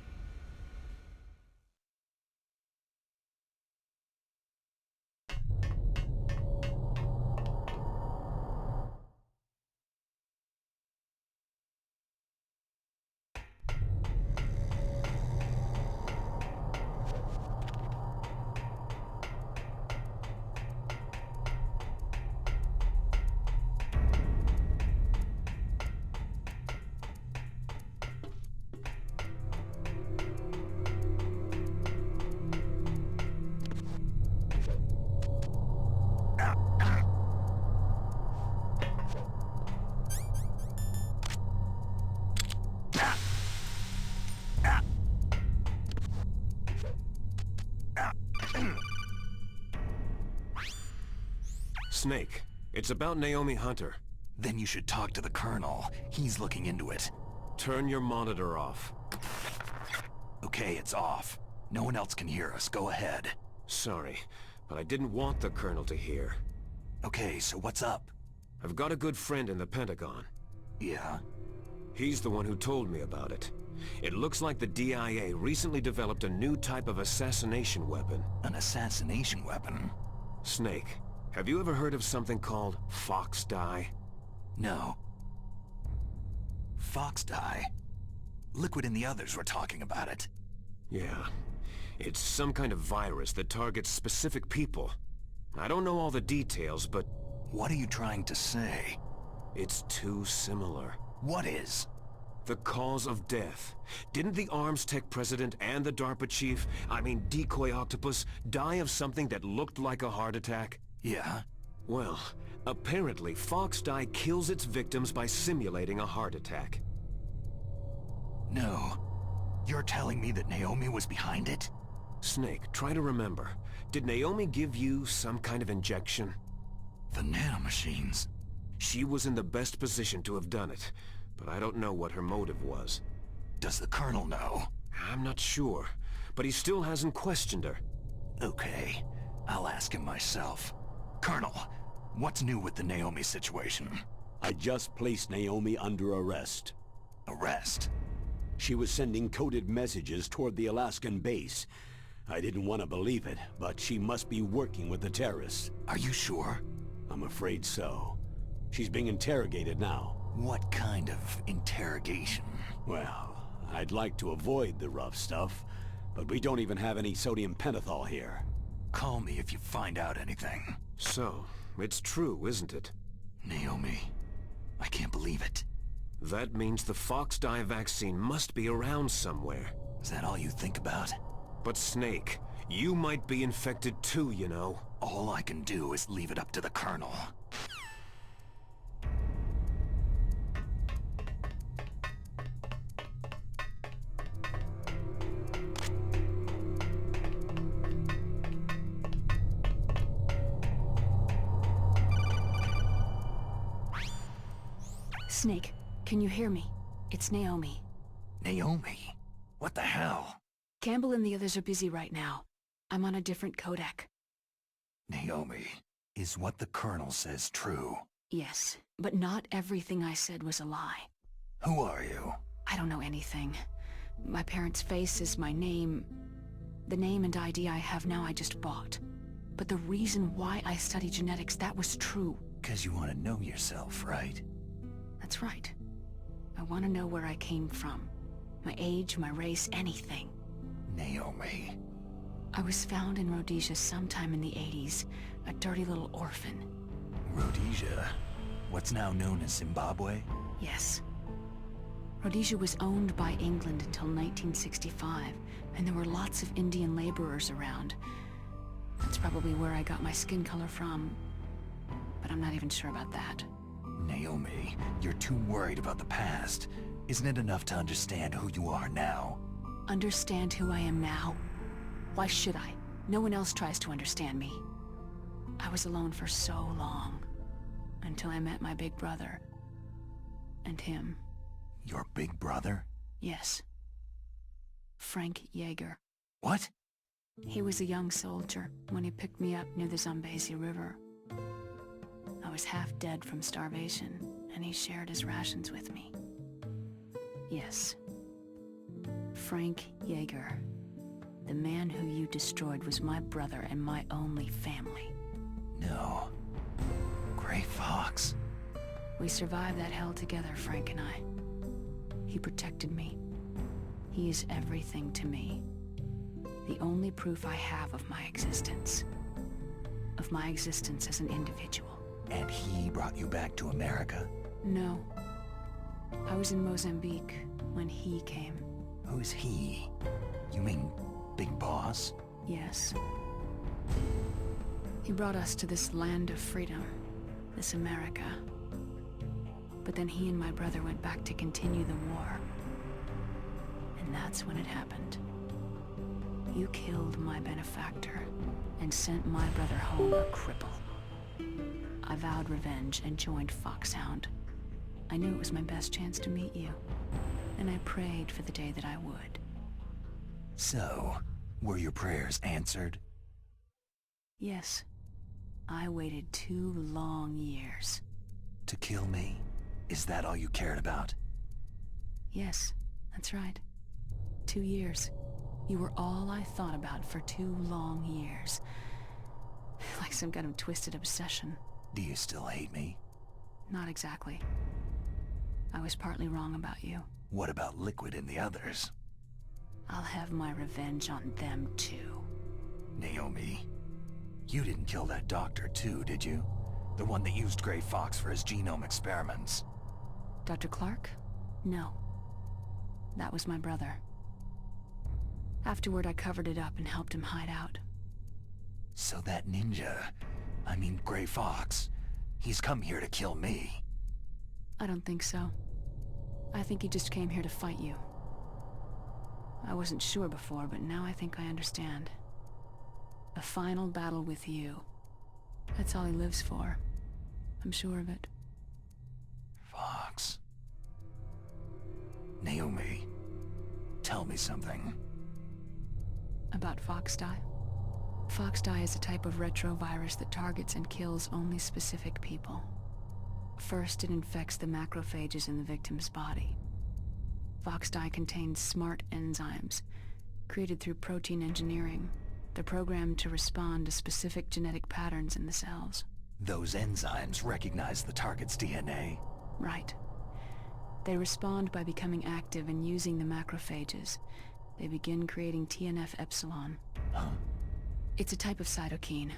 Snake, it's about Naomi Hunter. Then you should talk to the Colonel. He's looking into it. Turn your monitor off. Okay, it's off. No one else can hear us. Go ahead. Sorry, but I didn't want the Colonel to hear. Okay, so what's up? I've got a good friend in the Pentagon. Yeah? He's the one who told me about it. It looks like the DIA recently developed a new type of assassination weapon. An assassination weapon? Snake, have you ever heard of something called Fox Dye? No. Fox Dye? Liquid and the others were talking about it. Yeah. It's some kind of virus that targets specific people. I don't know all the details, but... What are you trying to say? It's too similar. What is? The cause of death. Didn't the Arms Tech president and the DARPA chief, Decoy Octopus, die of something that looked like a heart attack? Yeah? Well, apparently Fox Dye kills its victims by simulating a heart attack. No. You're telling me that Naomi was behind it? Snake, try to remember. Did Naomi give you some kind of injection? The nanomachines. She was in the best position to have done it, but I don't know what her motive was. Does the Colonel know? I'm not sure, but he still hasn't questioned her. Okay, I'll ask him myself. Colonel, what's new with the Naomi situation? I just placed Naomi under arrest. Arrest? She was sending coded messages toward the Alaskan base. I didn't want to believe it, but she must be working with the terrorists. Are you sure? I'm afraid so. She's being interrogated now. What kind of interrogation? Well, I'd like to avoid the rough stuff, but we don't even have any sodium pentothal here. Call me if you find out anything. So, it's true, isn't it? Naomi, I can't believe it. That means the Fox Dye vaccine must be around somewhere. Is that all you think about? But Snake, you might be infected too, you know. All I can do is leave it up to the Colonel. Snake, can you hear me? It's Naomi. Naomi? What the hell? Campbell and the others are busy right now. I'm on a different codec. Naomi, is what the Colonel says true? Yes, but not everything I said was a lie. Who are you? I don't know anything. My parents' face is my name. The name and ID I have now I just bought. But the reason why I study genetics, that was true. 'Cause you want to know yourself, right? That's right. I want to know where I came from. My age, my race, anything. Naomi. I was found in Rhodesia sometime in the 80s, a dirty little orphan. Rhodesia? What's now known as Zimbabwe? Yes. Rhodesia was owned by England until 1965, and there were lots of Indian laborers around. That's probably where I got my skin color from, but I'm not even sure about that. Naomi, you're too worried about the past. Isn't it enough to understand who you are now? Understand who I am now? Why should I? No one else tries to understand me. I was alone for so long, until I met my big brother. And him. Your big brother? Yes. Frank Yeager. What? He was a young soldier when he picked me up near the Zambezi River. I was half dead from starvation, and he shared his rations with me. Yes. Frank Yeager. The man who you destroyed was my brother and my only family. No. Gray Fox. We survived that hell together, Frank and I. He protected me. He is everything to me. The only proof I have of my existence. Of my existence as an individual. And he brought you back to America? No. I was in Mozambique when he came. Who's he? You mean Big Boss? Yes. He brought us to this land of freedom, this America. But then he and my brother went back to continue the war. And that's when it happened. You killed my benefactor and sent my brother home a cripple. I vowed revenge and joined Foxhound. I knew it was my best chance to meet you, and I prayed for the day that I would. So, were your prayers answered? Yes. I waited 2 long years. To kill me? Is that all you cared about? Yes, that's right. 2 years. You were all I thought about for 2 long years. Like some kind of twisted obsession. Do you still hate me? Not exactly. I was partly wrong about you. What about Liquid and the others? I'll have my revenge on them too. Naomi, you didn't kill that doctor too, did you? The one that used Grey Fox for his genome experiments. Dr. Clark? No. That was my brother. Afterward, I covered it up and helped him hide out. So that Grey Fox, he's come here to kill me. I don't think so. I think he just came here to fight you. I wasn't sure before, but now I think I understand. A final battle with you. That's all he lives for. I'm sure of it. Fox. Naomi, tell me something. About Foxdie? Foxdie is a type of retrovirus that targets and kills only specific people. First, it infects the macrophages in the victim's body. Foxdie contains smart enzymes, created through protein engineering. They're programmed to respond to specific genetic patterns in the cells. Those enzymes recognize the target's DNA? Right. They respond by becoming active and using the macrophages. They begin creating TNF-epsilon. Huh? It's a type of cytokine,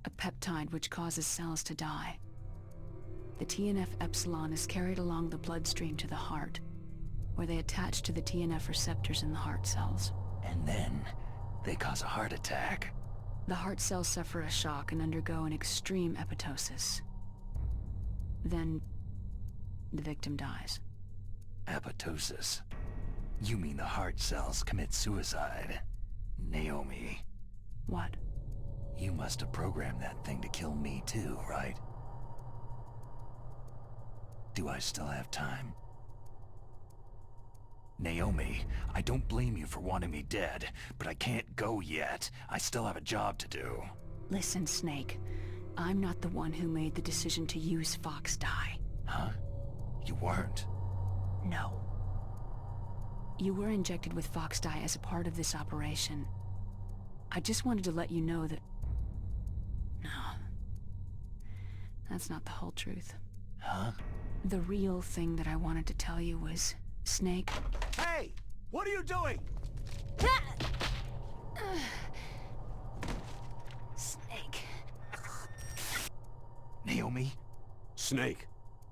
a peptide which causes cells to die. The TNF-epsilon is carried along the bloodstream to the heart, where they attach to the TNF receptors in the heart cells. And then, they cause a heart attack. The heart cells suffer a shock and undergo an extreme apoptosis. Then, the victim dies. Apoptosis? You mean the heart cells commit suicide? Naomi. What? You must have programmed that thing to kill me too, right? Do I still have time? Naomi, I don't blame you for wanting me dead, but I can't go yet. I still have a job to do. Listen, Snake. I'm not the one who made the decision to use Foxdie. Huh? You weren't? No. You were injected with Foxdie as a part of this operation. I just wanted to let you know that... No. That's not the whole truth. Huh? The real thing that I wanted to tell you was... Snake... Hey! What are you doing? Snake... Naomi? Snake,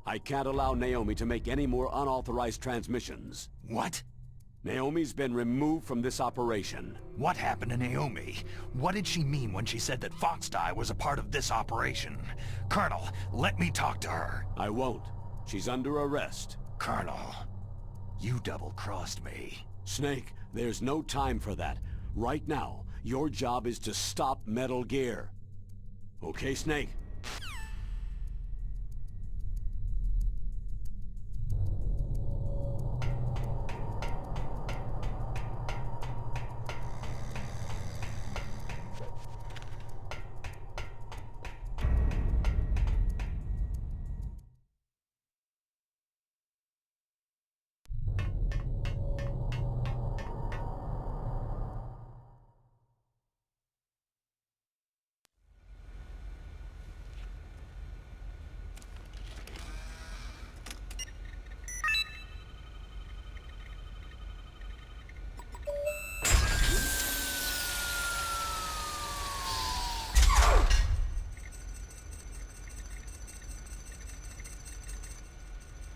I can't allow Naomi to make any more unauthorized transmissions. What? Naomi's been removed from this operation. What happened to Naomi? What did she mean when she said that Foxdie was a part of this operation? Colonel, let me talk to her. I won't. She's under arrest. Colonel, you double-crossed me. Snake, there's no time for that. Right now, your job is to stop Metal Gear. Okay, Snake?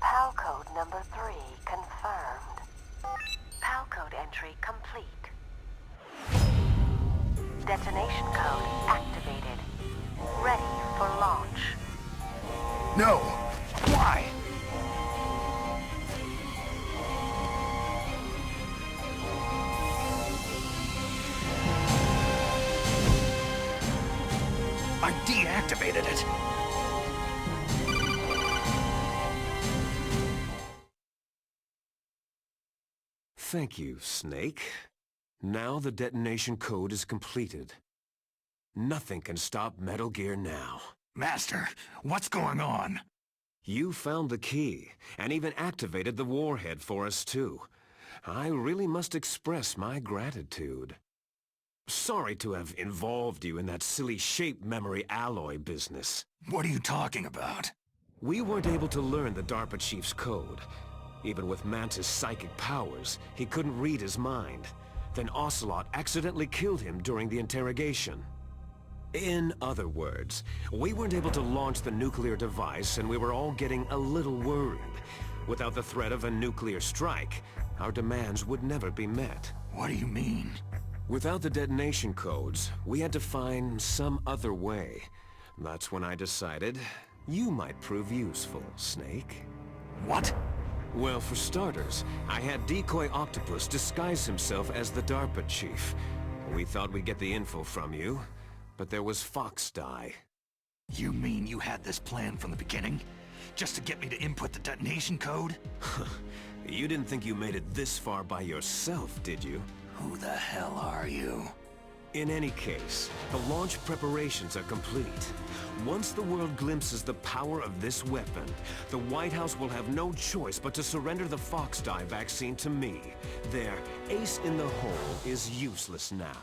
PAL code number 3 confirmed. PAL code entry complete. Detonation code activated. Ready for launch. No! Why? I deactivated it. Thank you, Snake. Now the detonation code is completed. Nothing can stop Metal Gear now. Master, what's going on? You found the key, and even activated the warhead for us too. I really must express my gratitude. Sorry to have involved you in that silly shape memory alloy business. What are you talking about? We weren't able to learn the DARPA chief's code. Even with Mantis' psychic powers, he couldn't read his mind. Then Ocelot accidentally killed him during the interrogation. In other words, we weren't able to launch the nuclear device, and we were all getting a little worried. Without the threat of a nuclear strike, our demands would never be met. What do you mean? Without the detonation codes, we had to find some other way. That's when I decided you might prove useful, Snake. What? Well, for starters, I had Decoy Octopus disguise himself as the DARPA chief. We thought we'd get the info from you, but there was Fox Die. You mean you had this plan from the beginning? Just to get me to input the detonation code? You didn't think you made it this far by yourself, did you? Who the hell are you? In any case, the launch preparations are complete. Once the world glimpses the power of this weapon, the White House will have no choice but to surrender the Fox Die vaccine to me. Their ace in the hole is useless now.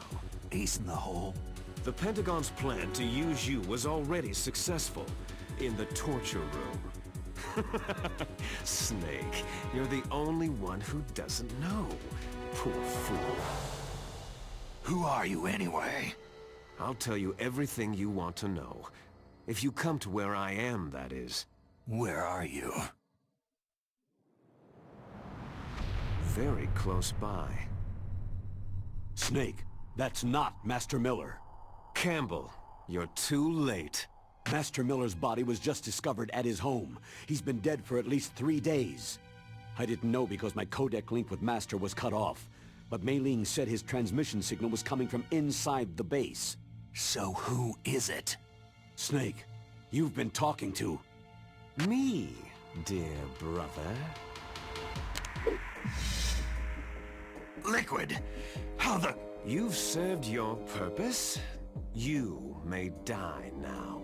Ace in the hole? The Pentagon's plan to use you was already successful in the torture room. Snake, you're the only one who doesn't know. Poor fool. Who are you anyway? I'll tell you everything you want to know. If you come to where I am, that is. Where are you? Very close by. Snake, that's not Master Miller. Campbell, you're too late. Master Miller's body was just discovered at his home. He's been dead for at least 3 days. I didn't know because my codec link with Master was cut off. But Mei Ling said his transmission signal was coming from inside the base. So who is it? Snake, you've been talking to... Me, dear brother. Liquid! How the... You've served your purpose. You may die now.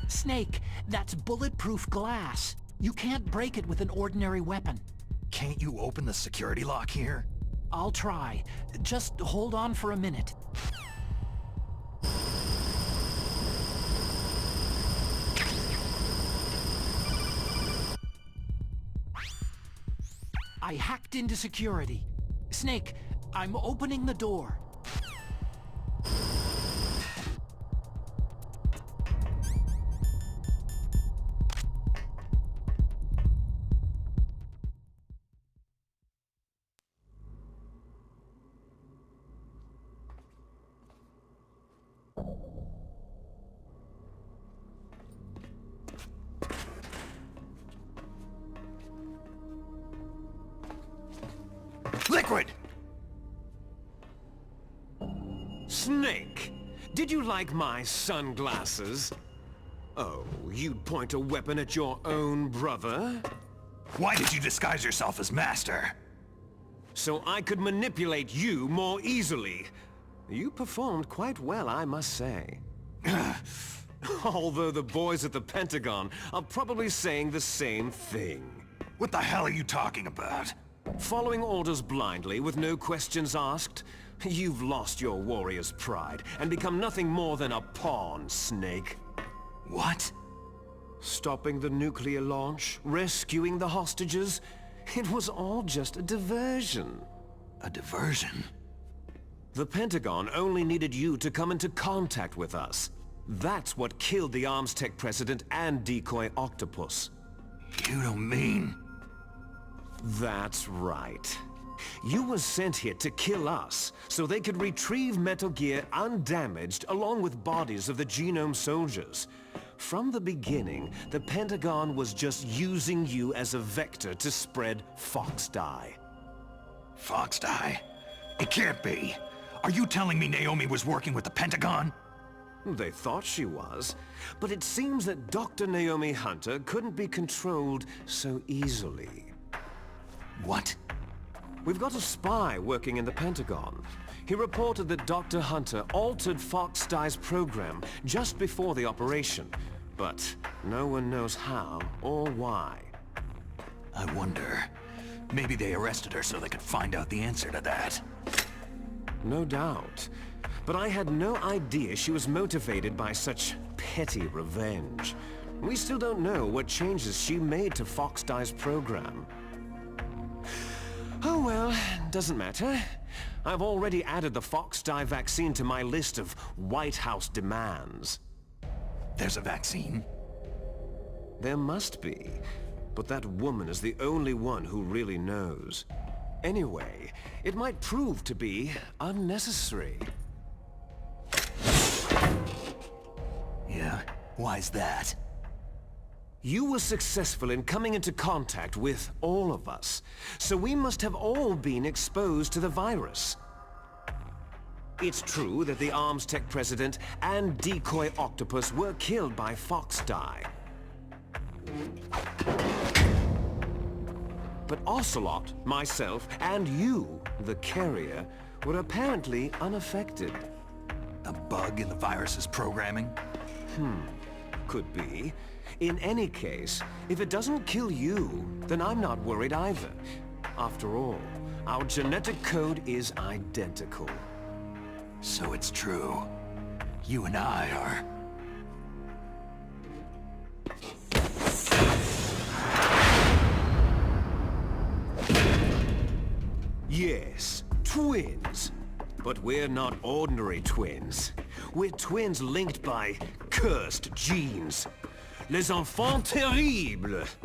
Snake, that's bulletproof glass. You can't break it with an ordinary weapon. Can't you open the security lock here? I'll try. Just hold on for a minute. I hacked into security. Snake, I'm opening the door. Liquid! Snake, did you like my sunglasses? Oh, you'd point a weapon at your own brother? Why did you disguise yourself as Master? So I could manipulate you more easily. You performed quite well, I must say. Although the boys at the Pentagon are probably saying the same thing. What the hell are you talking about? Following orders blindly with no questions asked? You've lost your warrior's pride and become nothing more than a pawn, Snake. What? Stopping the nuclear launch, rescuing the hostages, it was all just a diversion. A diversion? The Pentagon only needed you to come into contact with us. That's what killed the Arms Tech President and Decoy Octopus. You don't mean... That's right. You were sent here to kill us, so they could retrieve Metal Gear undamaged along with bodies of the Genome soldiers. From the beginning, the Pentagon was just using you as a vector to spread Fox Dye. Fox Dye? It can't be. Are you telling me Naomi was working with the Pentagon? They thought she was, but it seems that Dr. Naomi Hunter couldn't be controlled so easily. What? We've got a spy working in the Pentagon. He reported that Dr. Hunter altered Fox Dye's program just before the operation, but no one knows how or why. I wonder. Maybe they arrested her so they could find out the answer to that. No doubt. But I had no idea she was motivated by such petty revenge. We still don't know what changes she made to Fox Dye's program. Oh well, doesn't matter. I've already added the Fox Dye vaccine to my list of White House demands. There's a vaccine? There must be, but that woman is the only one who really knows. Anyway, it might prove to be unnecessary. Yeah? Why's that? You were successful in coming into contact with all of us, so we must have all been exposed to the virus. It's true that the Arms Tech president and decoy octopus were killed by Fox Dye. But Ocelot, myself, and you, the carrier, were apparently unaffected. A bug in the virus's programming? Could be. In any case, if it doesn't kill you, then I'm not worried either. After all, our genetic code is identical. So it's true. You and I are... Yes, twins. But we're not ordinary twins. We're twins linked by cursed genes. Les enfants terribles.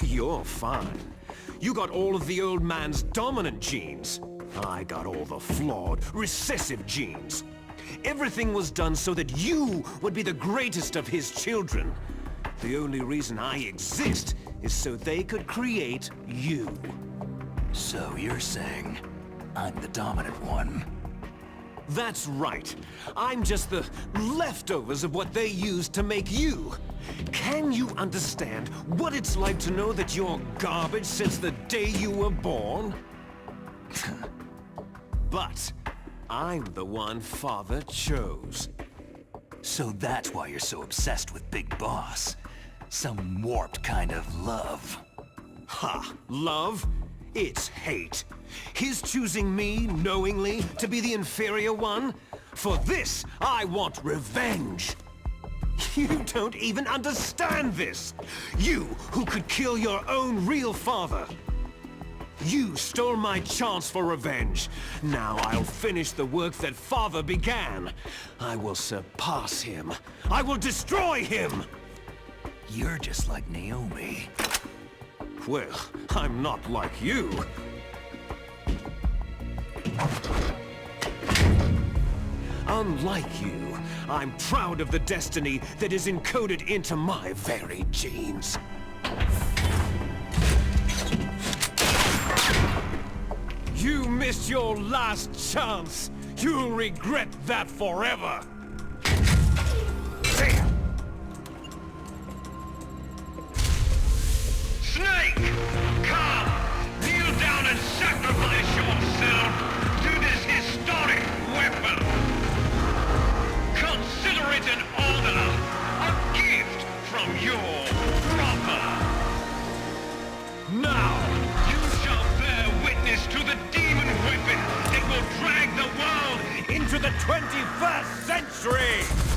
You're fine. You got all of the old man's dominant genes. I got all the flawed, recessive genes. Everything was done so that you would be the greatest of his children. The only reason I exist is so they could create you. So you're saying I'm the dominant one? That's right. I'm just the leftovers of what they used to make you. Can you understand what it's like to know that you're garbage since the day you were born? But I'm the one Father chose. So that's why you're so obsessed with Big Boss. Some warped kind of love. Ha! Love? It's hate. His choosing me, knowingly, to be the inferior one? For this, I want revenge. You don't even understand this. You, who could kill your own real father. You stole my chance for revenge. Now I'll finish the work that Father began. I will surpass him. I will destroy him! You're just like Naomi. Well, I'm not like you. Unlike you, I'm proud of the destiny that is encoded into my very genes. You missed your last chance. You'll regret that forever. Snake! Come! Kneel down and sacrifice yourself to this historic weapon! Consider it an honor, a gift from your brother! Now! You shall bear witness to the demon weapon that will drag the world into the 21st century!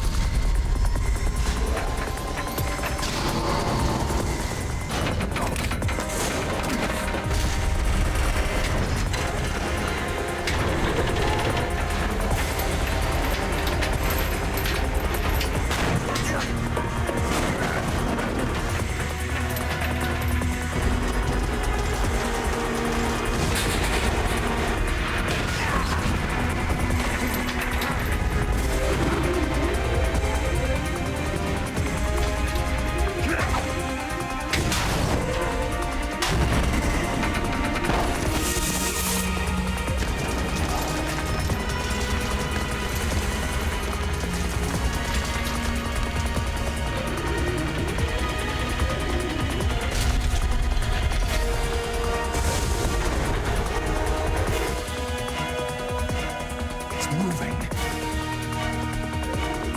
moving.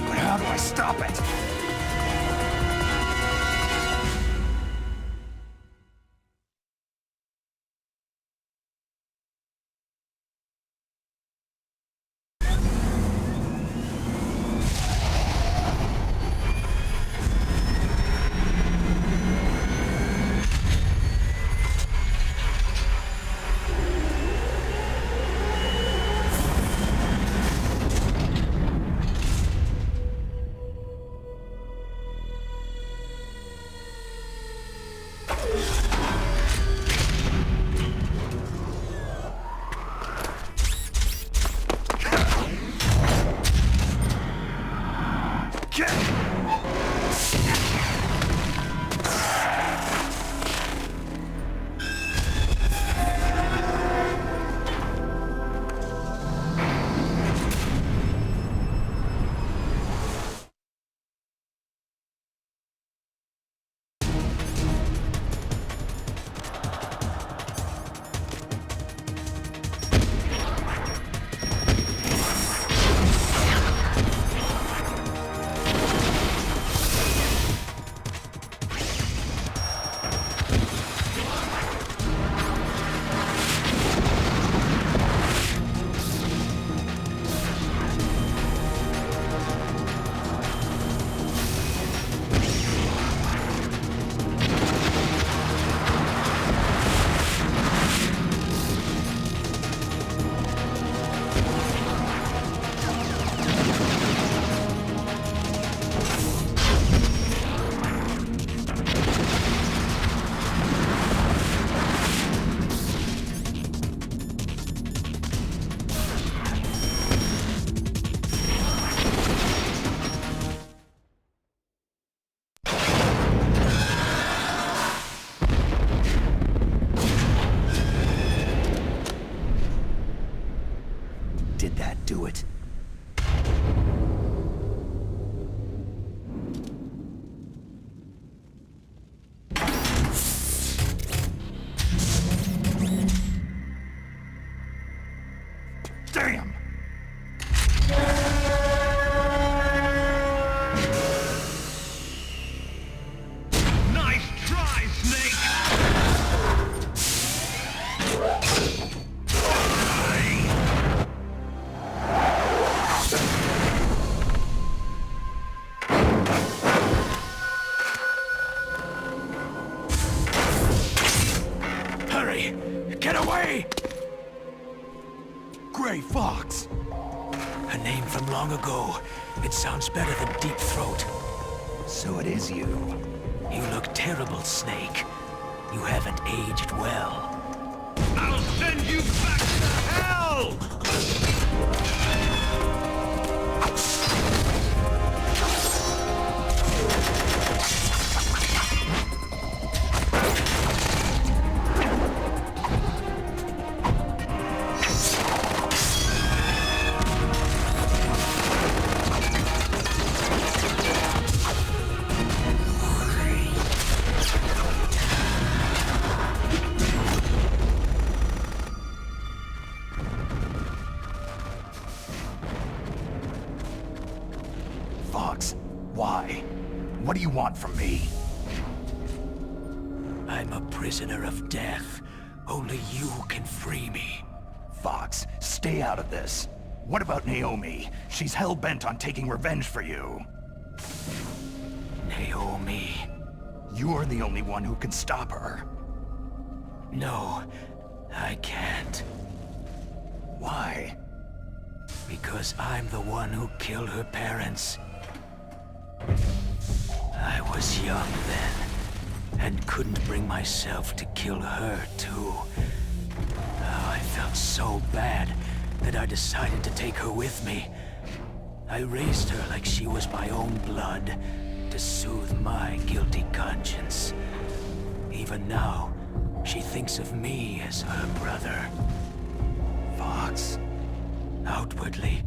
But how do I stop it? Did that do it? Damn! Nice try, Snake! Hurry! Get away! Gray Fox! A name from long ago. It sounds better than Deep Throat. So it is you. You look terrible, Snake. You haven't aged well. I'll send you back to hell! Fox, why? What do you want from me? I'm a prisoner of death. Only you can free me. Fox, stay out of this. What about Naomi? She's hell-bent on taking revenge for you. Naomi? You're the only one who can stop her. No, I can't. Why? Because I'm the one who killed her parents. I was young then, and couldn't bring myself to kill her, too. Oh, I felt so bad that I decided to take her with me. I raised her like she was my own blood, to soothe my guilty conscience. Even now, she thinks of me as her brother. Fox. Outwardly,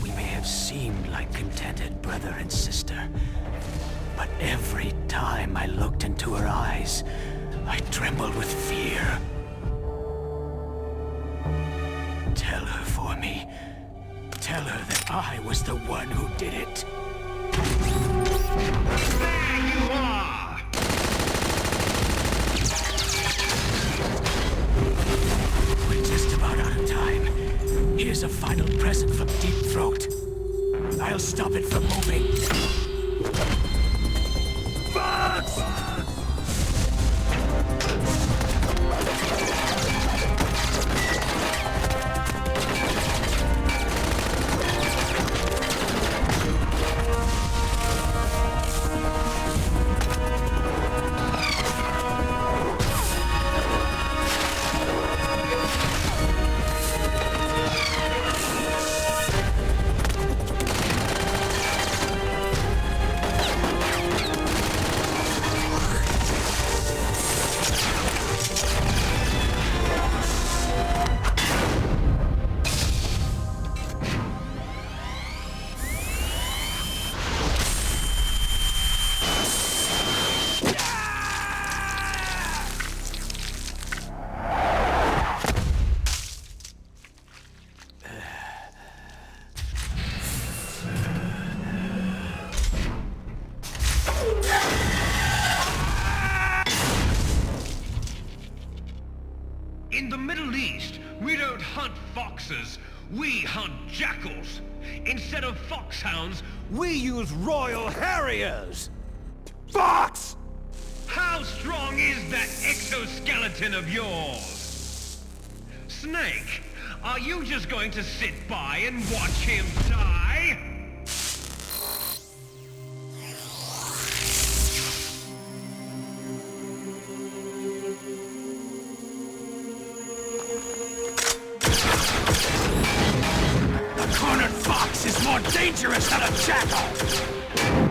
we may have seemed like contented brother and sister. But every time I looked into her eyes, I trembled with fear. Tell her for me. tell her that I was the one who did it. There you are! We're just about out of time. Here's a final present from Deep Throat. I'll stop it from moving. Fox! In the Middle East, we don't hunt foxes, we hunt jackals. Instead of foxhounds, We use Royal Harriers! Fox! how strong is that exoskeleton of yours? Snake, are you just going to sit by and watch him die? A cornered fox is more dangerous than a jackal!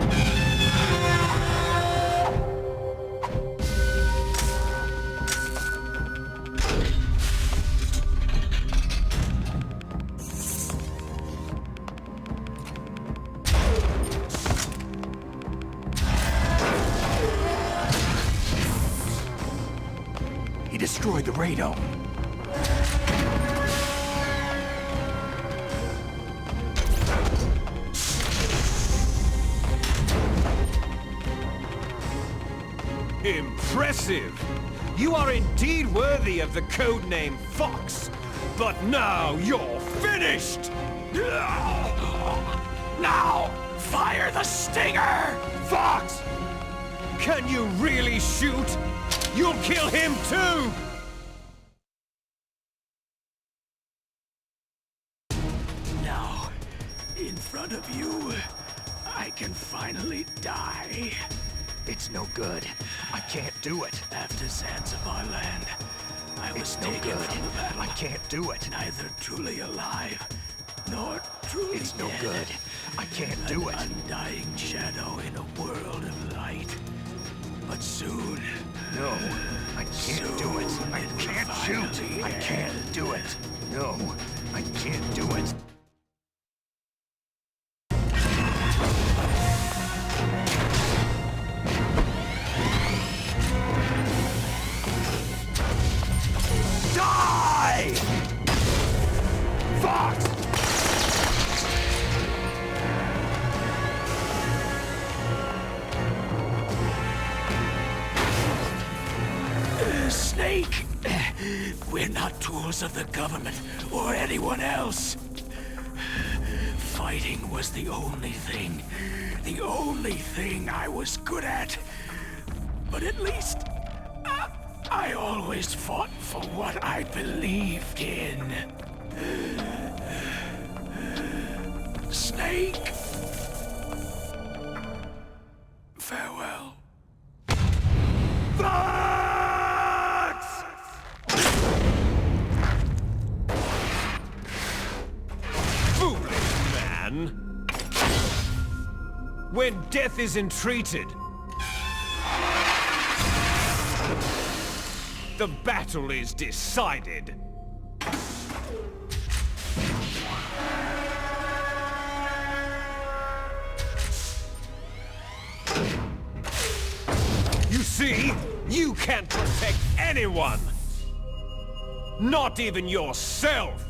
He destroyed the radome. Impressive! You are indeed worthy of the codename Fox. But now you're finished! Now, fire the stinger! Fox! Can you really shoot? You'll kill him too! Now, in front of you, I can finally die. It's no good. I can't do it. After Zanzibar land, I was It's no taken good. from the battle. I can't do it. Neither truly alive, nor truly It's no dead. good. I can't do it. An undying shadow in a world of light. But soon... No, I can't do it. I can't shoot. I can't do it. No, I can't do it. Die! Fox! Snake! We're not tools of the government or anyone else. Fighting was the only thing I was good at. But at least, I always fought for what I believed in. Snake. Farewell. Fox! Foolish man! When death is entreated, the battle is decided. You see, you can't protect anyone! Not even yourself!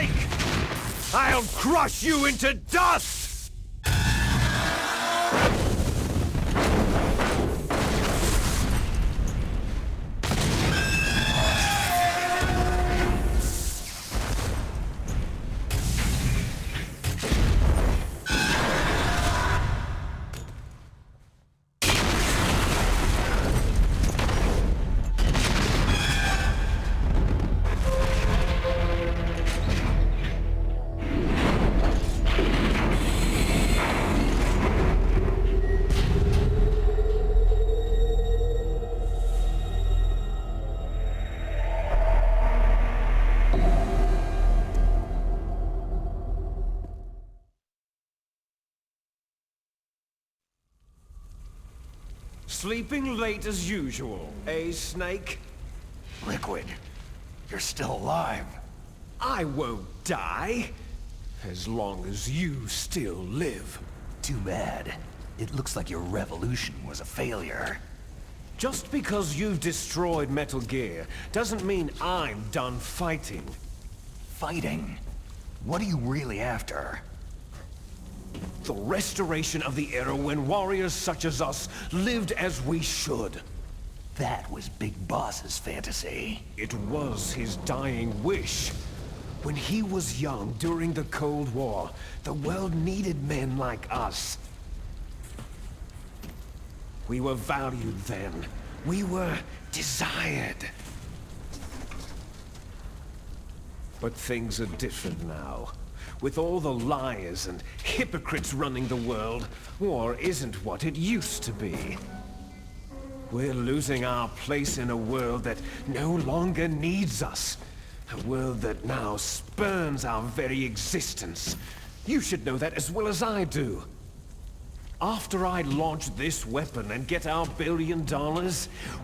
Snake! I'll crush you into dust! Sleeping late as usual, eh, Snake? Liquid, you're still alive. I won't die, as long as you still live. Too bad. It looks like your revolution was a failure. Just because you've destroyed Metal Gear doesn't mean I'm done fighting. Fighting? What are you really after? The restoration of the era when warriors such as us lived as we should. That was Big Boss's fantasy. It was his dying wish. When he was young during the Cold War, the world needed men like us. We were valued then. We were desired. But things are different now. With all the liars and hypocrites running the world, war isn't what it used to be. We're losing our place in a world that no longer needs us. A world that now spurns our very existence. You should know that as well as I do. After I launch this weapon and get our $1 billion,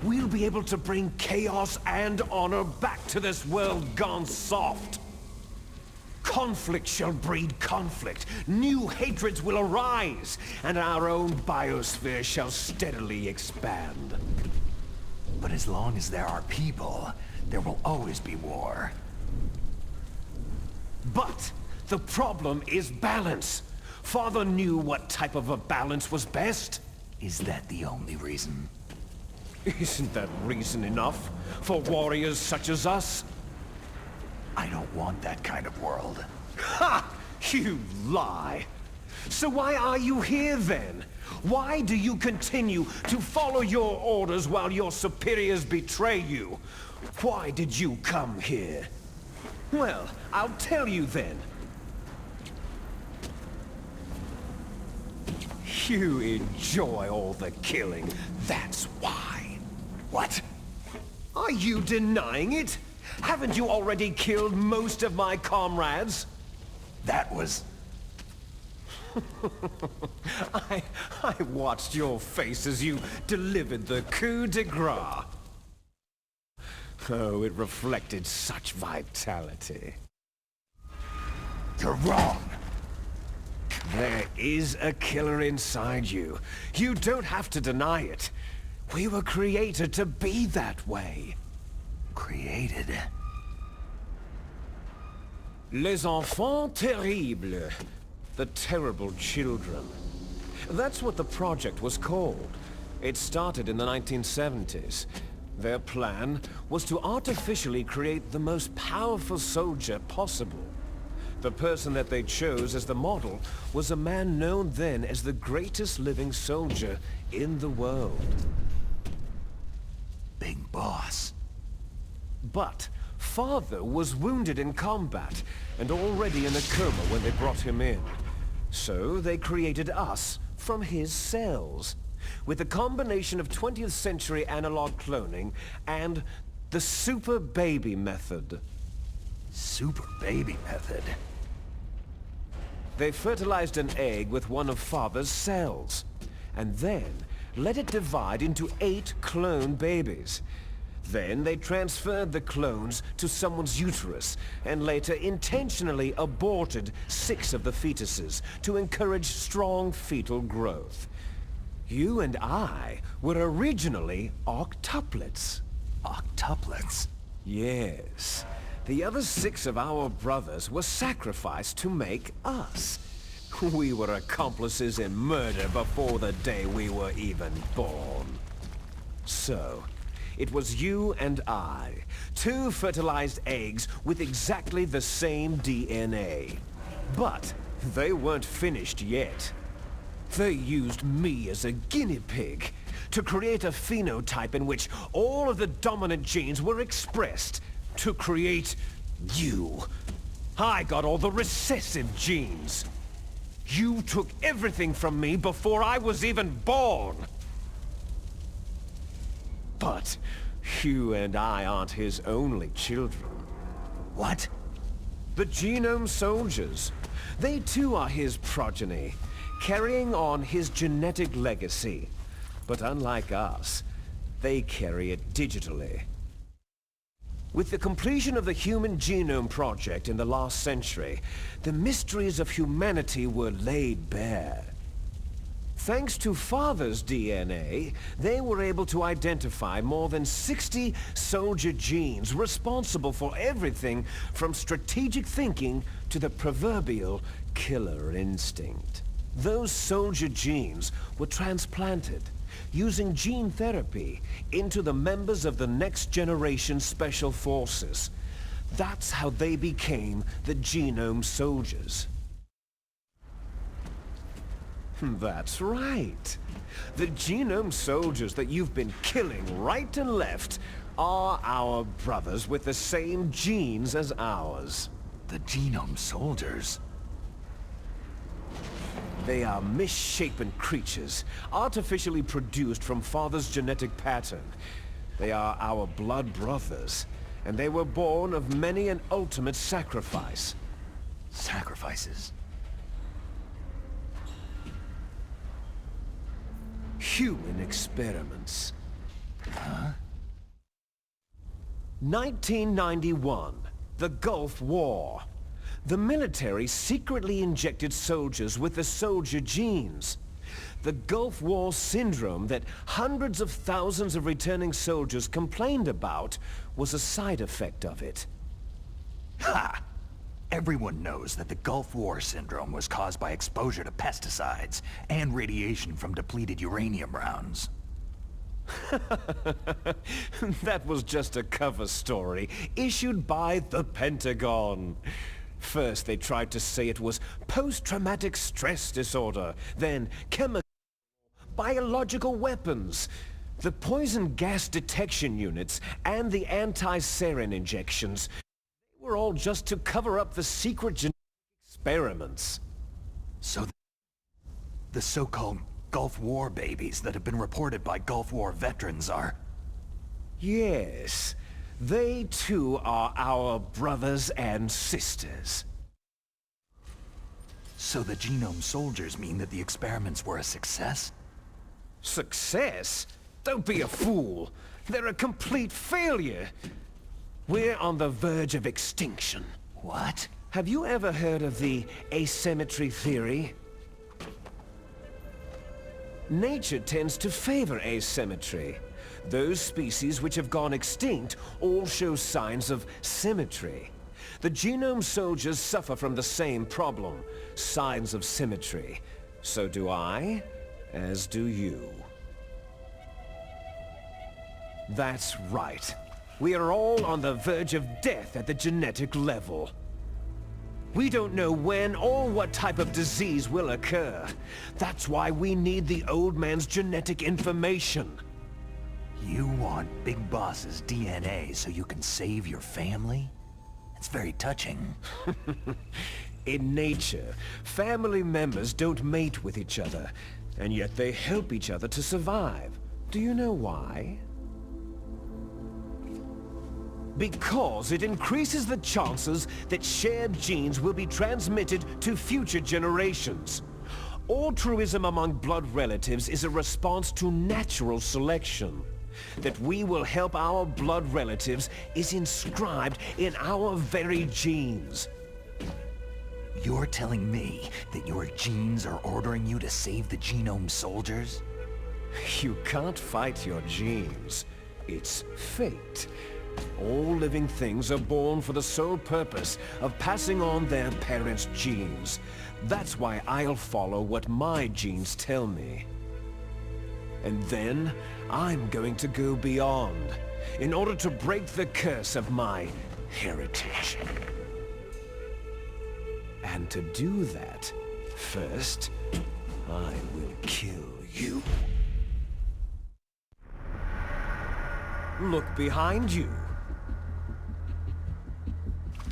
we'll be able to bring chaos and honor back to this world gone soft. Conflict shall breed conflict, new hatreds will arise, and our own biosphere shall steadily expand. But as long as there are people, there will always be war. But the problem is balance. Father knew what type of a balance was best. Is that the only reason? Isn't that reason enough for warriors such as us? I don't want that kind of world. Ha! You lie! So why are you here then? Why do you continue to follow your orders while your superiors betray you? Why did you come here? Well, I'll tell you then. You enjoy all the killing, that's why. What? Are you denying it? Haven't you already killed most of my comrades? That was... I watched your face as you delivered the coup de grace. Oh, it reflected such vitality. You're wrong. There is a killer inside you. You don't have to deny it. We were created to be that way. Created? Les enfants terribles. The terrible children. That's what the project was called. It started in the 1970s. Their plan was to artificially create the most powerful soldier possible. The person that they chose as the model was a man known then as the greatest living soldier in the world. Big Boss. But Father was wounded in combat and already in a coma when they brought him in. So they created us from his cells, with a combination of 20th century analog cloning and the super baby method. Super baby method? They fertilized an egg with one of Father's cells, and then let it divide into 8 clone babies. Then they transferred the clones to someone's uterus, and later intentionally aborted 6 of the fetuses to encourage strong fetal growth. You and I were originally octuplets. Octuplets? Yes. The other 6 of our brothers were sacrificed to make us. We were accomplices in murder before the day we were even born. So, it was you and I, 2 fertilized eggs with exactly the same DNA. But they weren't finished yet. They used me as a guinea pig to create a phenotype in which all of the dominant genes were expressed to create you. I got all the recessive genes. You took everything from me before I was even born. But you and I aren't his only children. What? The Genome Soldiers. They too are his progeny, carrying on his genetic legacy. But unlike us, they carry it digitally. With the completion of the Human Genome Project in the last century, the mysteries of humanity were laid bare. Thanks to Father's DNA, they were able to identify more than 60 soldier genes responsible for everything from strategic thinking to the proverbial killer instinct. Those soldier genes were transplanted using gene therapy into the members of the next generation special forces. That's how they became the Genome Soldiers. That's right. The Genome Soldiers that you've been killing right and left are our brothers with the same genes as ours. The Genome Soldiers? They are misshapen creatures, artificially produced from Father's genetic pattern. They are our blood brothers, and they were born of many an ultimate sacrifice. Sacrifices? Human experiments. Huh? 1991, the Gulf War. The military secretly injected soldiers with the soldier genes. The Gulf War syndrome that hundreds of thousands of returning soldiers complained about was a side effect of it. Ha! Everyone knows that the Gulf War syndrome was caused by exposure to pesticides and radiation from depleted uranium rounds. That was just a cover story issued by the Pentagon. First, they tried to say it was post-traumatic stress disorder, then chemical, biological weapons. The poison gas detection units and the anti-sarin injections, they were all just to cover up the secret genetic experiments. So the so-called Gulf War babies that have been reported by Gulf War veterans are... Yes. They too are our brothers and sisters. So the Genome Soldiers mean that the experiments were a success? Success? Don't be a fool. They're a complete failure. We're on the verge of extinction. What? Have you ever heard of the asymmetry theory? Nature tends to favor asymmetry. Those species which have gone extinct all show signs of symmetry. The Genome Soldiers suffer from the same problem, signs of symmetry. So do I, as do you. That's right. We are all on the verge of death at the genetic level. We don't know when or what type of disease will occur. That's why we need the old man's genetic information. You want Big Boss's DNA so you can save your family? It's very touching. In nature, family members don't mate with each other, and yet they help each other to survive. Do you know why? Because it increases the chances that shared genes will be transmitted to future generations. Altruism among blood relatives is a response to natural selection. That we will help our blood relatives is inscribed in our very genes. You're telling me that your genes are ordering you to save the Genome Soldiers? You can't fight your genes. It's fate. All living things are born for the sole purpose of passing on their parents' genes. That's why I'll follow what my genes tell me. And then, I'm going to go beyond, in order to break the curse of my heritage. And to do that, first, I will kill you. Look behind you.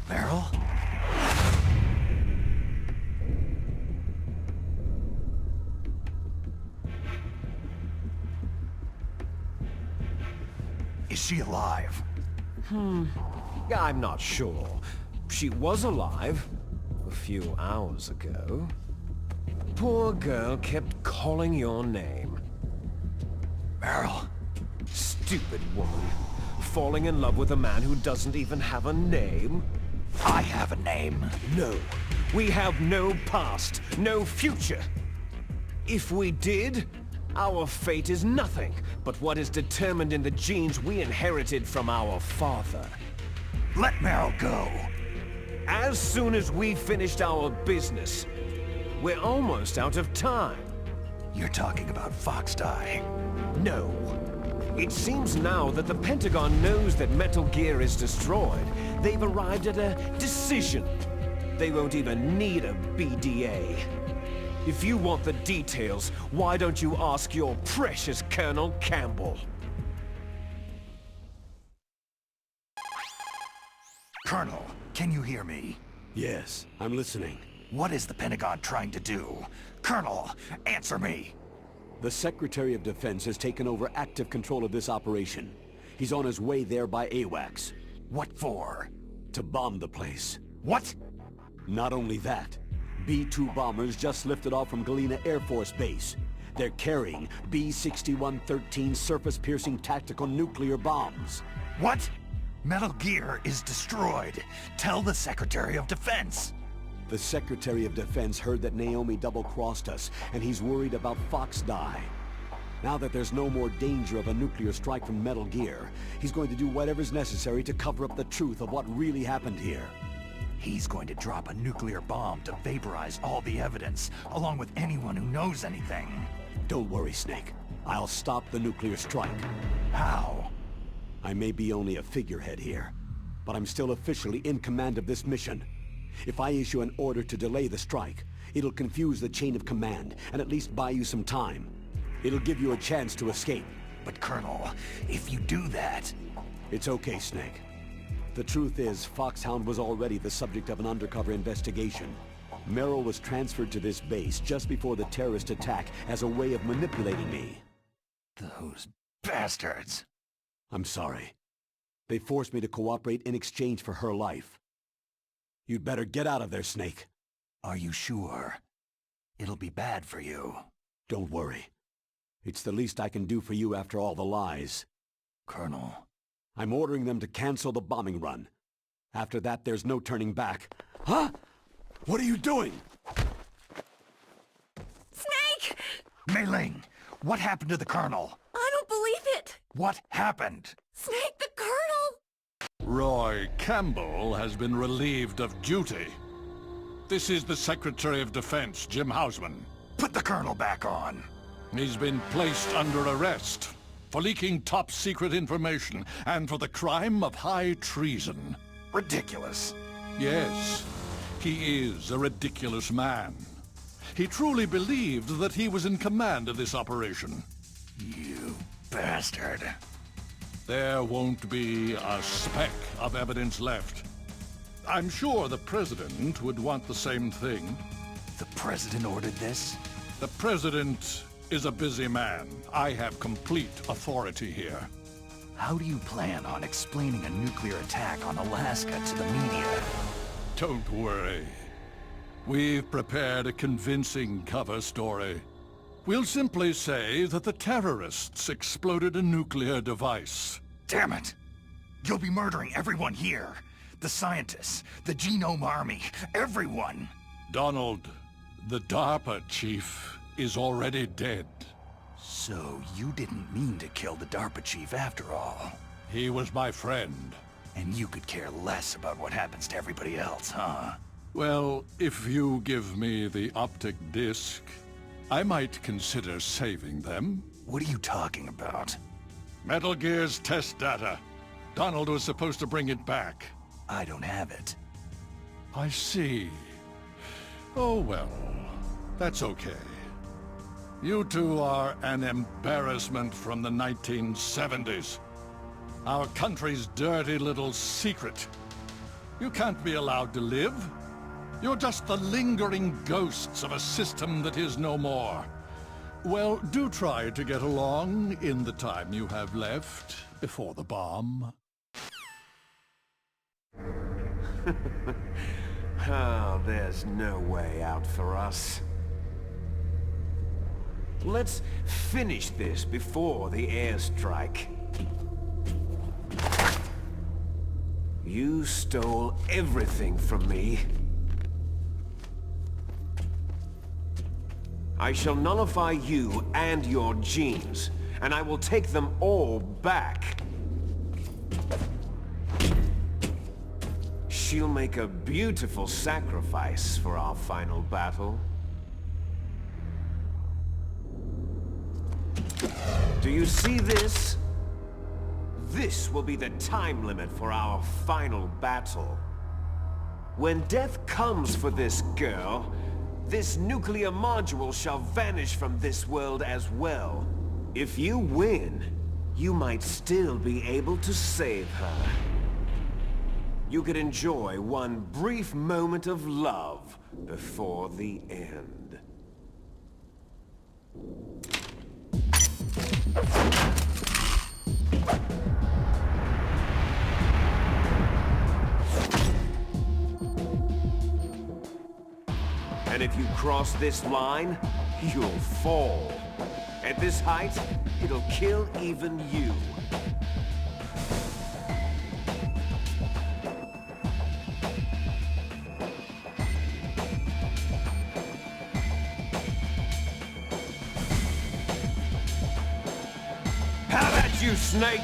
Meryl? Is she alive? I'm not sure. She was alive a few hours ago. Poor girl kept calling your name. Meryl? Stupid woman. Falling in love with a man who doesn't even have a name? I have a name. No. We have no past, no future. If we did, our fate is nothing but what is determined in the genes we inherited from our father. Let Meryl go. As soon as we finished our business, we're almost out of time. You're talking about Fox Die. No. It seems now that the Pentagon knows that Metal Gear is destroyed. They've arrived at a decision. They won't even need a BDA. If you want the details, why don't you ask your precious Colonel Campbell? Colonel, can you hear me? Yes, I'm listening. What is the Pentagon trying to do? Colonel, answer me! The Secretary of Defense has taken over active control of this operation. He's on his way there by AWACS. What for? To bomb the place. What? Not only that, B-2 bombers just lifted off from Galena Air Force Base. They're carrying B-6113 surface-piercing tactical nuclear bombs. What? Metal Gear is destroyed. Tell the Secretary of Defense. The Secretary of Defense heard that Naomi double-crossed us, and he's worried about Fox Die. Now that there's no more danger of a nuclear strike from Metal Gear, he's going to do whatever's necessary to cover up the truth of what really happened here. He's going to drop a nuclear bomb to vaporize all the evidence, along with anyone who knows anything. Don't worry, Snake. I'll stop the nuclear strike. How? I may be only a figurehead here, but I'm still officially in command of this mission. If I issue an order to delay the strike, it'll confuse the chain of command, and at least buy you some time. It'll give you a chance to escape. But Colonel, if you do that... It's okay, Snake. The truth is, Foxhound was already the subject of an undercover investigation. Meryl was transferred to this base just before the terrorist attack as a way of manipulating me. Those bastards! I'm sorry. They forced me to cooperate in exchange for her life. You'd better get out of there, Snake. Are you sure? It'll be bad for you. Don't worry. It's the least I can do for you after all the lies. Colonel. I'm ordering them to cancel the bombing run. After that, there's no turning back. Huh? What are you doing? Snake! Mei Ling, what happened to the Colonel? I don't believe it! What happened? Snake, the Colonel! Roy Campbell has been relieved of duty. This is the Secretary of Defense, Jim Hausman. Put the Colonel back on. He's been placed under arrest for leaking top-secret information and for the crime of high treason. Ridiculous. Yes, he is a ridiculous man. He truly believed that he was in command of this operation. You bastard. There won't be a speck of evidence left. I'm sure the President would want the same thing. The President ordered this? The President is a busy man. I have complete authority here. How do you plan on explaining a nuclear attack on Alaska to the media? Don't worry. We've prepared a convincing cover story. We'll simply say that the terrorists exploded a nuclear device. Damn it! You'll be murdering everyone here. The scientists, the Genome Army, everyone! Donald, the DARPA chief is already dead. So you didn't mean to kill the DARPA chief after all? He was my friend. And you could care less about what happens to everybody else, huh? Well, if you give me the optic disc, I might consider saving them. What are you talking about? Metal Gear's test data. Donald was supposed to bring it back. I don't have it. I see. Oh well, that's okay. You two are an embarrassment from the 1970s. Our country's dirty little secret. You can't be allowed to live. You're just the lingering ghosts of a system that is no more. Well, do try to get along in the time you have left before the bomb. Oh, there's no way out for us. Let's finish this before the airstrike. You stole everything from me. I shall nullify you and your genes, and I will take them all back. She'll make a beautiful sacrifice for our final battle. Do you see this? This will be the time limit for our final battle. When death comes for this girl, this nuclear module shall vanish from this world as well. If you win, you might still be able to save her. You could enjoy one brief moment of love before the end. And if you cross this line, you'll fall. At this height, it'll kill even you. How about you, Snake?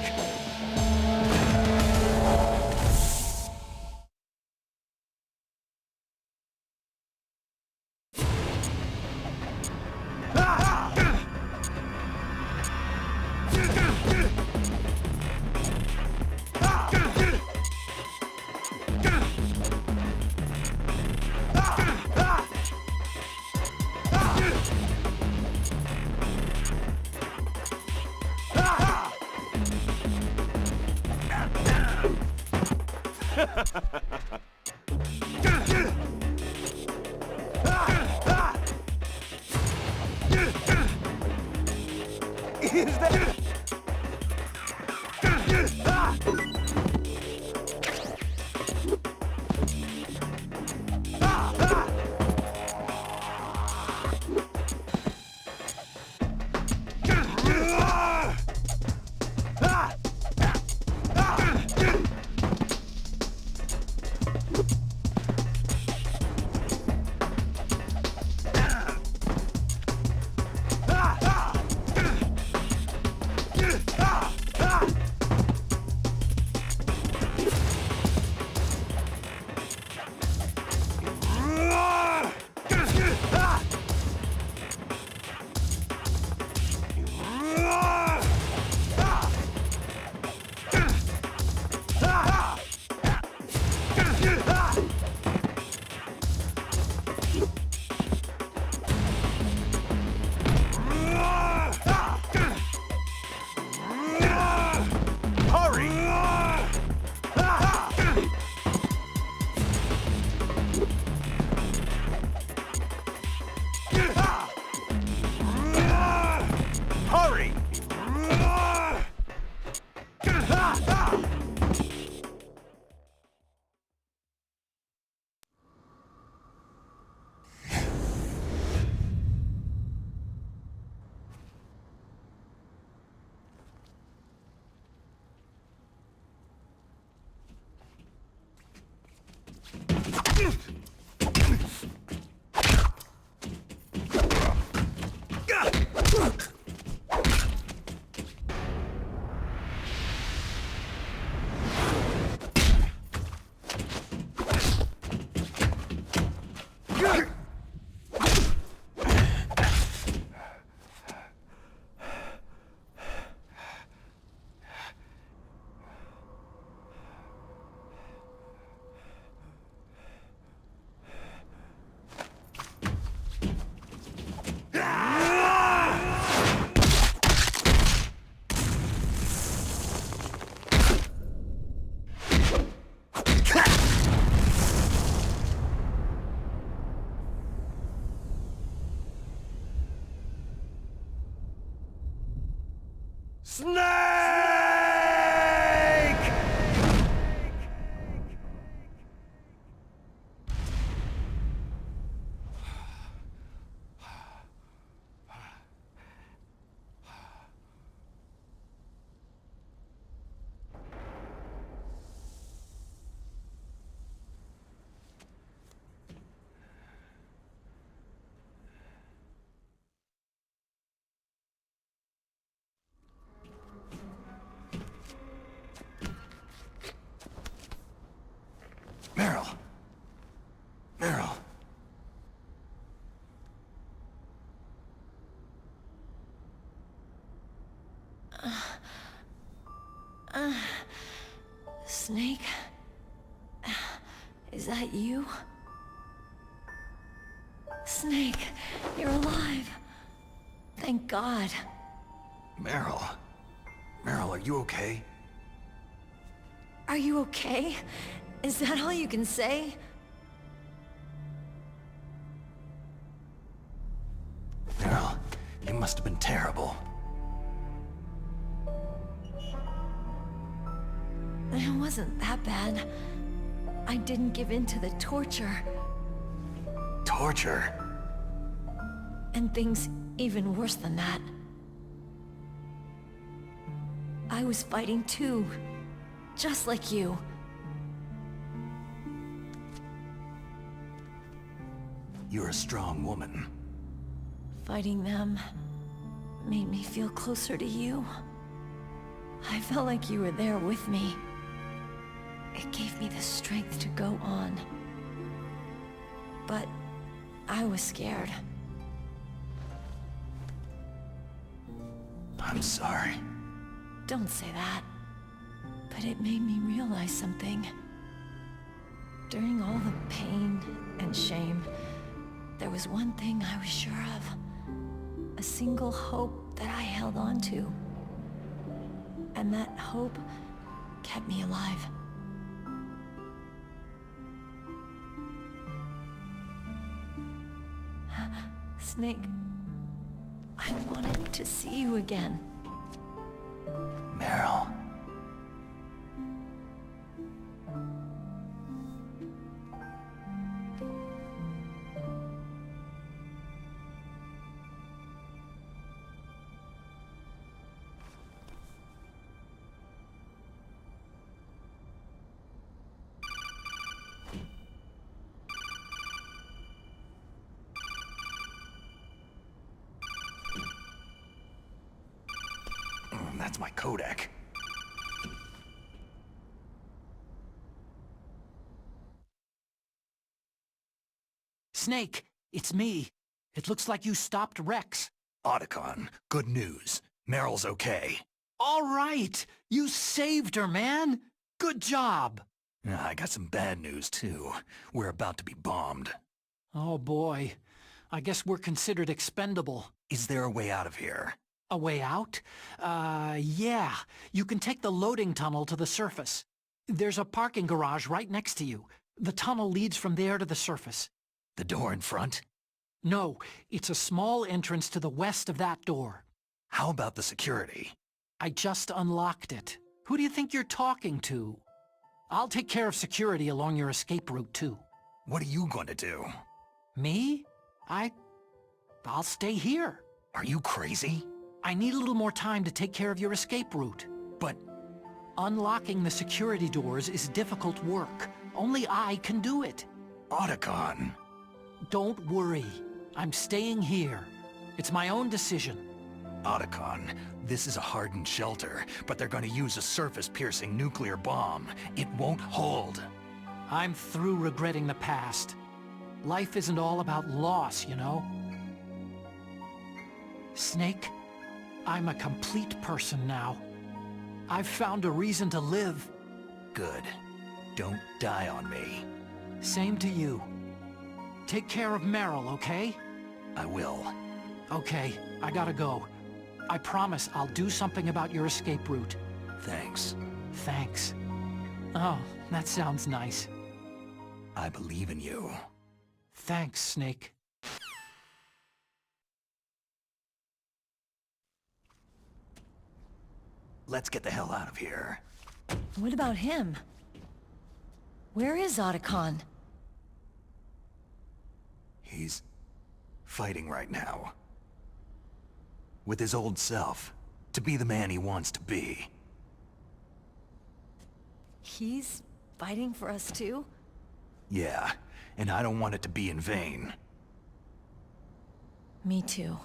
Is that... Snake? Is that you? Snake, you're alive. Thank God. Meryl. Meryl, are you okay? Are you okay? Is that all you can say? Meryl, you must have been terrible. It wasn't that bad. I didn't give in to the torture. Torture? And things even worse than that. I was fighting too. Just like you. You're a strong woman. Fighting them made me feel closer to you. I felt like you were there with me. It gave me the strength to go on. But I was scared. I'm sorry. Don't say that. But it made me realize something. During all the pain and shame, there was one thing I was sure of. A single hope that I held on to. And that hope kept me alive. Snake, I wanted to see you again. Meryl. That's my Kodak. Snake, it's me. It looks like you stopped Rex. Otacon, good news. Meryl's okay. All right! You saved her, man! Good job! I got some bad news, too. We're about to be bombed. Oh boy. I guess we're considered expendable. Is there a way out of here? A way out? Yeah. You can take the loading tunnel to the surface. There's a parking garage right next to you. The tunnel leads from there to the surface. The door in front? No, it's a small entrance to the west of that door. How about the security? I just unlocked it. Who do you think you're talking to? I'll take care of security along your escape route, too. What are you going to do? Me? I'll stay here. Are you crazy? I need a little more time to take care of your escape route. But unlocking the security doors is difficult work. Only I can do it. Otacon. Don't worry. I'm staying here. It's my own decision. Otacon, this is a hardened shelter, but they're going to use a surface-piercing nuclear bomb. It won't hold. I'm through regretting the past. Life isn't all about loss, you know? Snake, I'm a complete person now. I've found a reason to live. Good. Don't die on me. Same to you. Take care of Meryl, okay? I will. Okay, I gotta go. I promise I'll do something about your escape route. Thanks. Thanks. Oh, that sounds nice. I believe in you. Thanks, Snake. Let's get the hell out of here. What about him? Where is Otacon? He's fighting right now. With his old self. To be the man he wants to be. He's fighting for us too? Yeah, and I don't want it to be in vain. Me too.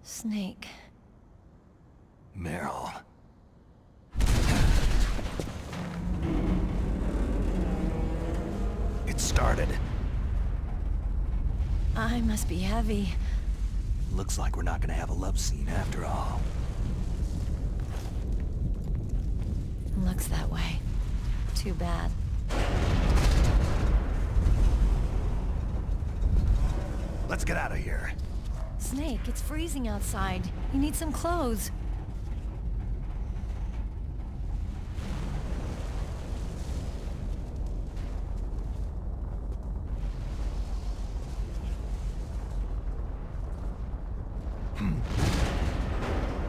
Snake. Meryl. It started. I must be heavy. Looks like we're not gonna have a love scene after all. Looks that way. Too bad. Let's get out of here. Snake, it's freezing outside. You need some clothes.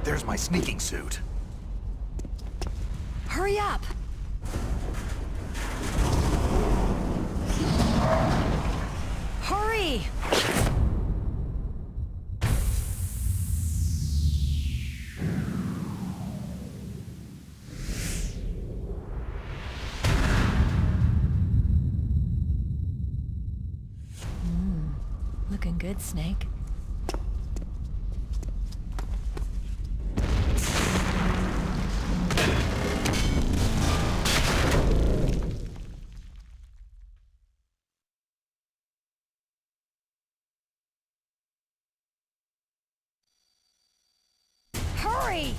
There's my sneaking suit. Hurry up! Hurry! Looking good, Snake. Hurry!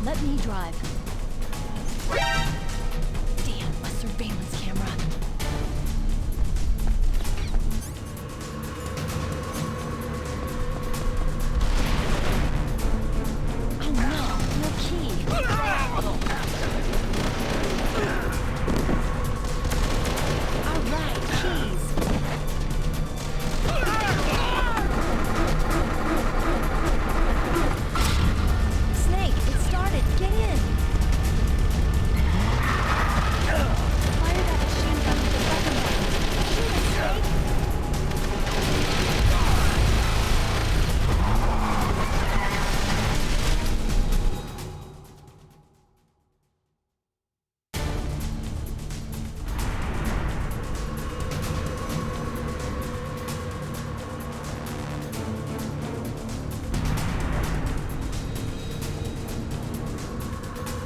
Let me drive. Damn, a surveillance camera. Oh no, no key. All right, keys. Snake, it started. Get in. Fire that machine gun with the second one. Shoot it, Snake.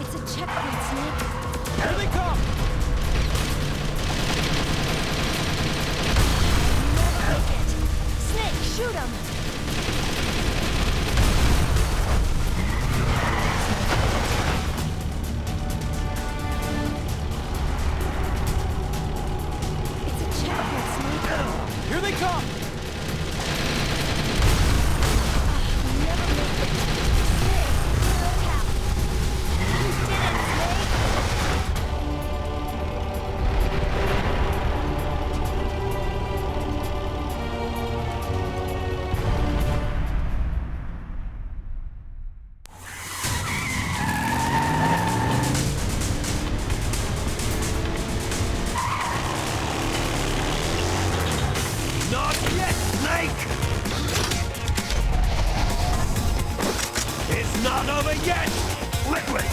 It's a checkpoint, Snake. Here they come! Never make it. Snake, shoot him. It's a checkpoint, Snake. Here they come! Never make it. Snake, look out. You did it, Snake. Not yet, Snake! It's not over yet! Liquid!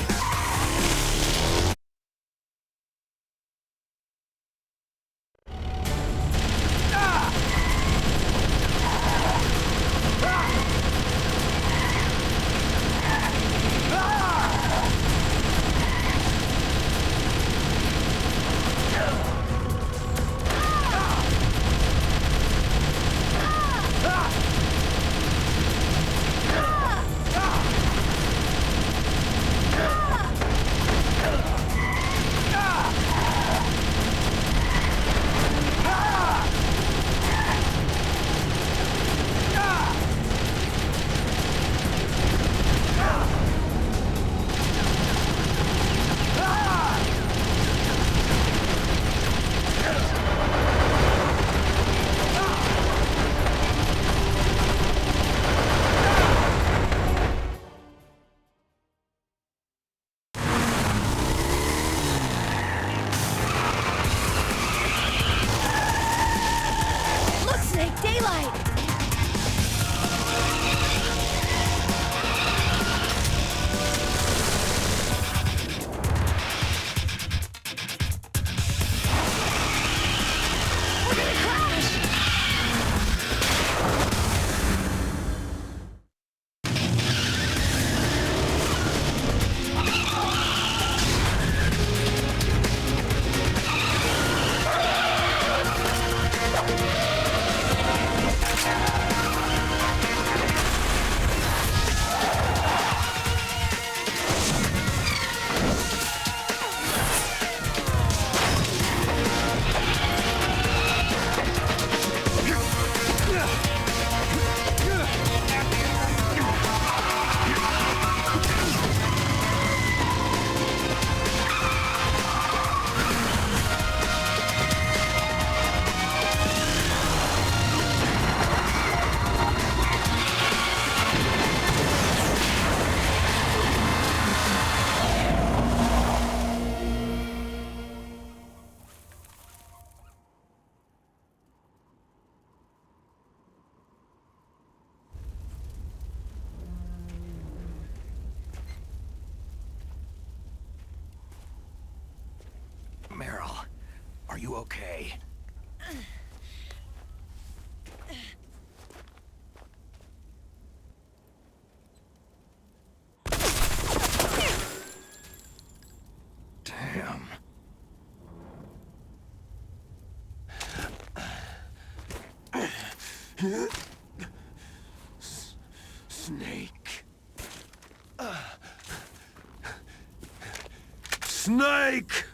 okay. Damn. Snake. Snake!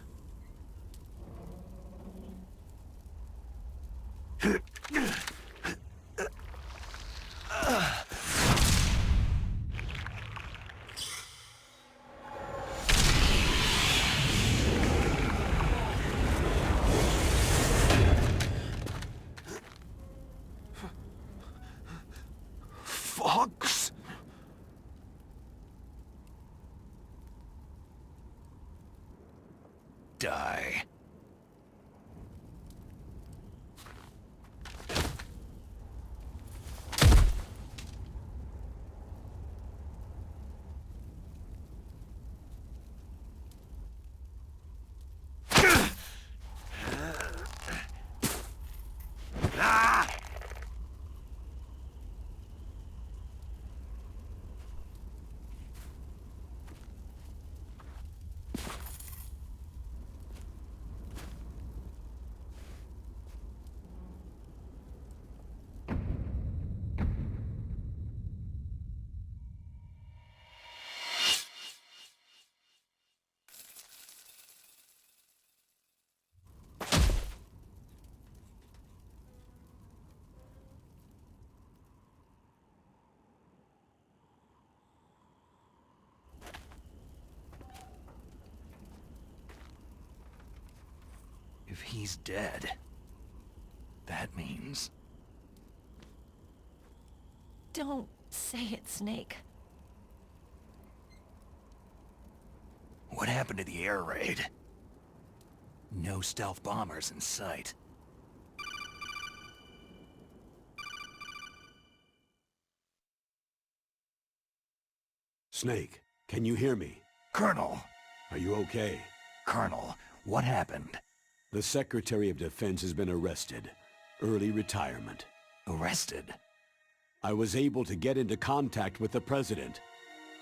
Fox? Die. If he's dead, that means... Don't say it, Snake. What happened to the air raid? No stealth bombers in sight. Snake, can you hear me? Colonel! Are you okay? Colonel, what happened? The Secretary of Defense has been arrested. Early retirement. Arrested? I was able to get into contact with the President.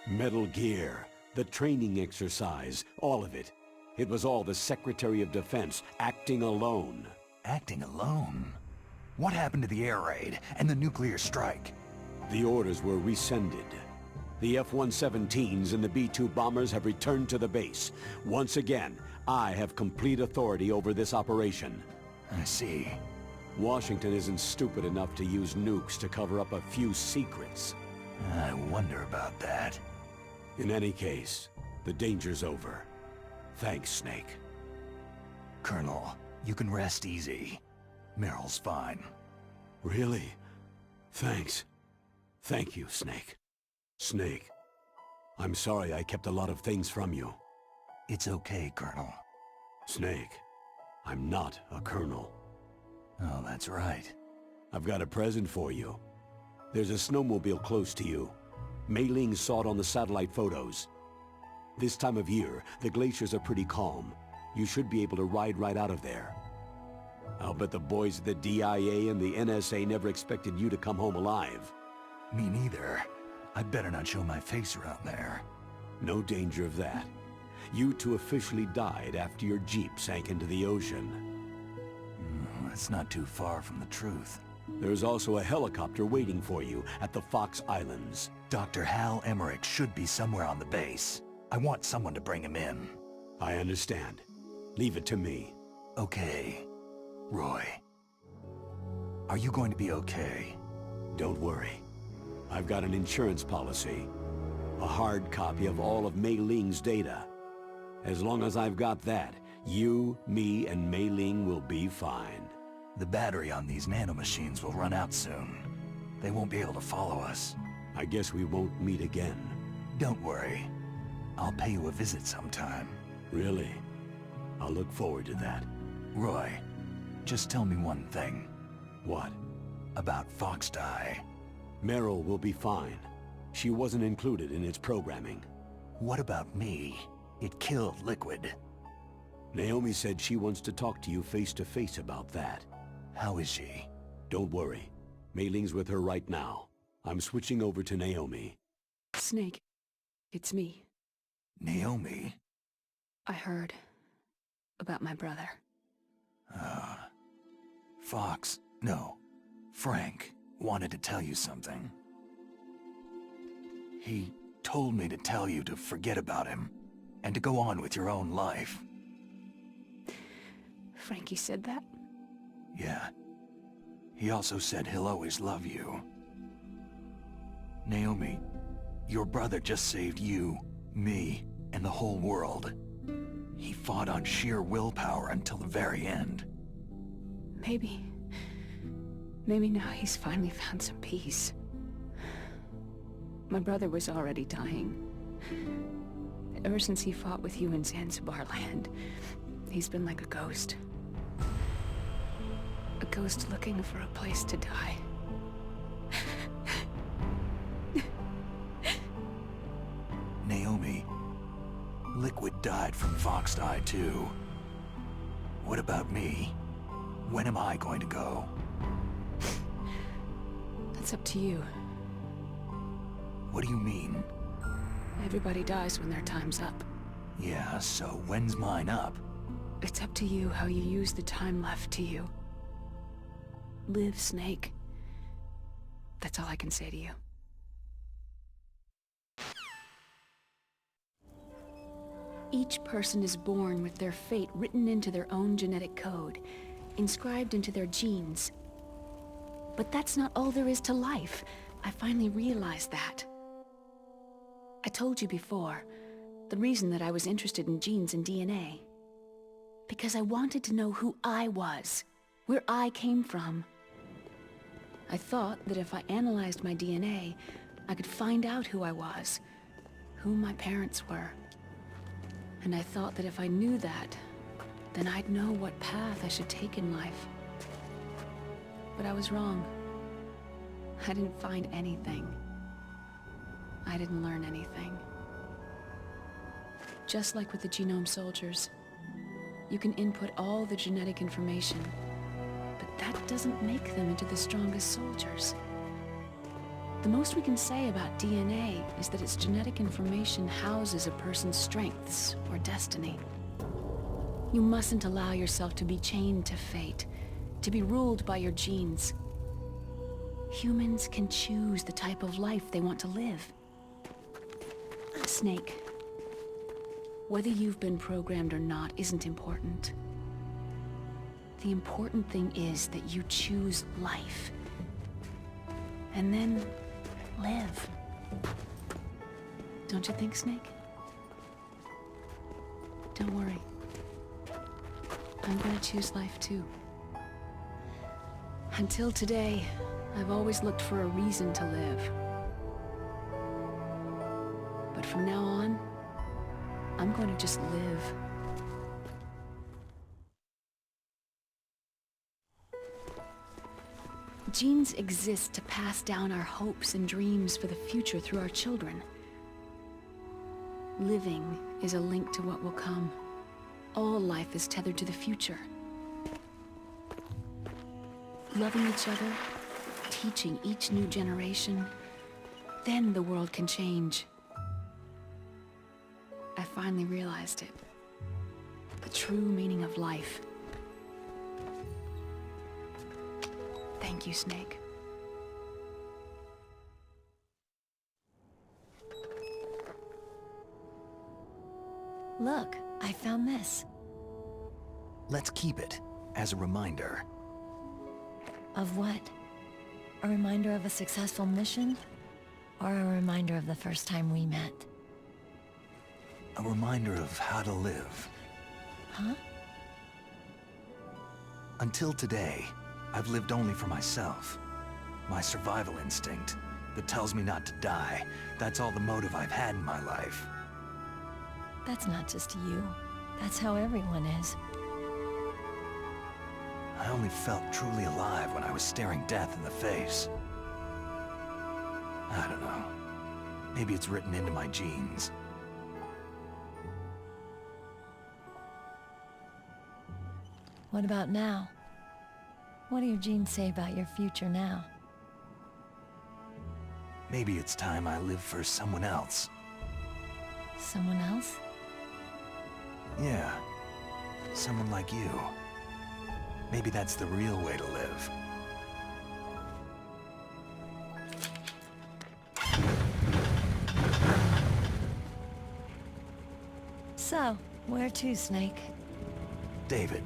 Metal Gear, the training exercise, all of it. It was all the Secretary of Defense acting alone. Acting alone? What happened to the air raid and the nuclear strike? The orders were rescinded. The F-117s and the B-2 bombers have returned to the base. Once again, I have complete authority over this operation. I see. Washington isn't stupid enough to use nukes to cover up a few secrets. I wonder about that. In any case, the danger's over. Thanks, Snake. Colonel, you can rest easy. Meryl's fine. Really? Thanks. Thank you, Snake. Snake, I'm sorry I kept a lot of things from you. It's okay, Colonel. Snake, I'm not a colonel. Oh, that's right. I've got a present for you. There's a snowmobile close to you. Mei Ling saw it on the satellite photos. This time of year, the glaciers are pretty calm. You should be able to ride right out of there. I'll bet the boys at the DIA and the NSA never expected you to come home alive. Me neither. I'd better not show my face around there. No danger of that. You two officially died after your Jeep sank into the ocean. That's not too far from the truth. There's also a helicopter waiting for you at the Fox Islands. Dr. Hal Emmerich should be somewhere on the base. I want someone to bring him in. I understand. Leave it to me. Okay. Roy. Are you going to be okay? Don't worry. I've got an insurance policy. A hard copy of all of Mei Ling's data. As long as I've got that, you, me, and Mei Ling will be fine. The battery on these nanomachines will run out soon. They won't be able to follow us. I guess we won't meet again. Don't worry. I'll pay you a visit sometime. Really? I'll look forward to that. Roy, just tell me one thing. What? About Fox Die. Meryl will be fine. She wasn't included in its programming. What about me? It killed Liquid. Naomi said she wants to talk to you face to face about that. How is she? Don't worry. Mei Ling's with her right now. I'm switching over to Naomi. Snake, it's me. Naomi? I heard about my brother. Fox, no, Frank, wanted to tell you something. He told me to tell you to forget about him, and to go on with your own life. Frankie said that? Yeah. He also said he'll always love you. Naomi, your brother just saved you, me, and the whole world. He fought on sheer willpower until the very end. Maybe now he's finally found some peace. My brother was already dying. Ever since he fought with you in Zanzibar land, he's been like a ghost. A ghost looking for a place to die. Naomi, Liquid died from Fox's Eye too. What about me? When am I going to go? That's up to you. What do you mean? Everybody dies when their time's up. Yeah, so when's mine up? It's up to you how you use the time left to you. Live, Snake. That's all I can say to you. Each person is born with their fate written into their own genetic code, inscribed into their genes. But that's not all there is to life. I finally realized that. I told you before, the reason that I was interested in genes and DNA. Because I wanted to know who I was, where I came from. I thought that if I analyzed my DNA, I could find out who I was, who my parents were. And I thought that if I knew that, then I'd know what path I should take in life. But I was wrong. I didn't find anything. I didn't learn anything. Just like with the genome soldiers, you can input all the genetic information, but that doesn't make them into the strongest soldiers. The most we can say about DNA is that its genetic information houses a person's strengths or destiny. You mustn't allow yourself to be chained to fate, to be ruled by your genes. Humans can choose the type of life they want to live. Snake, whether you've been programmed or not isn't important. The important thing is that you choose life. And then live. Don't you think, Snake? Don't worry. I'm gonna choose life too. Until today, I've always looked for a reason to live. But from now on, I'm going to just live. Genes exist to pass down our hopes and dreams for the future through our children. Living is a link to what will come. All life is tethered to the future. Loving each other, teaching each new generation, then the world can change. I finally realized it. The true meaning of life. Thank you, Snake. Look, I found this. Let's keep it as a reminder. Of what? A reminder of a successful mission? Or a reminder of the first time we met? A reminder of how to live. Huh? Until today, I've lived only for myself. My survival instinct that tells me not to die. That's all the motive I've had in my life. That's not just you. That's how everyone is. I only felt truly alive when I was staring death in the face. I don't know. Maybe it's written into my genes. What about now? What do your genes say about your future now? Maybe it's time I live for someone else. Someone else? Yeah. Someone like you. Maybe that's the real way to live. So, where to, Snake? David.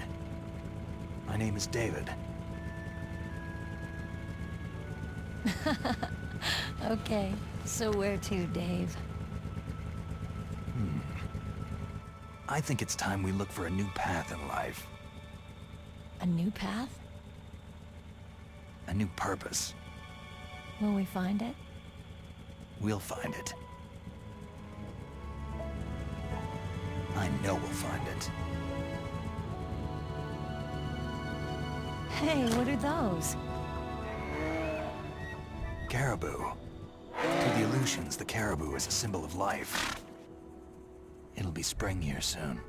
My name is David. Okay, so where to, Dave? I think it's time we look for a new path in life. A new path? A new purpose. Will we find it? We'll find it. I know we'll find it. Hey, what are those? Caribou. To the Aleutians, the caribou is a symbol of life. It'll be spring here soon.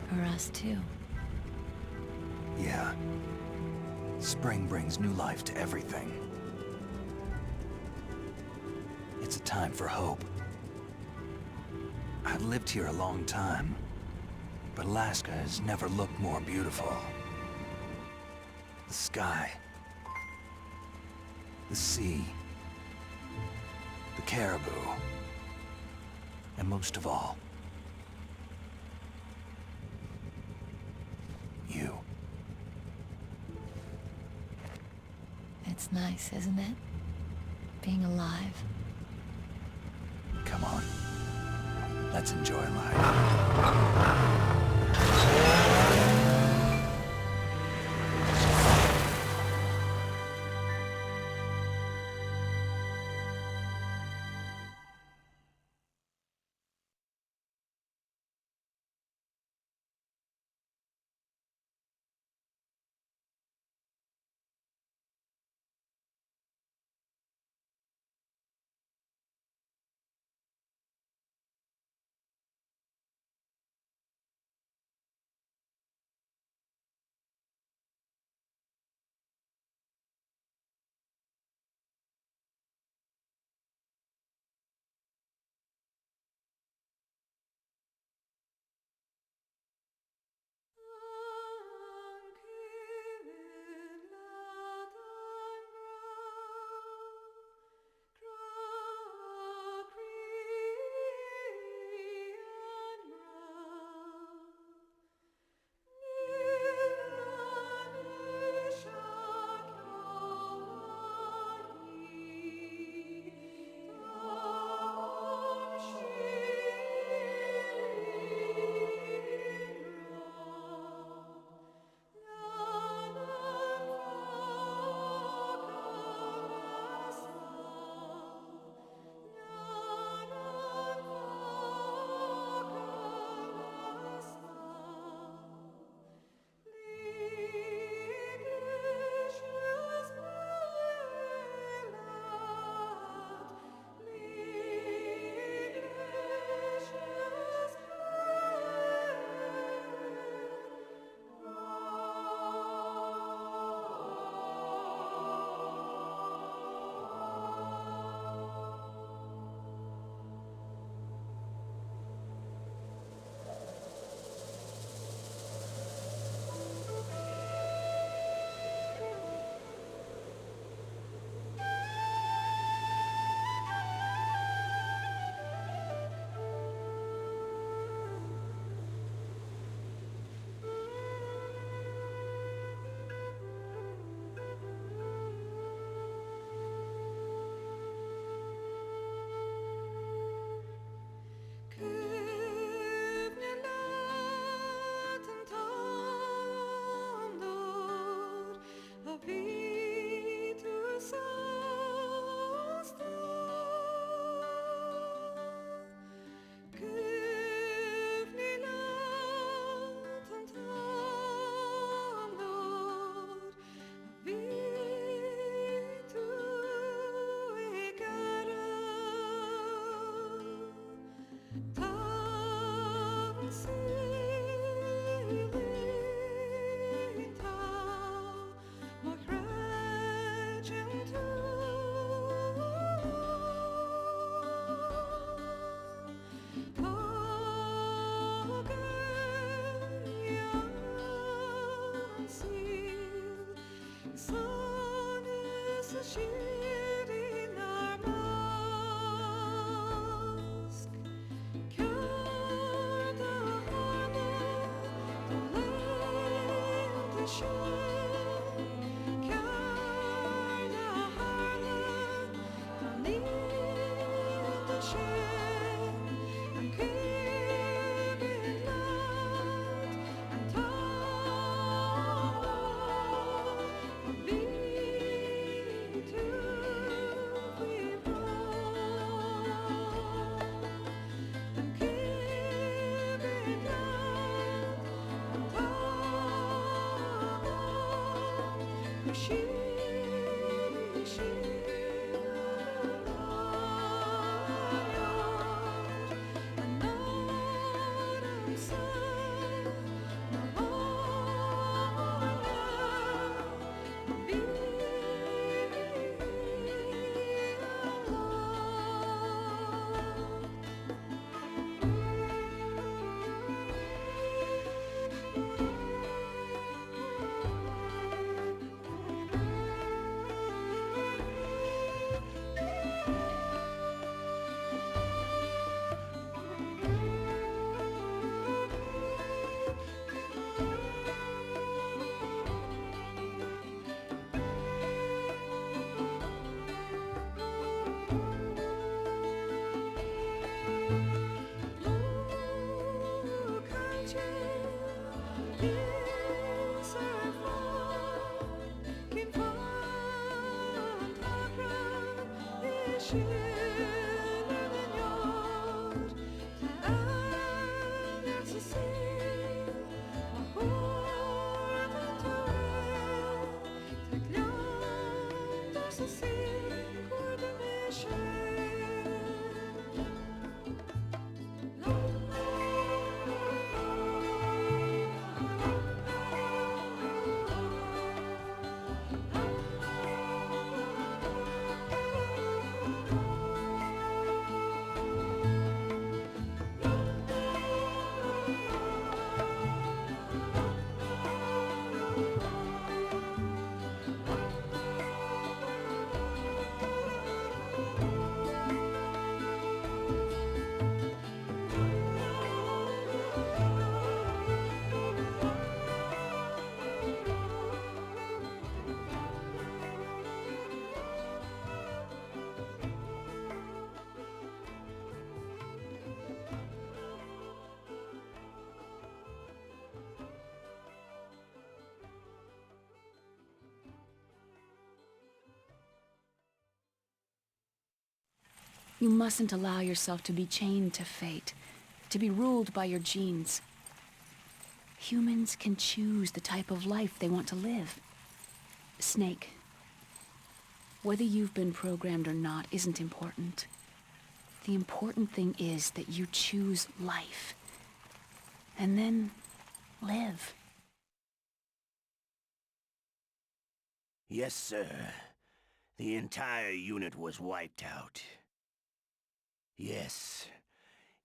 For us, too. Yeah. Spring brings new life to everything. It's a time for hope. I've lived here a long time, but Alaska has never looked more beautiful. The sky, the sea, the caribou, and most of all, you. It's nice, isn't it? Being alive. Come on, let's enjoy life. You mustn't allow yourself to be chained to fate, to be ruled by your genes. Humans can choose the type of life they want to live. Snake, whether you've been programmed or not isn't important. The important thing is that you choose life. And then live. Yes, sir. The entire unit was wiped out. Yes.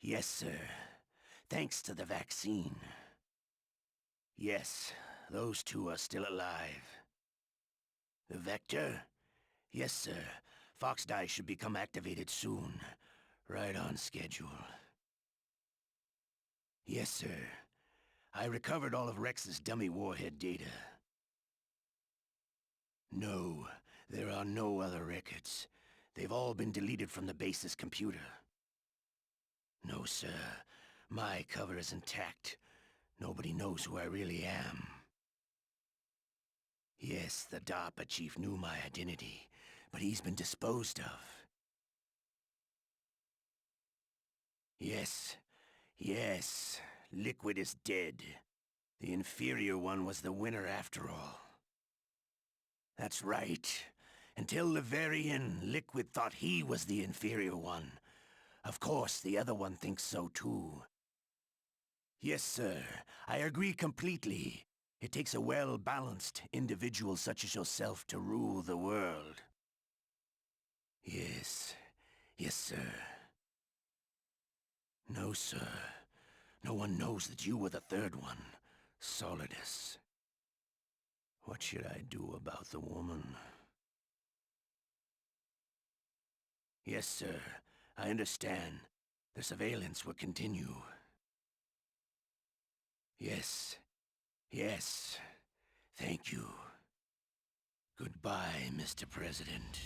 Yes, sir. Thanks to the vaccine. Yes, those two are still alive. The Vector? Yes, sir. Fox Die should become activated soon. Right on schedule. Yes, sir. I recovered all of Rex's dummy warhead data. No, there are no other records. They've all been deleted from the base's computer. No, sir. My cover is intact. Nobody knows who I really am. Yes, the DARPA chief knew my identity, but he's been disposed of. Yes. Yes. Liquid is dead. The inferior one was the winner after all. That's right. Until the very end, Liquid thought he was the inferior one. Of course, the other one thinks so too. Yes, sir. I agree completely. It takes a well-balanced individual such as yourself to rule the world. Yes. Yes, sir. No, sir. No one knows that you were the third one, Solidus. What should I do about the woman? Yes, sir. I understand. The surveillance will continue. Yes. Yes. Thank you. Goodbye, Mr. President.